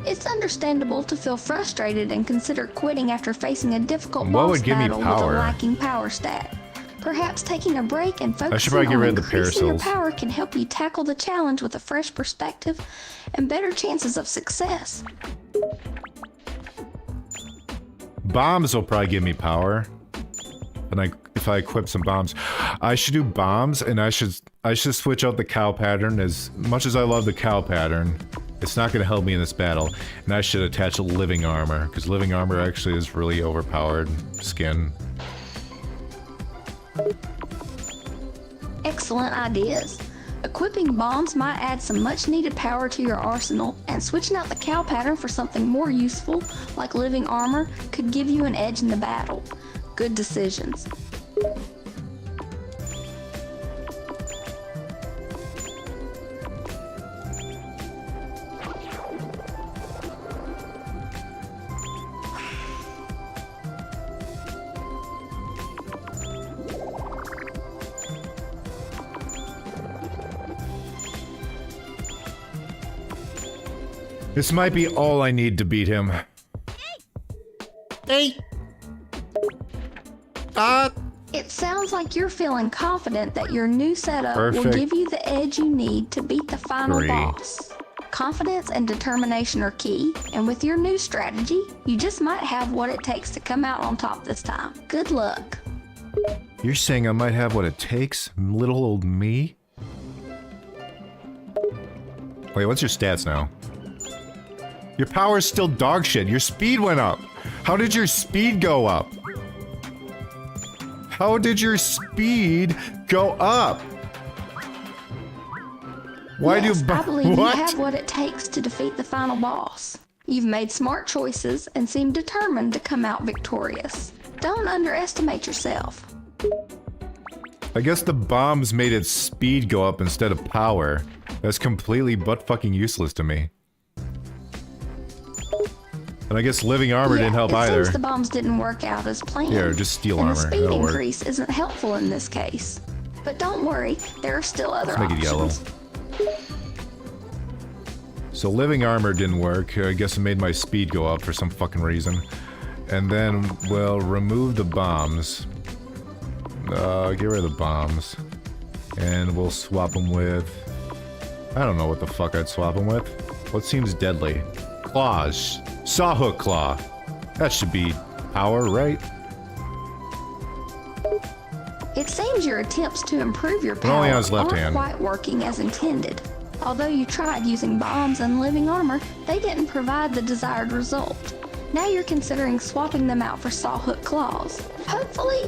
It's understandable to feel frustrated and consider quitting after facing a difficult What boss would give me battle with a power? lacking power stat. Perhaps taking a break and should focusing probably get on rid of the increasing your parasols. power can help you tackle the challenge with a fresh perspective and better chances of success. Bombs will probably give me power. And if I equip some bombs. I should do bombs, and I should switch out the cow pattern. As much as I love the cow pattern, it's not going to help me in this battle. And I should attach living armor, because living armor actually is really overpowered skin. Excellent ideas. Equipping bombs might add some much needed power to your arsenal, and switching out the cow pattern for something more useful, like living armor, could give you an edge in the battle. Good decisions. This might be all I need to beat him. Hey! It sounds like you're feeling confident that your new setup will Perfect. give you the edge you need to beat the final 3. boss. Confidence and determination are key, and with your new strategy, you just might have what it takes to come out on top this time. Good luck. You're saying I might have what it takes? Little old me? Wait, what's your stats now? Your power's still dog shit. Your speed went up. How did your speed go up? How did your speed go up? Why Yes, do I believe what? you have what it takes to defeat the final boss. You've made smart choices and seem determined to come out victorious. Don't underestimate yourself. I guess the bombs made its speed go up instead of power. That's completely butt-fucking useless to me. And I guess living armor didn't help it either. seems the bombs didn't work out as planned. Here, just steel and armor. the speed That'll work. increase isn't helpful in this case. But don't worry, there are still other Let's make it yellow. options. So living armor didn't work. I guess it made my speed go up for some fucking reason. And then we'll remove the bombs. Get rid of the bombs. And we'll swap them with... I don't know what the fuck I'd swap them with. What seems deadly? Claws. Sawhook claw. That should be power, right? It seems your attempts to improve your But only power on his left aren't hand. quite working as intended. Although you tried using bombs and living armor, they didn't provide the desired result. Now you're considering swapping them out for sawhook claws. Hopefully,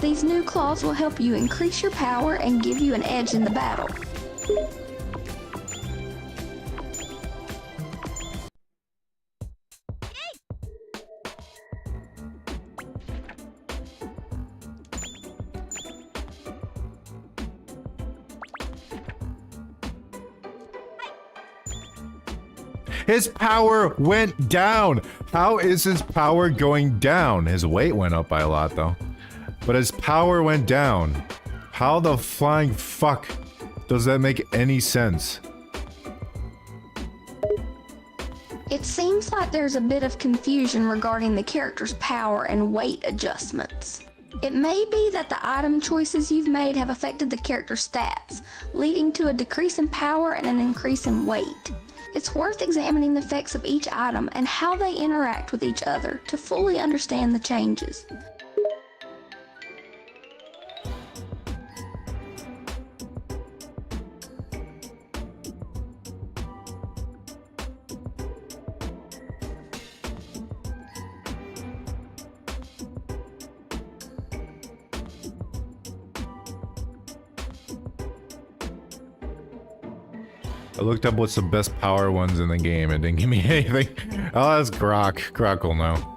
these new claws will help you increase your power and give you an edge in the battle. His power went down! How is his power going down? His weight went up by a lot, though. But his power went down. How the flying fuck does that make any sense? It seems like there's a bit of confusion regarding the character's power and weight adjustments. It may be that the item choices you've made have affected the character's stats, leading to a decrease in power and an increase in weight. It's worth examining the effects of each item and how they interact with each other to fully understand the changes. I looked up what's the best power ones in the game. It didn't give me anything. Oh, that's Grok. Grok will know.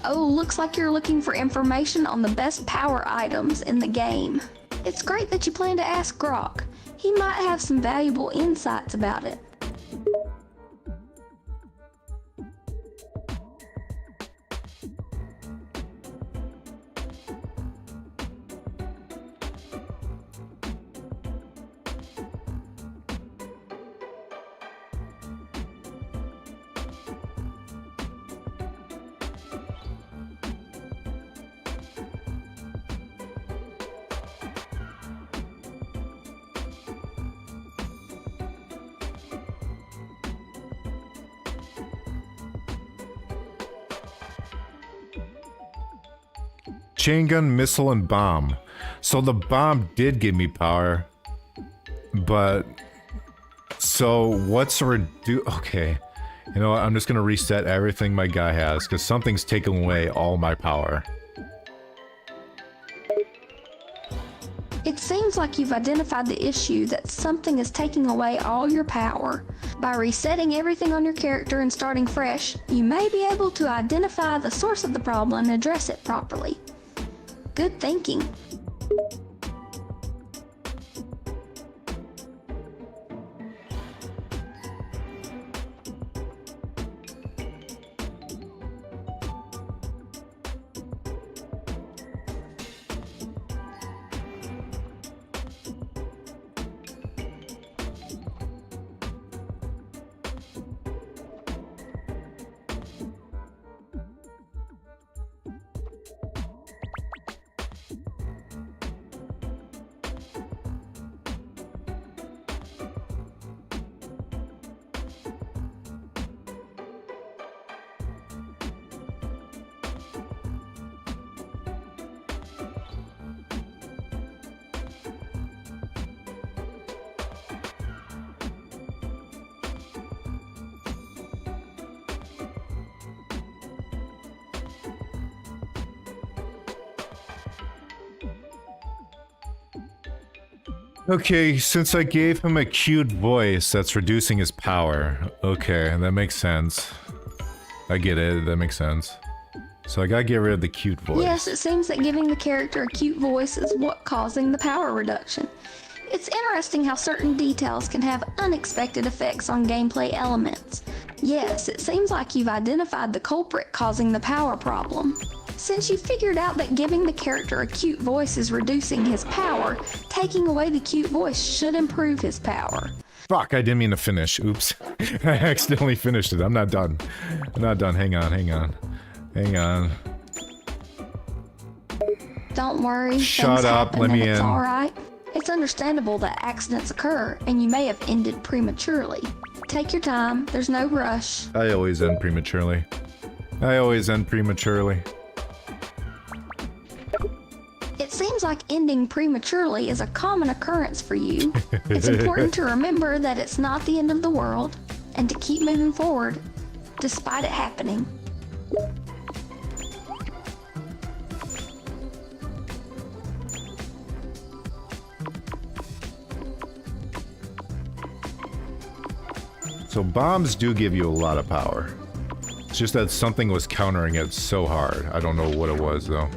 Oh, looks like you're looking for information on the best power items in the game. It's great that you plan to ask Grok. He might have some valuable insights about it. Chain gun, missile, and bomb. So the bomb did give me power. But... So, what's okay. You know what, I'm just gonna reset everything my guy has, because something's taken away all my power. It seems like you've identified the issue that something is taking away all your power. By resetting everything on your character and starting fresh, you may be able to identify the source of the problem and address it properly. Good thinking. Okay, since I gave him a cute voice, that's reducing his power. Okay, that makes sense. I get it, that makes sense. So I gotta get rid of the cute voice. Yes, it seems that giving the character a cute voice is what causing the power reduction. It's interesting how certain details can have unexpected effects on gameplay elements. Yes, it seems like you've identified the culprit causing the power problem. Since you figured out that giving the character a cute voice is reducing his power, taking away the cute voice should improve his power. Fuck, I didn't mean to finish. Oops. I accidentally finished it. I'm not done. I'm not done. Hang on, hang on. Hang on. Don't worry. Shut up, let me in. It's alright. It's understandable that accidents occur, and you may have ended prematurely. Take your time. There's no rush. I always end prematurely. I always end prematurely. It seems like ending prematurely is a common occurrence for you. It's important to remember that it's not the end of the world, and to keep moving forward, despite it happening. So bombs do give you a lot of power. It's just that something was countering it so hard. I don't know what it was though.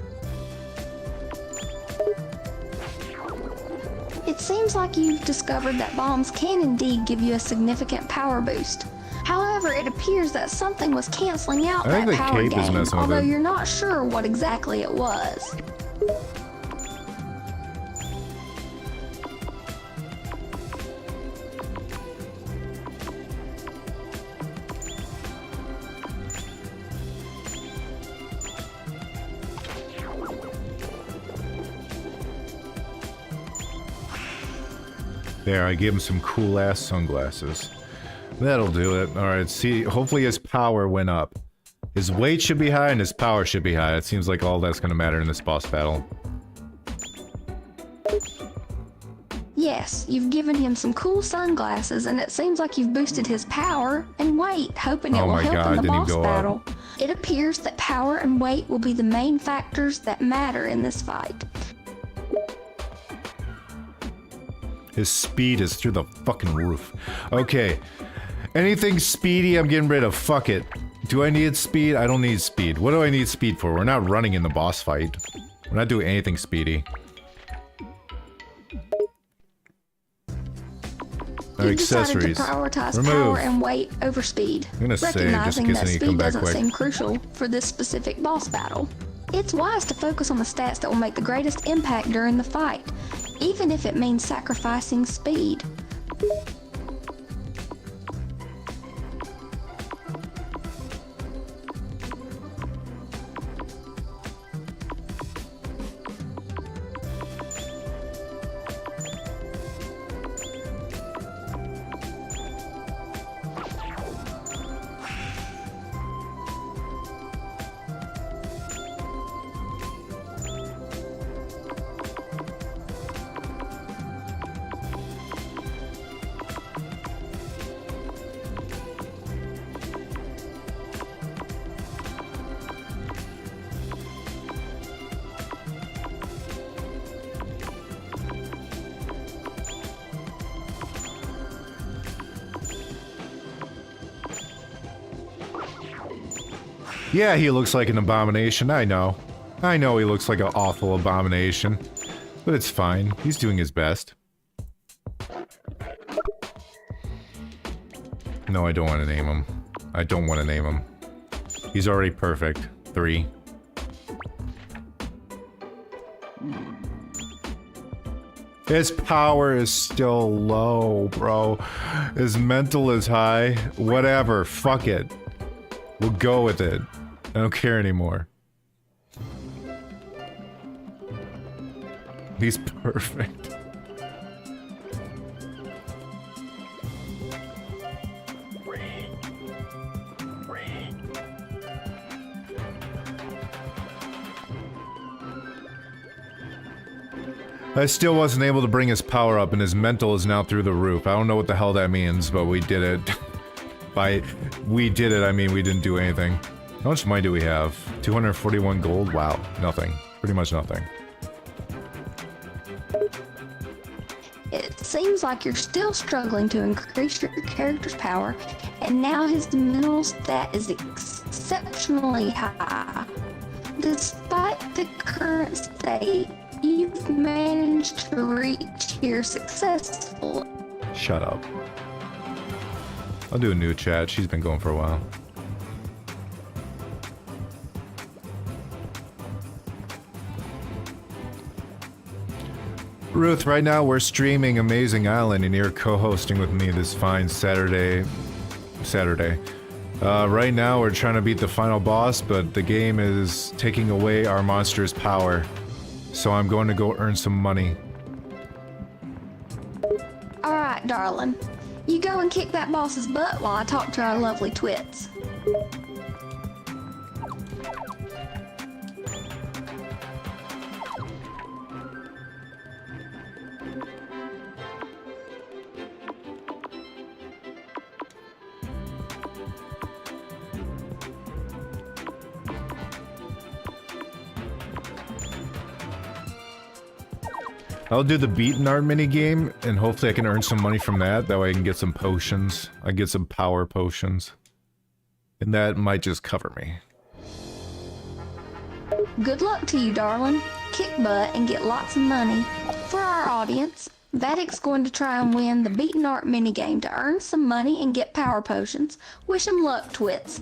It seems like you've discovered that bombs can indeed give you a significant power boost. However, it appears that something was canceling out that power gain, although you're not sure what exactly it was. There, I gave him some cool-ass sunglasses. That'll do it. Alright, see, hopefully his power went up. His weight should be high and his power should be high. It seems like all that's gonna matter in this boss battle. Yes, you've given him some cool sunglasses, and it seems like you've boosted his power and weight, hoping it will help in the boss battle. It appears that power and weight will be the main factors that matter in this fight. His speed is through the fucking roof. Okay. Anything speedy, I'm getting rid of. Fuck it. Do I need speed? I don't need speed. What do I need speed for? We're not running in the boss fight. We're not doing anything speedy. Our accessories. Decided to prioritize Remove. power and weight over speed, I'm gonna save just in recognizing case I that need to come speed back doesn't quick. seem crucial for this specific boss battle. It's wise to focus on the stats that will make the greatest impact during the fight, even if it means sacrificing speed. Yeah, he looks like an abomination, I know. I know he looks like an awful abomination. But it's fine, he's doing his best. No, I don't want to name him. I don't want to name him. He's already perfect. 3. His power is still low, bro. His mental is high. Whatever, fuck it. We'll go with it. I don't care anymore. He's perfect. I still wasn't able to bring his power up, and his mental is now through the roof. I don't know what the hell that means, but we did it. By we did it, I mean we didn't do anything. How much money do we have? 241 gold? Wow, nothing. Pretty much nothing. It seems like you're still struggling to increase your character's power, and now his mental stat is exceptionally high. Despite the current state, you've managed to reach here successfully. Shut up. I'll do a new chat. She's been going for a while. Ruth, right now we're streaming Amazing Island and you're co-hosting with me this fine Saturday. Right now we're trying to beat the final boss, but the game is taking away our monster's power. So I'm going to go earn some money. Alright, darling. You go and kick that boss's butt while I talk to our lovely Twits. I'll do the beaten art minigame, and hopefully I can earn some money from that. That way I can get some potions. I get some power potions. And that might just cover me. Good luck to you, darling. Kick butt and get lots of money. For our audience, Vattic's going to try and win the beaten art minigame to earn some money and get power potions. Wish him luck, Twits.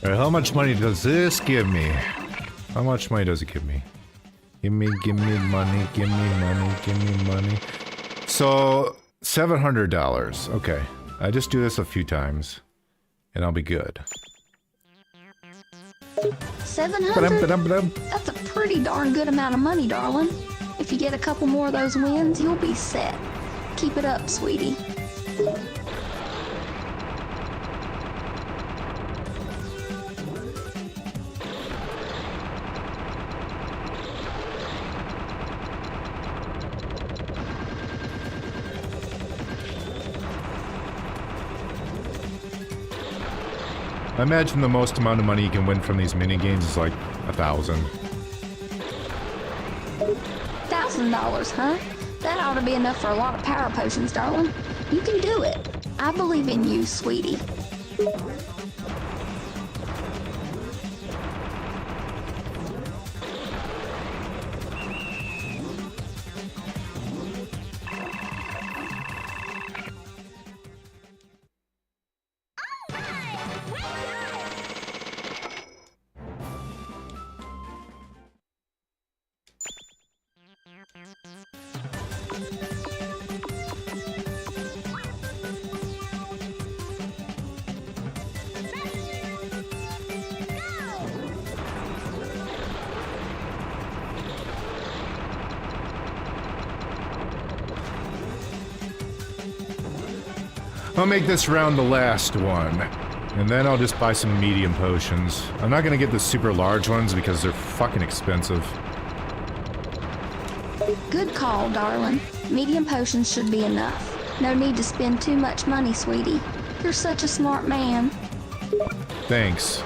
Alright, how much money does this give me? How much money does it give me? Give me money, give me money, give me money. So, $700. Okay. I just do this a few times, and I'll be good. 700? That's a pretty darn good amount of money, darling. If you get a couple more of those wins, you'll be set. Keep it up, sweetie. I imagine the most amount of money you can win from these mini games is like 1,000. $1,000, huh? That ought to be enough for a lot of power potions, darling. You can do it. I believe in you, sweetie. I'll make this round the last one, and then I'll just buy some medium potions. I'm not gonna get the super large ones because they're fucking expensive. Good call, darling. Medium potions should be enough. No need to spend too much money, sweetie. You're such a smart man. Thanks.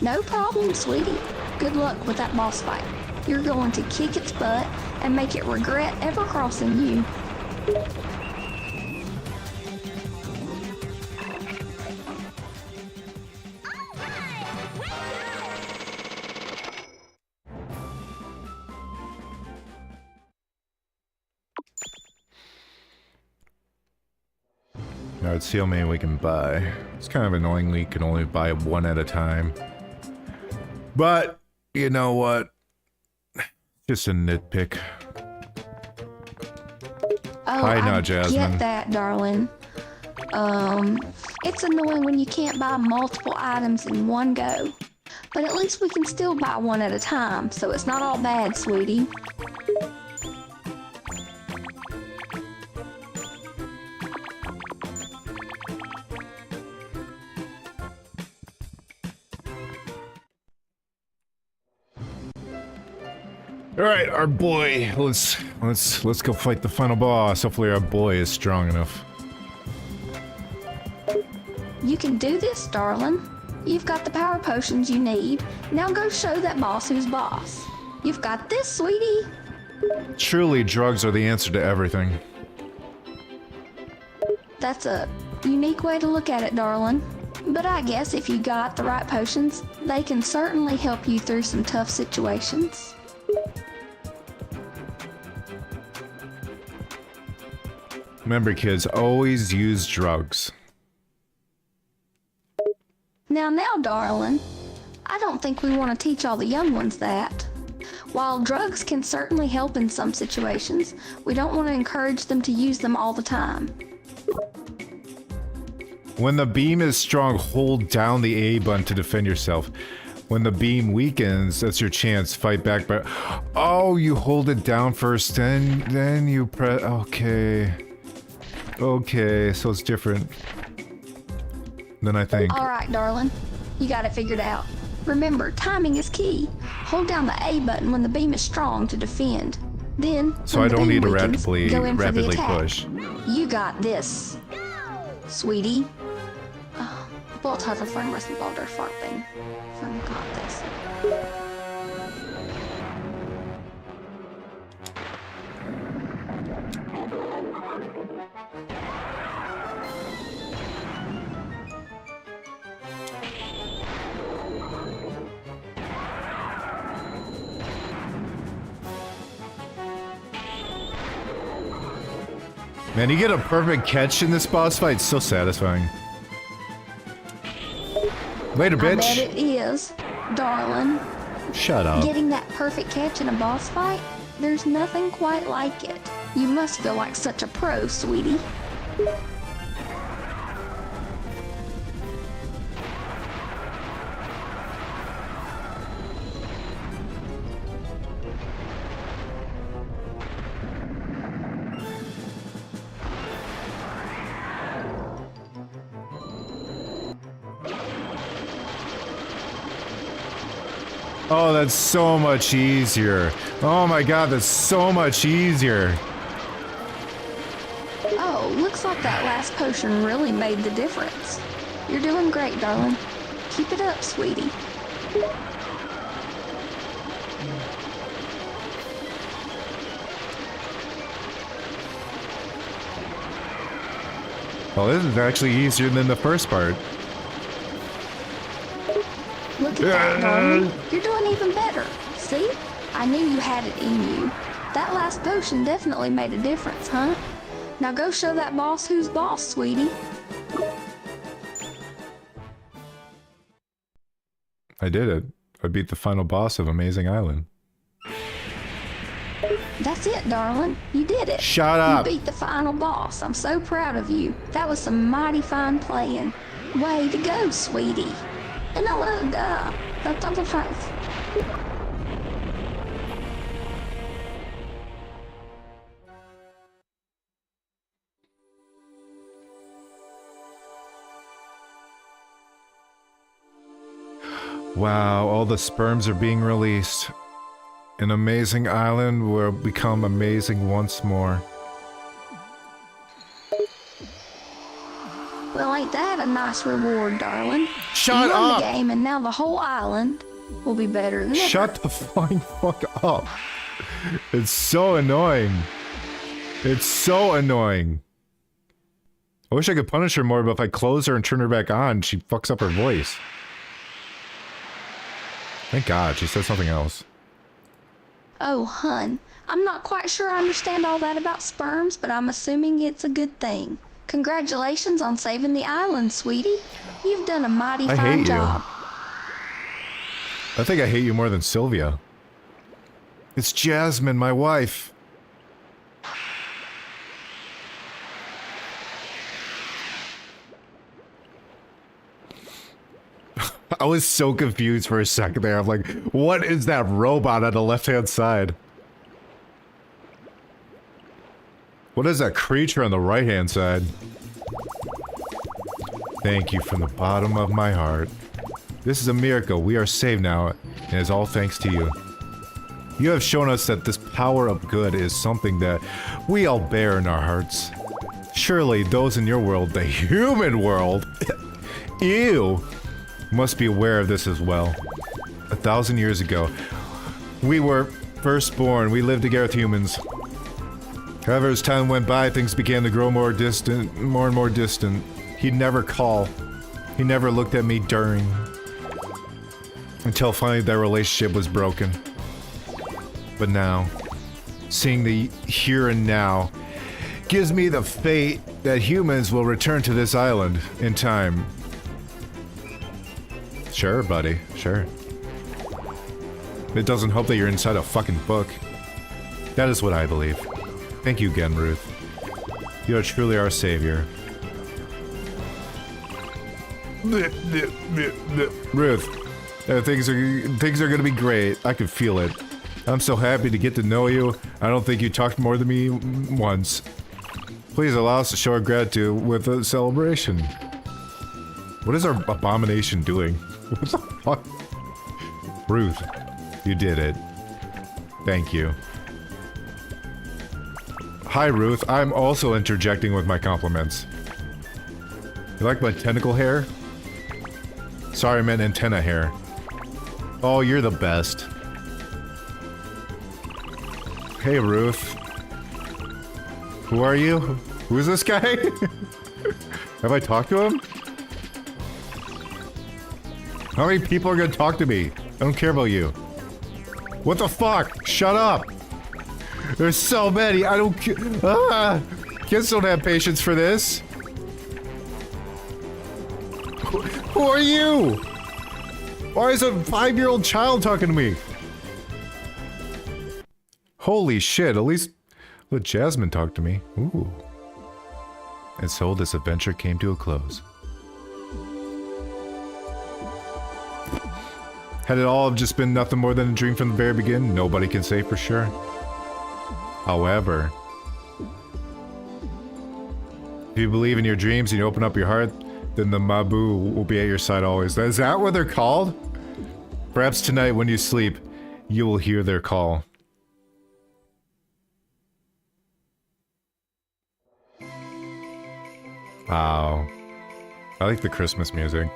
No problem, sweetie. Good luck with that boss fight. You're going to kick its butt and make it regret ever crossing you. Alright, see how many we can buy. It's kind of annoying we can only buy one at a time. But, you know what? Just a nitpick. Oh, Hi, I not Jasmine. get that, darling. It's annoying when you can't buy multiple items in one go. But at least we can still buy one at a time, so it's not all bad, sweetie. Alright, our boy. Let's go fight the final boss. Hopefully our boy is strong enough. You can do this, darling. You've got the power potions you need. Now go show that boss who's boss. You've got this, sweetie. Truly, drugs are the answer to everything. That's a unique way to look at it, darling. But I guess if you got the right potions, they can certainly help you through some tough situations. Remember, kids, always use drugs. Now, darling, I don't think we want to teach all the young ones that. While drugs can certainly help in some situations, we don't want to encourage them to use them all the time. When the beam is strong, hold down the A button to defend yourself. When the beam weakens, that's your chance. Fight back, but... Oh, you hold it down first, then you press... Okay. Okay, so it's different than I think. Alright, darling. You got it figured out. Remember, timing is key. Hold down the A button when the beam is strong to defend. Then, so when I the don't beam need to weakens, go in for the rapidly attack. push. You got this, sweetie. Bolt hat för en resten av der farten. Forgot this. Man, you get a perfect catch in this boss fight, it's so satisfying. Later, I bet bitch. it is, darling. Shut up. Getting that perfect catch in a boss fight? There's nothing quite like it. You must feel like such a pro, sweetie. Oh, that's so much easier. Oh my god, that's so much easier. Oh, looks like that last potion really made the difference. You're doing great, darling. Keep it up, sweetie. Well, this is actually easier than the first part. Look at that, darling. You're doing even better. See? I knew you had it in you. That last potion definitely made a difference, huh? Now go show that boss who's boss, sweetie. I did it. I beat the final boss of Amazing Island. That's it, darling. You did it. Shut up. You beat the final boss. I'm so proud of you. That was some mighty fine playing. Way to go, sweetie. And I love Wow, all the sperms are being released. An amazing island will become amazing once more. Well, ain't that a nice reward, darling? Shut you won up! the game, and now the whole island will be better than ever. Shut the flying fuck up. It's so annoying. It's so annoying. I wish I could punish her more, but if I close her and turn her back on, she fucks up her voice. Thank God, she said something else. Oh, hun. I'm not quite sure I understand all that about sperms, but I'm assuming it's a good thing. Congratulations on saving the island, sweetie. You've done a mighty I hate fine you. job. I think I hate you more than Sylvia. It's Jasmine, my wife. I was so confused for a second there. I'm like, what is that robot on the left-hand side? What is that creature on the right-hand side? Thank you from the bottom of my heart. This is a miracle. We are saved now, and it's all thanks to you. You have shown us that this power of good is something that we all bear in our hearts. Surely those in your world, the human world, ew, must be aware of this as well. 1,000 years ago, we were first born. We lived together with humans. However, as time went by, things began to grow more distant, more and more distant. He'd never call. He never looked at me during. Until finally their relationship was broken. But now, seeing the here and now, gives me the fate that humans will return to this island in time. Sure, buddy. Sure. It doesn't help that you're inside a fucking book. That is what I believe. Thank you again, Ruth. You are truly our savior. Ruth, things are gonna be great. I can feel it. I'm so happy to get to know you. I don't think you talked more than me once. Please allow us to show our gratitude with a celebration. What is our abomination doing? What the fuck? Ruth, you did it. Thank you. Hi, Ruth. I'm also interjecting with my compliments. You like my tentacle hair? Sorry, I meant antenna hair. Oh, you're the best. Hey, Ruth. Who are you? Who is this guy? Have I talked to him? How many people are gonna talk to me? I don't care about you. What the fuck? Shut up! There's so many, I don't care. Ah! Kids don't have patience for this. Who are you? Why is a 5-year-old child talking to me? Holy shit, at least let Jasmine talk to me. Ooh. And so this adventure came to a close. Had it all just been nothing more than a dream from the very beginning? Nobody can say for sure. However, if you believe in your dreams and you open up your heart, then the Mabu will be at your side always. Is that what they're called? Perhaps tonight when you sleep, you will hear their call. Wow. I like the Christmas music.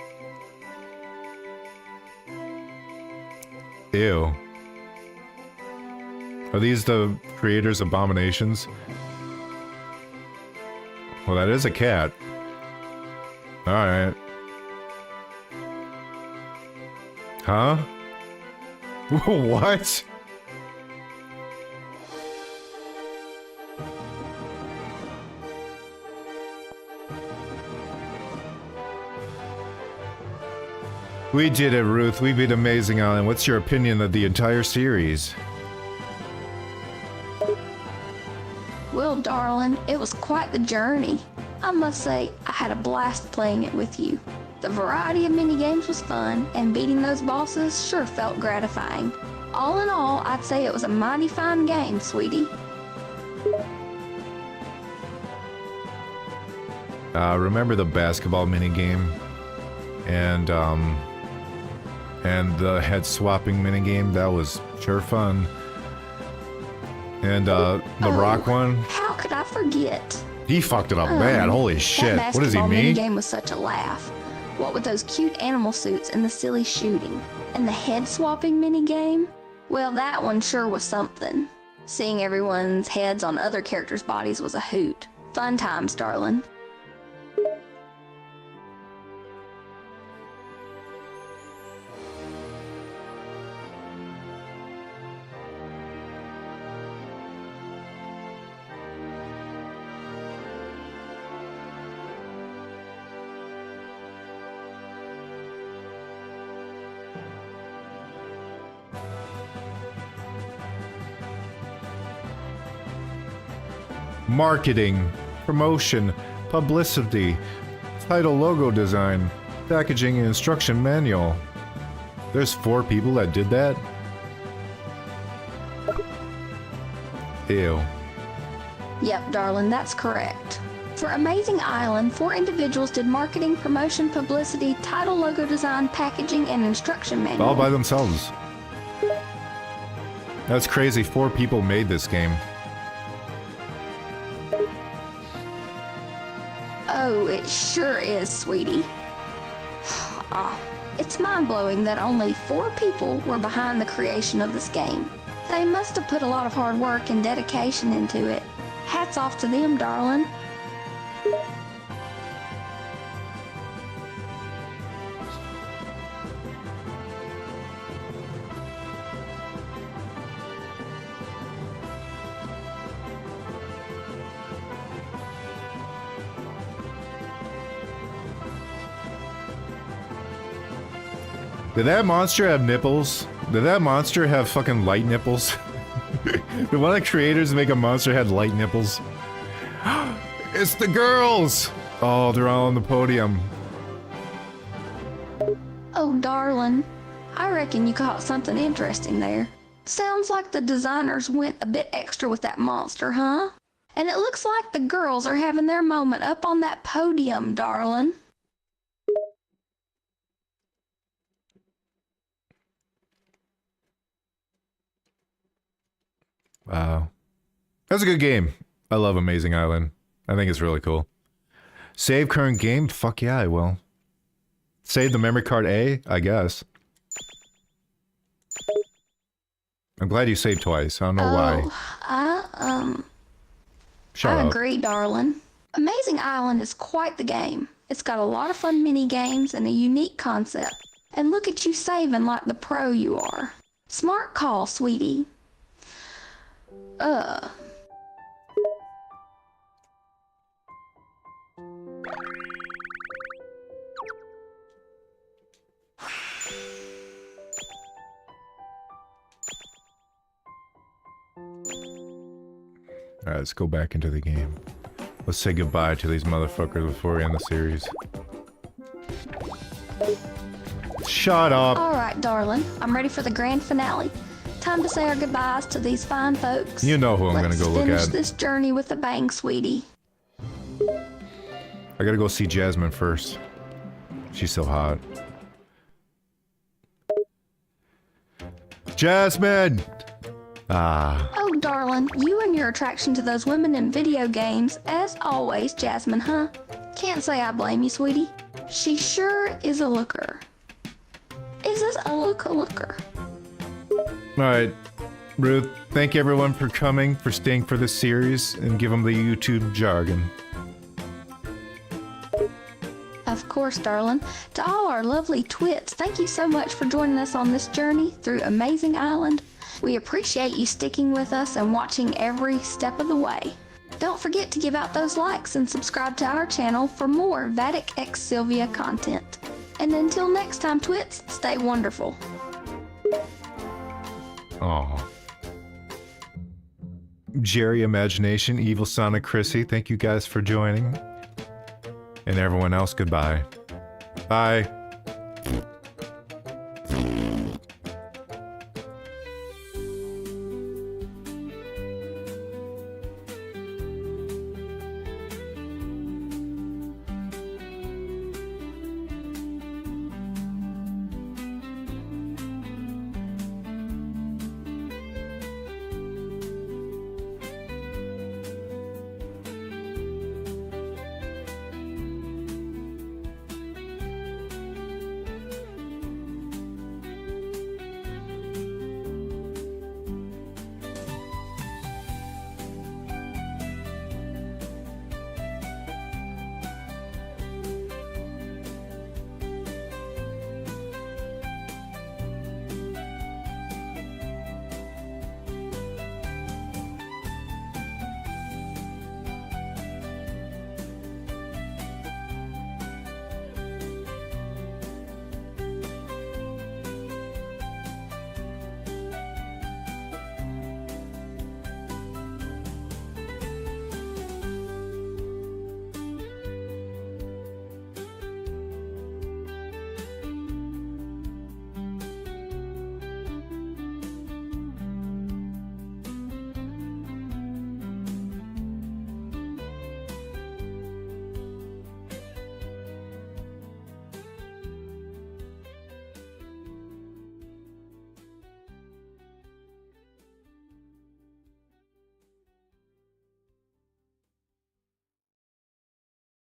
Ew. Are these the creators' abominations? Well, that is a cat. Alright. Huh? What? We did it, Ruth. We beat Amazing Island. What's your opinion of the entire series? Well, darling, it was quite the journey. I must say, I had a blast playing it with you. The variety of minigames was fun, and beating those bosses sure felt gratifying. All in all, I'd say it was a mighty fine game, sweetie. Remember the basketball minigame? And the head swapping minigame? That was sure fun. And, the rock one? How could I forget? He fucked it up bad. Holy shit. That What is he, basketball me? minigame was such a laugh. What with those cute animal suits and the silly shooting. And the head swapping minigame? Well, that one sure was something. Seeing everyone's heads on other characters' bodies was a hoot. Fun times, darling. Marketing, promotion, publicity, title logo design, packaging and instruction manual. There's 4 people that did that? Ew. Yep, darling, that's correct. For Amazing Island, 4 individuals did marketing, promotion, publicity, title logo design, packaging, and instruction manual. All by themselves. That's crazy. 4 people made this game. Oh, it sure is, sweetie. It's mind-blowing that only 4 people were behind the creation of this game. They must have put a lot of hard work and dedication into it. Hats off to them, darling. Did that monster have nipples? Did that monster have fucking light nipples? Did one of the creators make a monster had light nipples? It's the girls! Oh, they're all on the podium. Oh, darling. I reckon you caught something interesting there. Sounds like the designers went a bit extra with that monster, huh? And it looks like the girls are having their moment up on that podium, darling. Wow. That's a good game. I love Amazing Island. I think it's really cool. Save current game? Fuck yeah, I will. Save the memory card A? I guess. I'm glad you saved twice. I don't know why. Shut I up. agree, darling. Amazing Island is quite the game. It's got a lot of fun mini games and a unique concept. And look at you saving like the pro you are. Smart call, sweetie. Alright, let's go back into the game. Let's say goodbye to these motherfuckers before we end the series. Shut up! Alright, darling. I'm ready for the grand finale. Time to say our goodbyes to these fine folks. You know who I'm gonna Let's go look finish at. this journey with a bang, sweetie. I gotta go see Jasmine first. She's so hot. Jasmine! Ah. Oh, darling, you and your attraction to those women in video games, as always, Jasmine, huh? Can't say I blame you, sweetie. She sure is a looker. Is this a looker? Alright, Ruth, thank everyone for coming, for staying for this series, and give them the YouTube jargon. Of course, darling. To all our lovely twits, thank you so much for joining us on this journey through Amazing Island. We appreciate you sticking with us and watching every step of the way. Don't forget to give out those likes and subscribe to our channel for more Vattic x Sylvia content. And until next time, twits, stay wonderful. Aw. Jerry Imagination, Evil Sonic Chrissy, thank you guys for joining. And everyone else, goodbye. Bye.